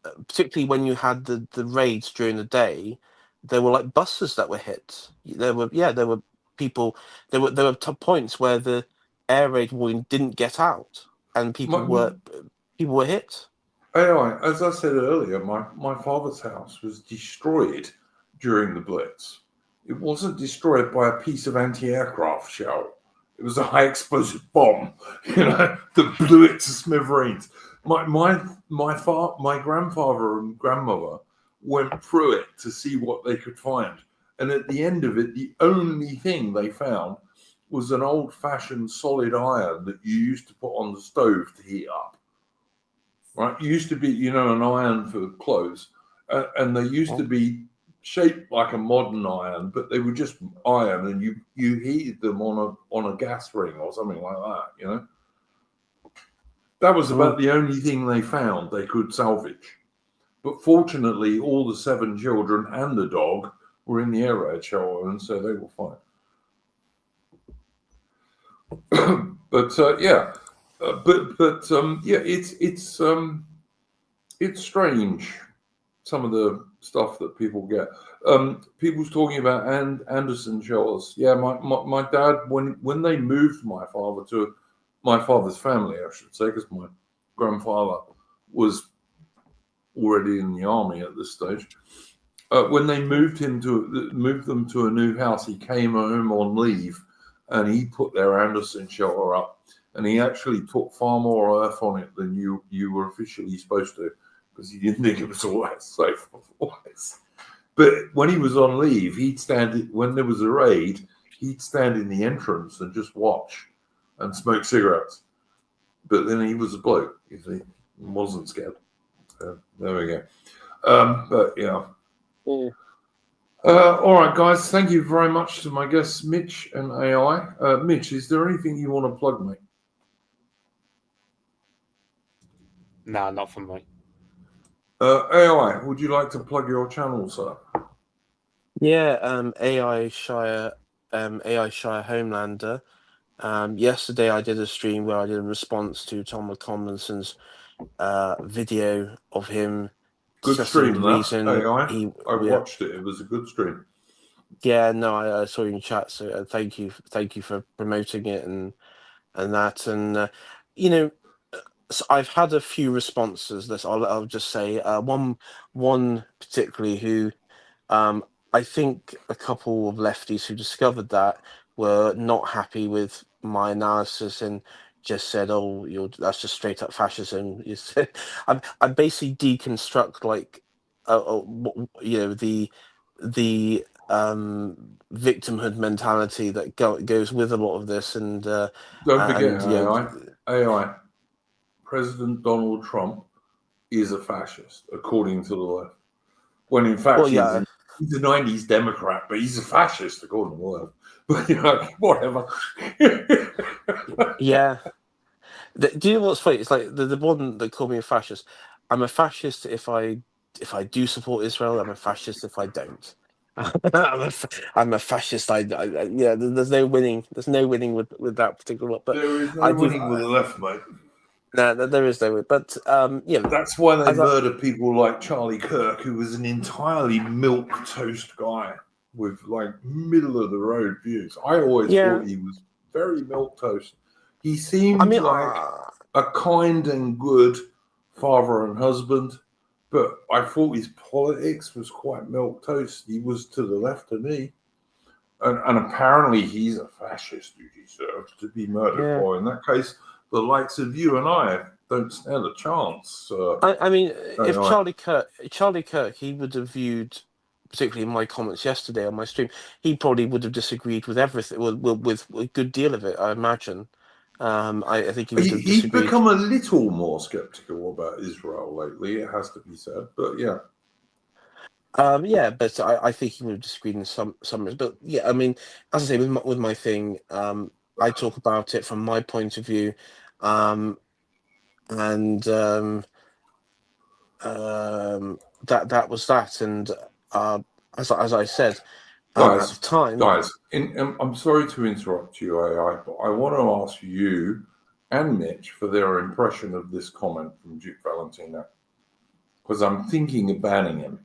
particularly when you had the raids during the day, there were like buses that were hit. There were people. There were points where the air raid warning didn't get out, and people were hit. Anyway, as I said earlier, my father's house was destroyed during the Blitz. It wasn't destroyed by a piece of anti-aircraft shell. It was a high explosive bomb, that blew it to smithereens. My grandfather and grandmother went through it to see what they could find. And at the end of it, the only thing they found was an old-fashioned solid iron that you used to put on the stove to heat up. Right? It used to be, an iron for clothes, and they used to be shaped like a modern iron, but they were just iron, and you heated them on a gas ring or something like that. That was about the only thing they found they could salvage. But fortunately, all the 7 children and the dog were in the air raid shelter, and so they were fine. But it's strange, some of the stuff that people get. People's talking about Anderson shelters. Yeah, my dad, when they moved my father's family, I should say, because my grandfather was already in the army at this stage. When they moved them to a new house, he came home on leave, and he put their Anderson shelter up, and he actually put far more earth on it than you were officially supposed to, because he didn't think it was all that safe otherwise. But when he was on leave, when there was a raid, he'd stand in the entrance and just watch and smoke cigarettes. But then he was a bloke, you see, and wasn't scared. There we go. But yeah. All right, guys. Thank you very much to my guests, Mitch and AI. Mitch, is there anything you want to plug, mate? Nah, not for me. AI, would you like to plug your channel, sir? Yeah, AI Shire Homelander. Yesterday I did a stream where I did a response to Tom Tomlinson's video of him. Good stream, that AI. I Yeah. watched it. It was a good stream. Yeah, no, I saw you in chat, so thank you for promoting it and that, and so I've had a few responses. I'll just say one particularly who I think a couple of lefties who discovered that were not happy with my analysis and just said, "Oh, that's just straight up fascism." You said, I basically deconstruct the victimhood mentality that goes with a lot of this, and don't forget AI. President Donald Trump is a fascist, according to the left. When in fact he's a 90s Democrat, but he's a fascist, according to the left. But whatever. Yeah. Do you know what's funny? It's like the one that called me a fascist. I'm a fascist if I do support Israel. I'm a fascist if I don't. I'm a fascist. There's no winning. There's no winning with that particular one. But there is no winning with the left, mate. No, there is no. But that's why they murder people like Charlie Kirk, who was an entirely milk toast guy with middle of the road views. I always thought he was very milk toast. He seemed like a kind and good father and husband, but I thought his politics was quite milk toast. He was to the left of me, and apparently he's a fascist who deserves to be murdered. Or in that case, the likes of you and I don't stand a chance. I mean, if Charlie Kirk, he would have viewed, particularly in my comments yesterday on my stream, he probably would have disagreed with everything, with a good deal of it, I imagine. I think he would have disagreed. He's become a little more skeptical about Israel lately, it has to be said, but yeah. But I think he would have disagreed in some but yeah, I mean, as I say, with my thing, I talk about it from my point of view, that was that, and as I said, at the time, guys, I'm sorry to interrupt you, AI, but I want to ask you and Mitch for their impression of this comment from Duke Valentino, because I'm thinking of banning him.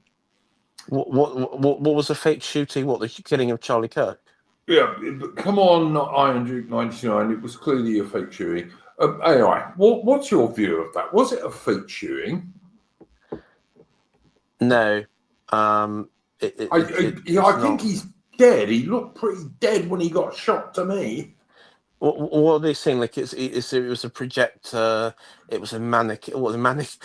What was the fake shooting? What, the killing of Charlie Kirk? Yeah, but come on, not Iron Duke 99. It was clearly a fake shooting. AI, what's your view of that? Was it a fake shooting? No. I think he's dead. He looked pretty dead when he got shot to me. What are they saying? Like it was a projector. It was a mannequin. It was a mannequin,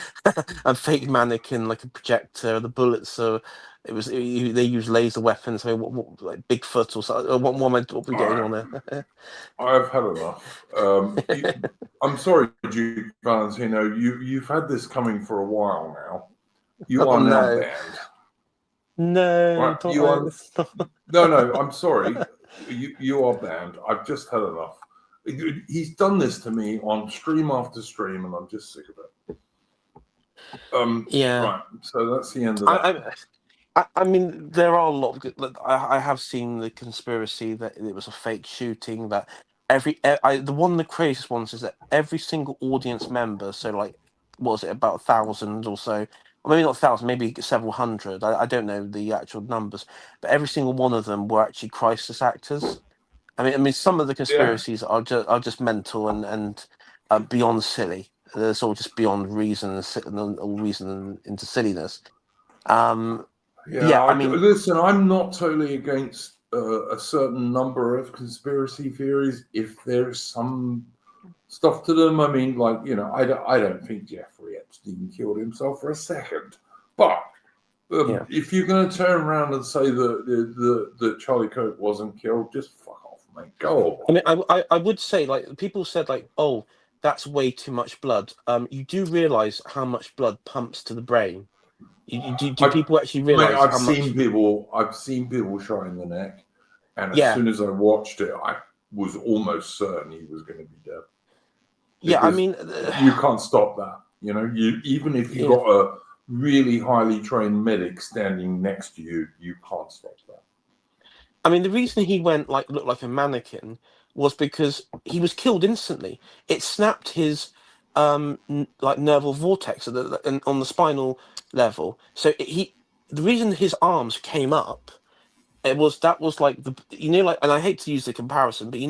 a fake mannequin, like a projector. The bullets are they use laser weapons. I mean, like Bigfoot or something. What are we getting on there? I've had enough. I'm sorry, Duke Valentino. You've had this coming for a while now. You are now banned. No, Right? You are. No. I'm sorry. You are banned. I've just had enough. He's done this to me on stream after stream, and I'm just sick of it. Yeah. Right. So that's the end of that. I mean, there are a lot of. I have seen the conspiracy that it was a fake shooting. That the craziest ones is that every single audience member. So, like, what was it, about 1,000 or so? Or maybe not 1,000, maybe several hundred. I don't know the actual numbers, but every single one of them were actually crisis actors. I mean, some of the conspiracies are just mental and beyond silly. It's all just beyond reason and all reason into silliness. I mean, listen, I'm not totally against a certain number of conspiracy theories if there's some stuff to them. I mean, like, I don't think Jeffrey Epstein killed himself for a second, but if you're going to turn around and say that Charlie Kirk wasn't killed, just fuck off, mate. Go on. I mean, I would say, like, people said, like, oh, that's way too much blood. You do realize how much blood pumps to the brain. Do people actually realize I've seen people shot in the neck, and as soon as I watched it, I was almost certain he was going to be dead. I mean, you can't stop that. Even if you got a really highly trained medic standing next to you, you can't stop that. I mean, the reason he looked like a mannequin was because he was killed instantly. It snapped his nerval vortex on the spinal level. So the reason his arms came up, that was like and I hate to use the comparison, but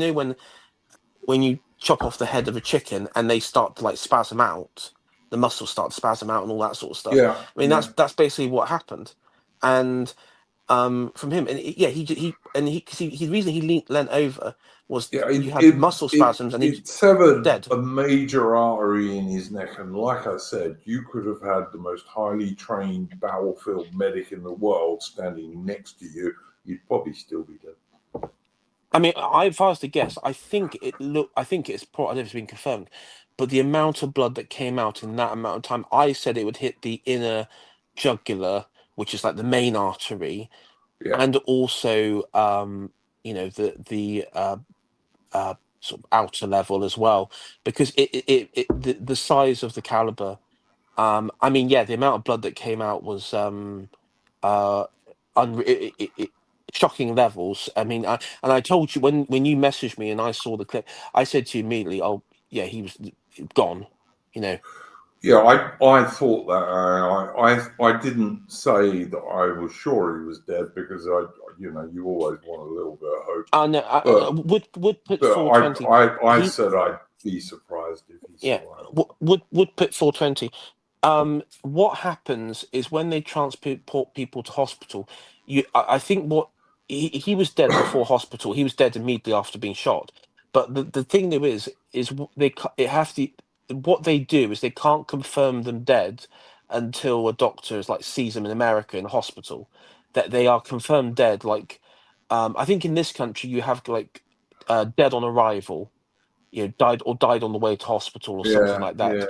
when you chop off the head of a chicken and they start to, like, spasm out, the muscles start to spasm out and all that sort of stuff. Yeah, I mean, that's basically what happened, and from him, and the reason he leant over was you had muscle spasms, and he severed dead. a major artery in his neck, and like I said, you could have had the most highly trained battlefield medic in the world standing next to you. You'd probably still be dead. I mean, if I was to guess, I think it's probably, I don't know if it's been confirmed, but the amount of blood that came out in that amount of time, I said it would hit the inner jugular, which is like the main artery, and also the sort of outer level as well, because the size of the caliber. I mean, the amount of blood that came out was shocking levels. I mean, I told you when you messaged me and I saw the clip, I said to you immediately, "Oh, yeah, he was gone." Yeah, I thought that. I didn't say that I was sure he was dead because you always want a little bit of hope. No, would put 420. I said I'd be surprised if he survived. Would put 420. What happens is when they transport people to hospital, I think what he was dead before hospital. He was dead immediately after being shot. But the thing there is what they do is they can't confirm them dead until a doctor sees them in America in a hospital, that they are confirmed dead. Like, I think in this country you have dead on arrival, died on the way to hospital or something like that. Yeah.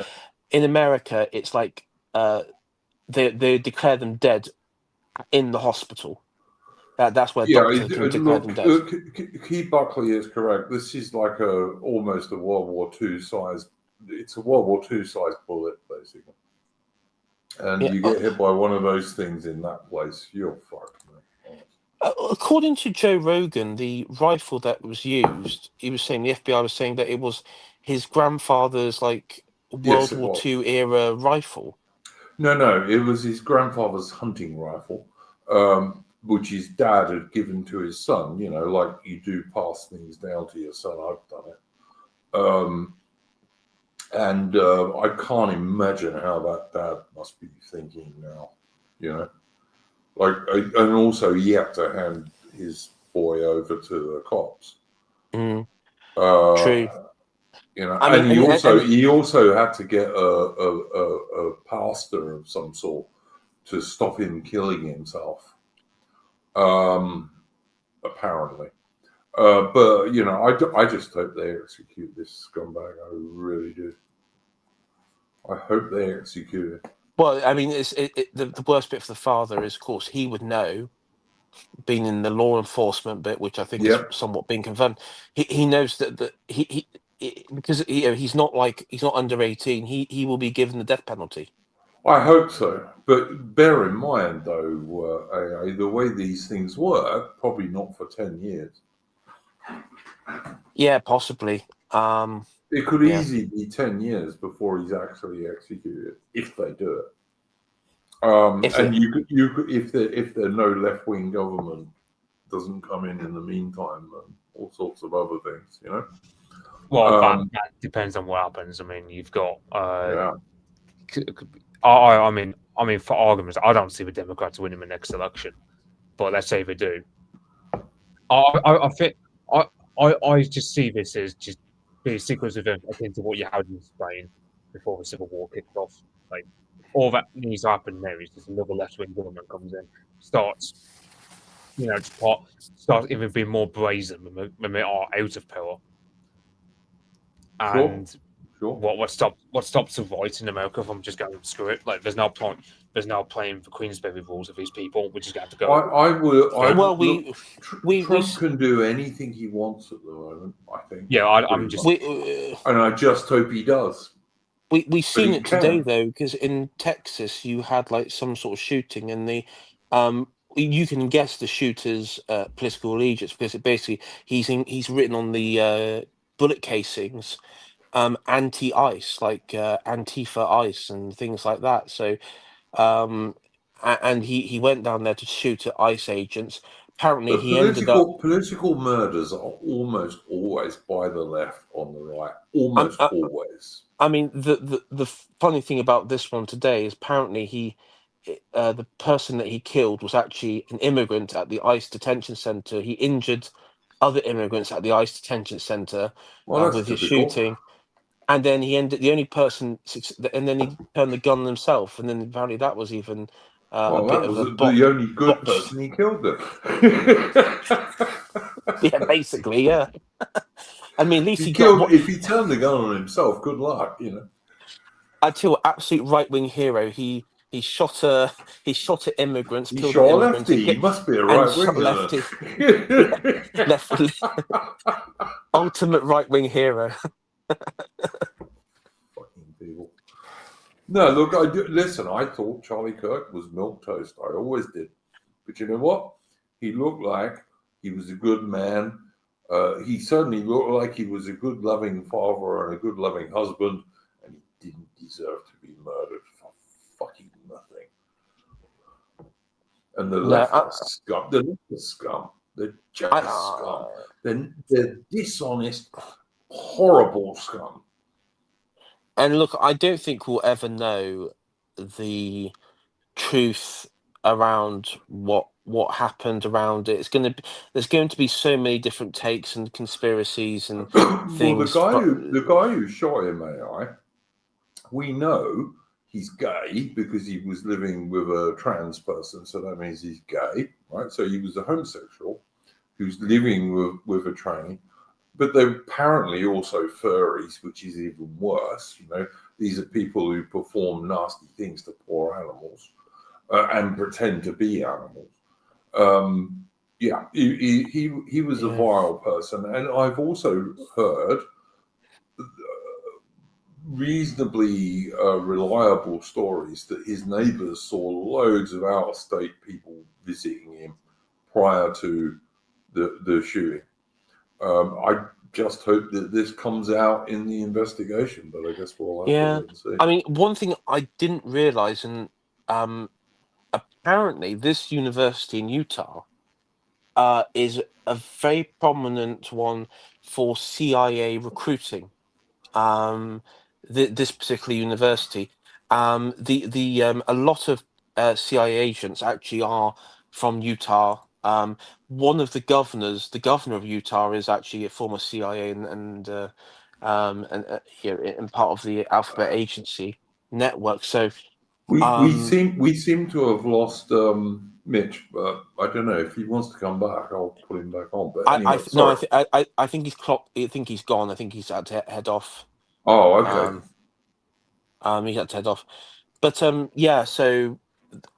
In America, it's like they declare them dead in the hospital. That's where doctors can declare them dead. Keith Buckley is correct. This is like almost a World War II size. It's a World War II size bullet, basically. And you get hit by one of those things in that place, you're fucked, man. According to Joe Rogan, the rifle that was used, the FBI was saying that it was his grandfather's World War II era rifle. No, it was his grandfather's hunting rifle, which his dad had given to his son. Like you do pass things down to your son. I've done it. And I can't imagine how that dad must be thinking now, and also he had to hand his boy over to the cops. True. He also had to get a pastor of some sort to stop him killing himself. apparently. But you know, I just hope they execute this scumbag. I really do. I hope they execute it. Well, I mean, the worst bit for the father is, of course, he would know, being in the law enforcement bit, which I think is Yep. somewhat being confirmed. He knows that because he's not under 18. He will be given the death penalty. I hope so. But bear in mind, though, the way these things work, probably not for 10 years. Yeah, possibly. It could Yeah. easily be 10 years before he's actually executed, if they do it. And you could, if the no left wing government doesn't come in the meantime, and all sorts of other things, you know. Well, that depends on what happens. I mean, you've got. Yeah. I mean, for arguments, I don't see the Democrats winning the next election, but let's say they do. I think I just see this as just the sequence of events akin to what you had in Spain before the Civil War kicked off. Like, all that needs to happen now is just another left-wing government comes in, starts even being more brazen when they are out of power. And Sure. what stops the right in America from just going screw it? Like, there's no point. There's no playing the Queensberry rules of these people. We just have to go. Trump can do anything he wants at the moment, I think. Yeah, and I just hope he does. We've seen it today, though, because in Texas you had like some sort of shooting, and you can guess the shooter's political allegiance, because it basically he's written on the bullet casings anti-ICE, like Antifa ICE and things like that. So and he went down there to shoot at ICE agents. Apparently, he ended up. Political murders are almost always by the left on the right. Almost always. I mean, the funny thing about this one today is apparently the person that he killed was actually an immigrant at the ICE detention center. He injured other immigrants at the ICE detention center with his shooting, and then he ended the only person, and then he turned the gun on himself, and then apparently that was even a bit of a the only good person he killed. Yeah, basically, yeah. I mean, at least he killed. If he turned the gun on himself, good luck, you know. I tell you, absolute right-wing hero. He shot at immigrants. He shot a lefty. He must be a right-wing lefty. Left. Ultimate right-wing hero. Fucking people. No, look, I thought Charlie Kirk was milquetoast. I always did. But you know what? He looked like he was a good man. He certainly looked like he was a good, loving father and a good, loving husband, and he didn't deserve to be murdered for fucking nothing. And the left scum. The left scum. They're just scum. They're dishonest, horrible scum. And look, I don't think we'll ever know the truth around what happened around it. There's going to be so many different takes and conspiracies and things. Well, the guy who shot him, we know he's gay because he was living with a trans person, so that means he's gay, right? So he was a homosexual who's living with a tranny. But they're apparently also furries, which is even worse. You know, these are people who perform nasty things to poor animals and pretend to be animals. He was a vile person, and I've also heard reasonably reliable stories that his neighbours saw loads of out-of-state people visiting him prior to the shooting. I just hope that this comes out in the investigation, but I guess we'll have to wait and see. I mean, one thing I didn't realize, and apparently this university in Utah is a very prominent one for CIA recruiting. This particular university, a lot of CIA agents actually are from Utah. One of the governor of Utah is actually a former CIA and part of the Alphabet Agency network. So we seem to have lost Mitch, but I don't know if he wants to come back. I'll put him back on. But I anyway, no, sorry. I think he's clocked. I think he's gone. I think he's had to head off. Oh, okay. He had to head off. But yeah. So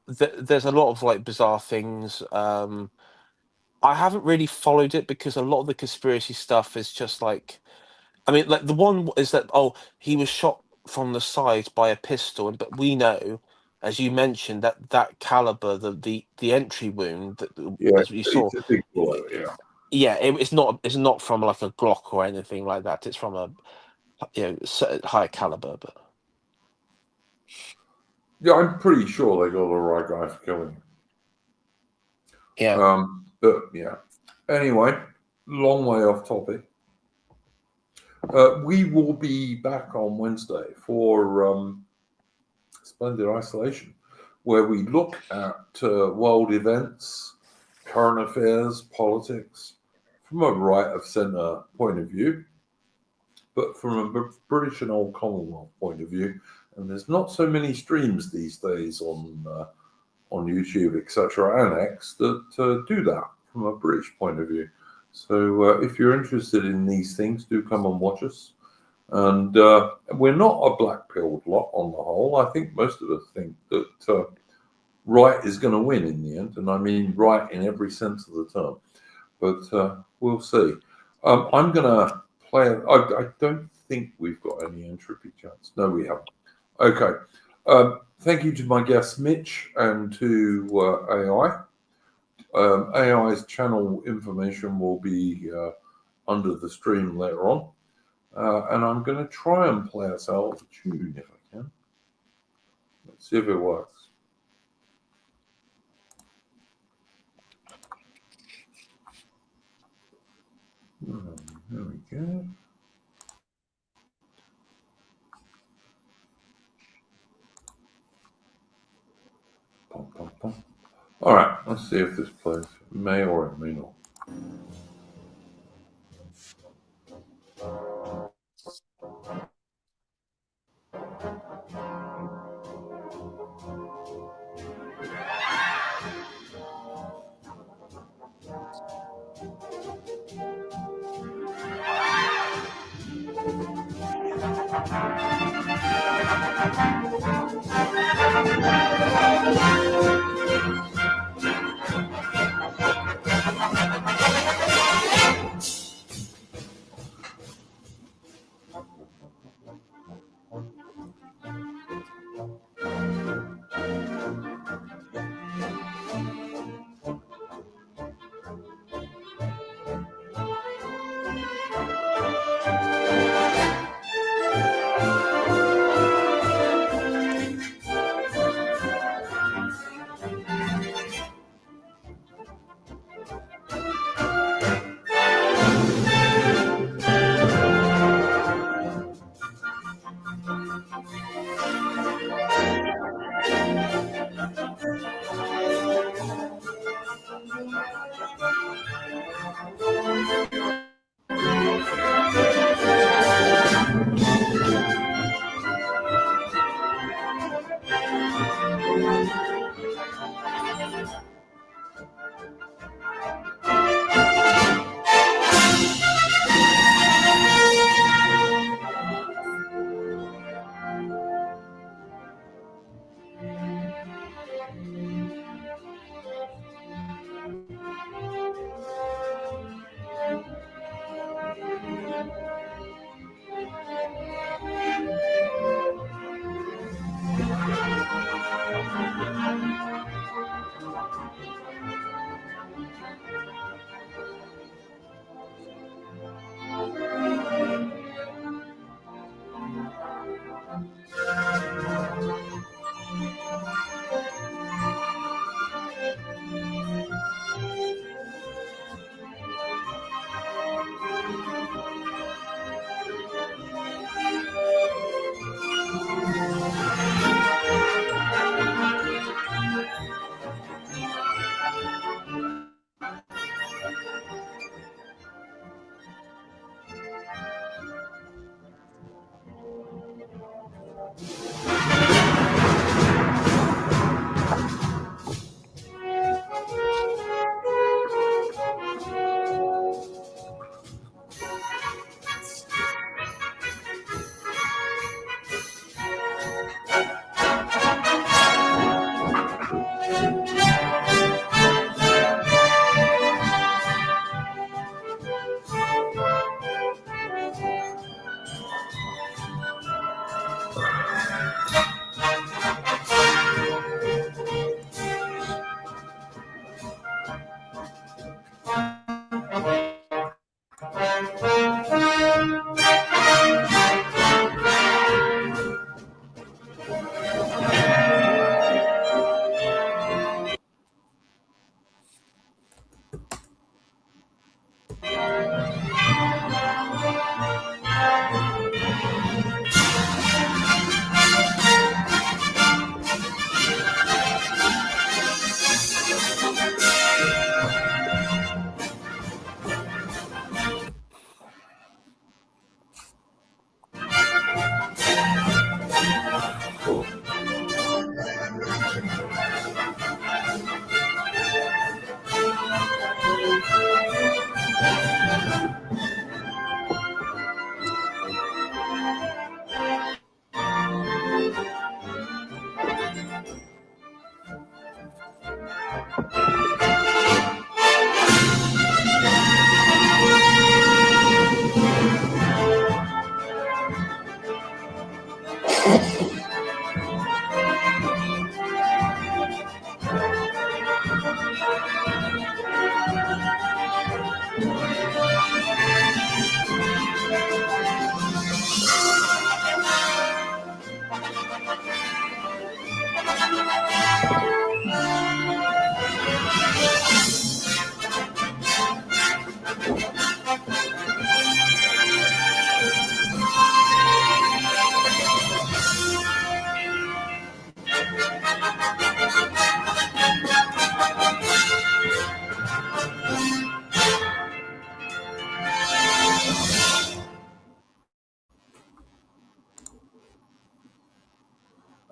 there's a lot of like bizarre things. I haven't really followed it because a lot of the conspiracy stuff is just like, I mean, like the one is that he was shot from the side by a pistol, but we know, as you mentioned, that caliber, the entry wound that Yeah, as we saw, it's a big blow. Yeah. yeah, it's not from like a Glock or anything like that. It's from a higher caliber, but Yeah, I'm pretty sure they got the right guy for killing him. yeah. But yeah. Anyway, long way off topic. We will be back on Wednesday for Splendid Isolation, where we look at world events, current affairs, politics, from a right of centre point of view, but from a British and old Commonwealth point of view. And there's not so many streams these days on YouTube, etc., and X that do that from a British point of view. So if you're interested in these things, do come and watch us. And we're not a black-pilled lot on the whole. I think most of us think that right is going to win in the end, and I mean right in every sense of the term. But we'll see. I'm going to play. I don't think we've got any entropy chats. No, we haven't. Okay. Thank you to my guest Mitch and to AI. AI's channel information will be under the stream later on. And I'm going to try and play us out a tune if I can. Let's see if it works. There we go. Pum, pum, pum. All right, let's see if this plays. It may or it may not.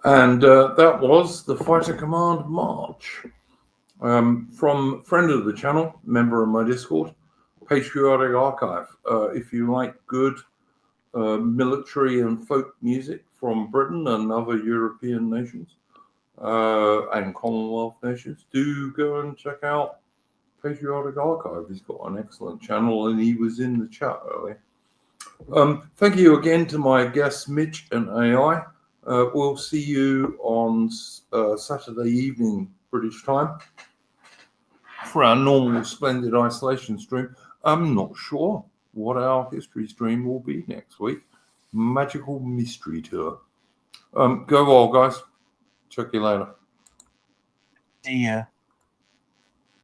And that was the Fighter Command March. From friend of the channel, member of my Discord, Patriotic Archive. If you like good military and folk music from Britain and other European nations and Commonwealth nations, do go and check out Patriotic Archive. He's got an excellent channel and he was in the chat earlier. Thank you again to my guests, Mitch and AI. We'll see you on Saturday evening, British time, for our normal Splendid Isolation stream. I'm not sure what our history stream will be next week. Magical Mystery Tour. Go well, guys. Check you later. See ya.